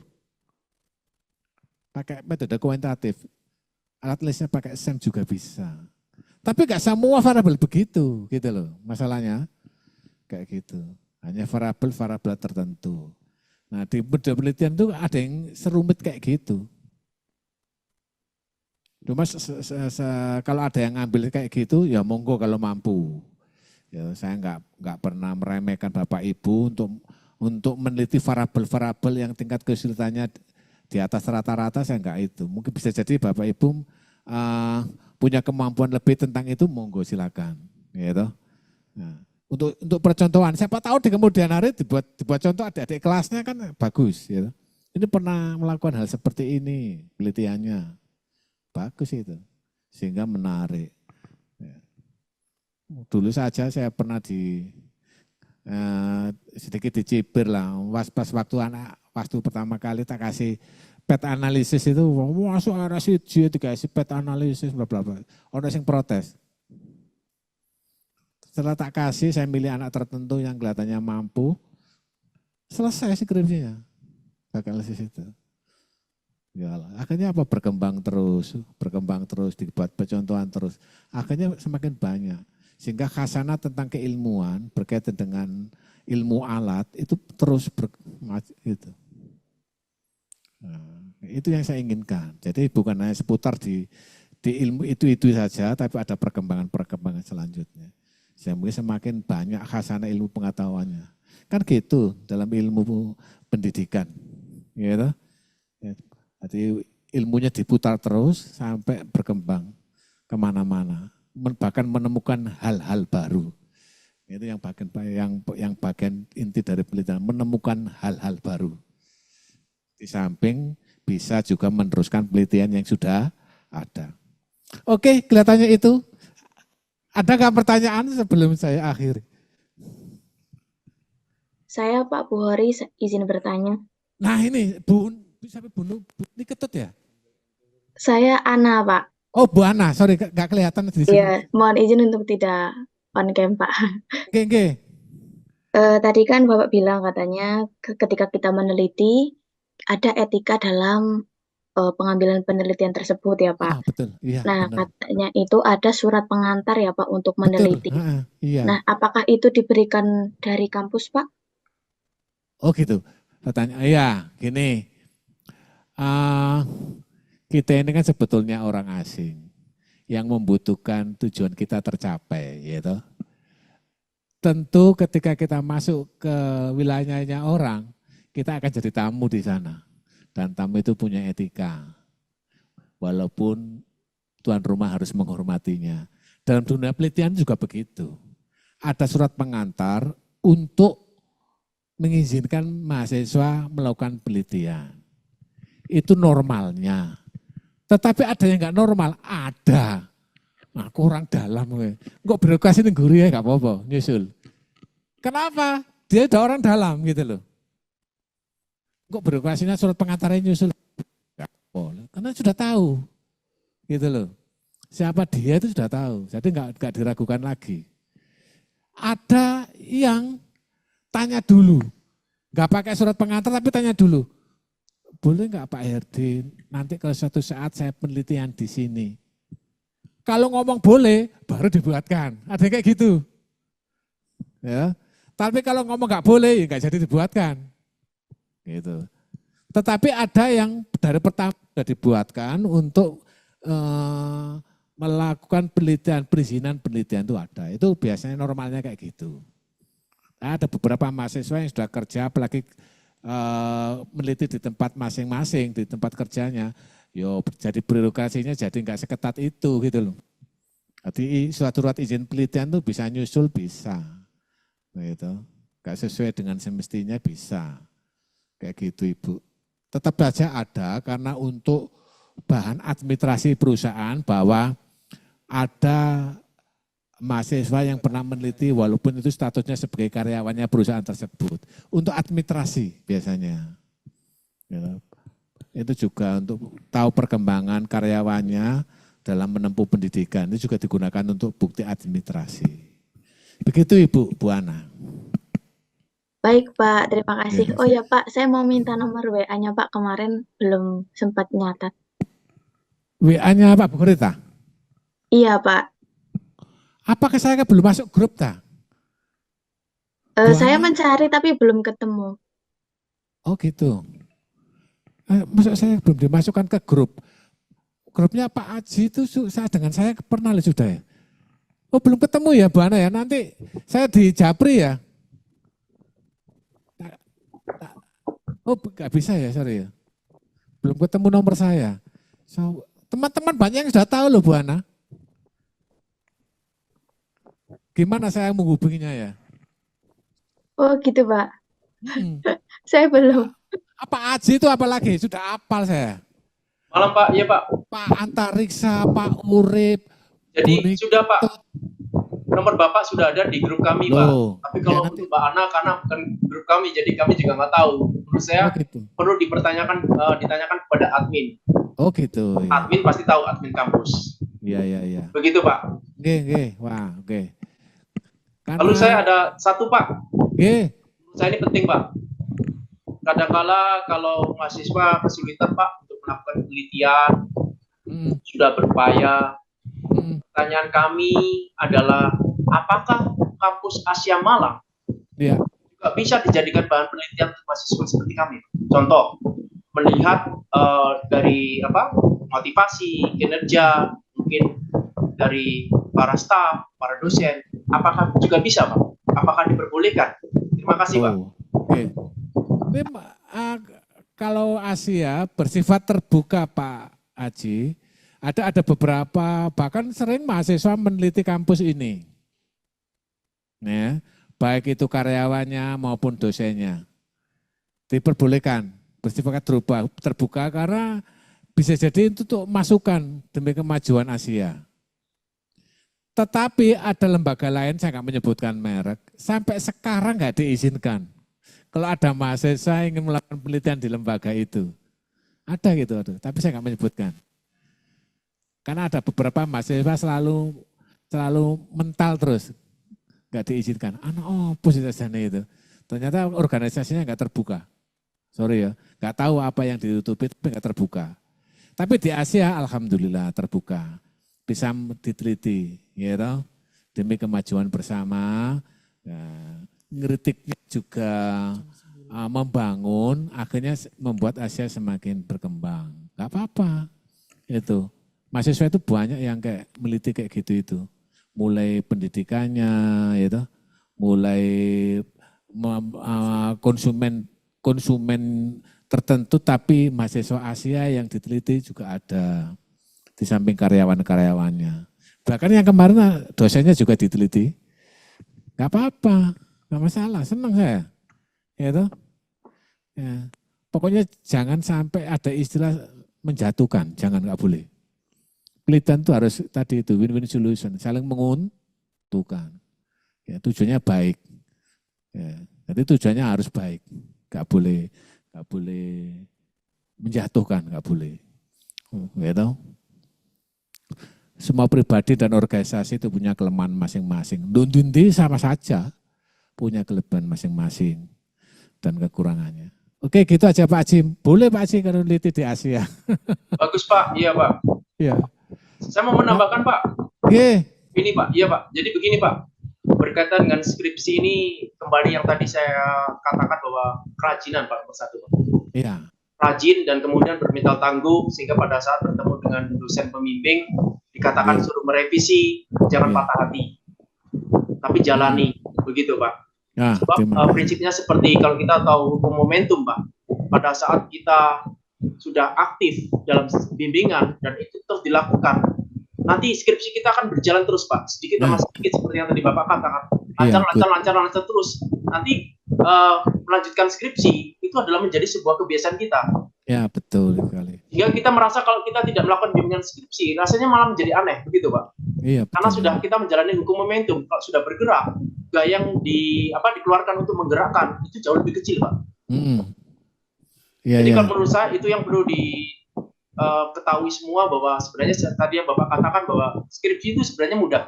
Pakai metode kuantitatif. Alat tulisnya pakai SEM juga bisa. Tapi nggak semua variabel begitu, gitu loh masalahnya. Kayak gitu. Hanya variabel tertentu. Nah di penelitian itu ada yang serumit kayak gitu. Cuma kalau ada yang ngambil kayak gitu, ya monggo kalau mampu. Ya saya nggak pernah meremehkan Bapak Ibu untuk meneliti variabel-variabel yang tingkat kesulitannya di atas rata-rata, saya nggak itu. Mungkin bisa jadi Bapak Ibu punya kemampuan lebih tentang itu, monggo silakan, gitu. Nah, untuk percontohan, siapa tahu di kemudian hari dibuat contoh adik-adik kelasnya kan bagus, gitu. Ini pernah melakukan hal seperti ini, penelitiannya bagus itu, sehingga menarik. Dulu saja saya pernah sedikit dicibir lah, pas waktu pertama kali tak kasih pet analisis itu, masuk RSIJ dikasih pet analisis, bla bla bla. Orang yang protes. Setelah tak kasih, saya milih anak tertentu yang kelihatannya mampu, selesai skripsinya, pet analisis itu. Ya, akhirnya apa? Berkembang terus, dibuat percontohan terus. Akhirnya semakin banyak. Sehingga khasanah tentang keilmuan berkaitan dengan ilmu alat itu terus gitu. Nah, itu yang saya inginkan. Jadi bukan hanya seputar di ilmu itu saja, tapi ada perkembangan selanjutnya. Sehingga semakin banyak khasanah ilmu pengetahuannya. Kan gitu dalam ilmu pendidikan. Gitu. Jadi ilmunya diputar terus sampai berkembang kemana-mana. Bahkan menemukan hal-hal baru. Itu yang bagian inti dari penelitian, menemukan hal-hal baru. Di samping bisa juga meneruskan penelitian yang sudah ada. Oke, kelihatannya itu. Ada nggak pertanyaan sebelum saya akhiri? Saya Pak Buhori izin bertanya. Nah ini, bisa Bu, ini ketut ya? Saya Ana Pak. Oh Bu Ana, sorry nggak kelihatan di sini. Iya, mohon izin untuk tidak on cam Pak. Oke. Tadi kan Bapak bilang katanya ketika kita meneliti ada etika dalam pengambilan penelitian tersebut ya Pak. Betul, iya. Nah benar. katanya itu ada surat pengantar ya Pak untuk meneliti. Betul, iya. Nah apakah itu diberikan dari kampus Pak? Oh gitu, pertanyaan. Iya, gini. Kita ini kan sebetulnya orang asing yang membutuhkan tujuan kita tercapai, gitu. Tentu ketika kita masuk ke wilayahnya orang, kita akan jadi tamu di sana. Dan tamu itu punya etika. Walaupun tuan rumah harus menghormatinya. Dalam dunia penelitian juga begitu. Ada surat pengantar untuk mengizinkan mahasiswa melakukan penelitian. Itu normalnya. Tetapi ada yang enggak normal, ada. Nah, kurang dalam. Kok birokrasi ini guru ya, enggak apa-apa, nyusul. Kenapa? Dia udah orang dalam gitu loh. Kok birokrasinya surat pengantarnya nyusul? Enggak boleh, karena sudah tahu. Gitu loh. Siapa dia itu sudah tahu, jadi enggak diragukan lagi. Ada yang tanya dulu, enggak pakai surat pengantar tapi tanya dulu. Boleh enggak Pak Herdi, nanti kalau suatu saat saya penelitian di sini. Kalau ngomong boleh, baru dibuatkan. Ada yang kayak gitu. Ya. Tapi kalau ngomong enggak boleh, ya enggak jadi dibuatkan. Gitu. Tetapi ada yang dari pertama sudah dibuatkan untuk melakukan penelitian, perizinan penelitian itu ada. Itu biasanya normalnya kayak gitu. Ada beberapa mahasiswa yang sudah kerja, apalagi meneliti di tempat masing-masing, di tempat kerjanya, jadi birokrasinya jadi nggak seketat itu gitu loh. Jadi surat izin penelitian tuh bisa nyusul, bisa. Gitu. Nggak sesuai dengan semestinya bisa. Kayak gitu Ibu. Tetap saja ada karena untuk bahan administrasi perusahaan bahwa ada mahasiswa yang pernah meneliti walaupun itu statusnya sebagai karyawannya perusahaan tersebut. Untuk administrasi biasanya. Ya, itu juga untuk tahu perkembangan karyawannya dalam menempuh pendidikan itu juga digunakan untuk bukti administrasi. Begitu Ibu Bu Ana. Baik Pak, terima kasih. Ya. Oh ya Pak, saya mau minta nomor WA-nya Pak, kemarin belum sempat nyatat. WA-nya Pak Bu Rita? Iya Pak. Apakah saya belum masuk grup ta? Saya mencari tapi belum ketemu. Oh gitu. Masa saya belum dimasukkan ke grup. Grupnya Pak Aji itu saya dengan saya pernah sudah ya. Oh belum ketemu ya Bu Ana ya. Nanti saya di Japri ya. Oh nggak bisa ya, sorry ya. Belum ketemu nomor saya. So, teman-teman banyak yang sudah tahu loh Bu Ana. Gimana saya menghubunginya ya? Oh gitu Pak. Saya belum. Apa Aji itu apalagi? Sudah apal saya. Malam Pak, iya Pak. Pak Antariksa, Pak Urip. Jadi sudah Pak, nomor Bapak sudah ada di grup kami Pak. Tapi kalau ya, untuk Mbak Ana karena bukan grup kami, jadi kami juga nggak tahu. Menurut saya gitu. perlu ditanyakan kepada admin. Oh gitu. Ya. Admin pasti tahu, admin kampus. Iya. Begitu Pak. Oke. Wah, oke. Karena... Lalu saya ada satu Pak. Oke. Saya ini penting Pak. Kadangkala kalau mahasiswa kesulitan Pak untuk melakukan penelitian, sudah berupaya. Pertanyaan kami adalah, apakah kampus Asia Malang juga bisa dijadikan bahan penelitian untuk mahasiswa seperti kami? Contoh, melihat dari motivasi, kinerja, mungkin dari para staf, para dosen, apakah juga bisa Pak? Apakah diperbolehkan? Terima kasih Pak. Oke. Kalau Asia bersifat terbuka Pak Aji, ada beberapa, bahkan sering mahasiswa meneliti kampus ini. Ya, baik itu karyawannya maupun dosennya. Diperbolehkan bersifat terbuka karena bisa jadi itu untuk masukan demi kemajuan Asia. Tetapi ada lembaga lain, saya nggak menyebutkan merek, sampai sekarang nggak diizinkan. Kalau ada mahasiswa ingin melakukan penelitian di lembaga itu. Ada gitu, tapi saya nggak menyebutkan. Karena ada beberapa mahasiswa selalu mental terus, nggak diizinkan. Posisinya itu. Ternyata organisasinya nggak terbuka. Sorry ya, nggak tahu apa yang ditutupi, tapi nggak terbuka. Tapi di Asia, alhamdulillah terbuka, bisa diteliti, ya, demi kemajuan bersama. Nah, ngeritiknya juga membangun, akhirnya membuat Asia semakin berkembang. Nggak apa-apa, itu. Mahasiswa itu banyak yang kayak meliti kayak gitu itu. Mulai pendidikannya, gitu, mulai konsumen tertentu, tapi mahasiswa Asia yang diteliti juga ada. Di samping karyawan-karyawannya. Bahkan yang kemarin dosennya juga diteliti. Gak apa-apa, gak masalah, senang saya. Gitu. Ya. Pokoknya jangan sampai ada istilah menjatuhkan, jangan, gak boleh. Penelitian itu harus tadi itu win-win solution, saling menguntungkan. Ya, tujuannya baik. Ya, jadi tujuannya harus baik, gak boleh menjatuhkan, gak boleh. Gitu. Semua pribadi dan organisasi itu punya kelemahan masing-masing. Dundi sama saja punya kelebihan masing-masing dan kekurangannya. Oke, gitu aja Pak Aji. Boleh Pak Aji kalau meneliti di Asia. Bagus Pak, iya Pak. Iya. Saya mau menambahkan Pak. Ini Pak, iya Pak. Jadi begini Pak, berkaitan dengan skripsi ini kembali yang tadi saya katakan bahwa kerajinan Pak nomor satu Pak. Iya. Rajin dan kemudian bermental tangguh sehingga pada saat bertemu dengan dosen pembimbing dikatakan suruh merevisi, jangan patah hati, tapi jalani, begitu Pak. Sebab prinsipnya seperti kalau kita tahu hukum momentum Pak, pada saat kita sudah aktif dalam bimbingan dan itu terus dilakukan, nanti skripsi kita akan berjalan terus Pak, sedikit demi sedikit seperti yang tadi Bapak katakan, lancar terus. Nanti melanjutkan skripsi itu adalah menjadi sebuah kebiasaan kita. Ya betul sekali. Hingga kita merasa kalau kita tidak melakukan bimbingan skripsi, rasanya malah menjadi aneh, begitu Pak. Iya. Betul. Karena sudah kita menjalani hukum momentum, kalau sudah bergerak, gaya yang dikeluarkan untuk menggerakkan itu jauh lebih kecil Pak. Ya, jadi kalau menurut saya itu yang perlu ketahui semua bahwa sebenarnya tadi yang Bapak katakan bahwa skripsi itu sebenarnya mudah.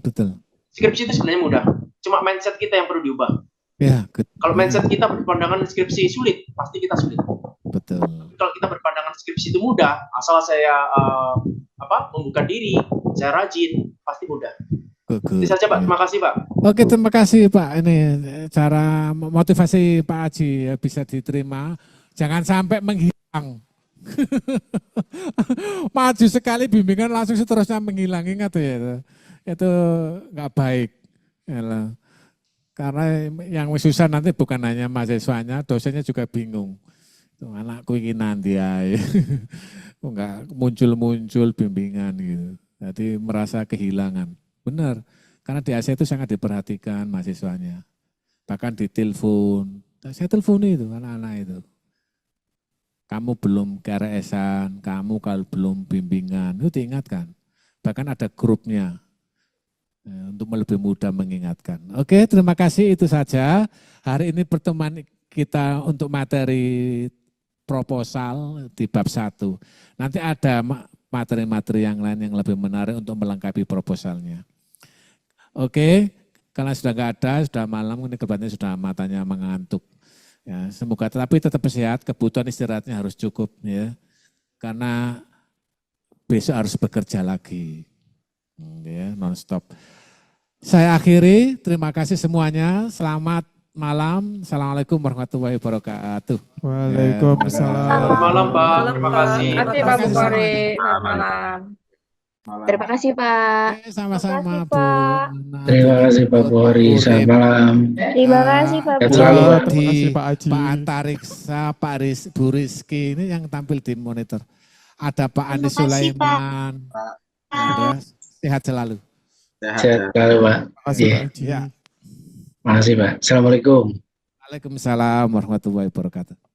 Betul. Skripsi itu sebenarnya mudah. Cuma mindset kita yang perlu diubah. Ya, kalau mindset kita berpandangan skripsi sulit, pasti kita sulit. Betul. Kalau kita berpandangan skripsi itu mudah, asal saya membuka diri, saya rajin, pasti mudah. Itu saja Pak, terima kasih Pak. Oke, terima kasih Pak. Ini cara motivasi Pak Haji ya, bisa diterima. Jangan sampai menghilang. Maju sekali bimbingan langsung seterusnya menghilang, ingat ya. Itu nggak baik. Yalah. Karena yang susah nanti bukan hanya mahasiswanya, dosennya juga bingung. Anakku ingin nanti ya, enggak muncul-muncul bimbingan gitu. Jadi merasa kehilangan. Benar, karena di AC itu sangat diperhatikan mahasiswanya. Bahkan ditelepon, saya telepon itu anak-anak itu. Kamu belum KRS-an, kamu kalau belum bimbingan, itu diingatkan. Bahkan ada grupnya untuk lebih mudah mengingatkan. Oke, terima kasih, itu saja. Hari ini pertemuan kita untuk materi proposal di bab 1. Nanti ada materi-materi yang lain yang lebih menarik untuk melengkapi proposalnya. Oke, karena sudah nggak ada, sudah malam, ini kebetulan sudah matanya mengantuk. Ya, semoga tapi tetap sehat, kebutuhan istirahatnya harus cukup ya. Karena besok harus bekerja lagi. Ya, non-stop. Saya akhiri, terima kasih semuanya. Selamat malam. Assalamualaikum warahmatullahi wabarakatuh. Waalaikumsalam. Selamat malam Pak, terima kasih. Terima kasih Pak Bukhari. Selamat malam. Terima kasih Pak. Sama-sama Terima kasih, Bu. Pak. Terima kasih Pak Bukhari, selamat malam. Terima kasih Pak Sehat Bukhari. selalu, Pak. Terima kasih Pak Haji. Pak Antariksa, Pak Bu Rizky, ini yang tampil di monitor. Ada Pak Anies Terima kasih, Sulaiman. Ada, sehat selalu. Sehat selalu Pak. Terima kasih Iya. Pak Haji. Ya. Makasih Pak. Assalamualaikum. Waalaikumsalam warahmatullahi wabarakatuh.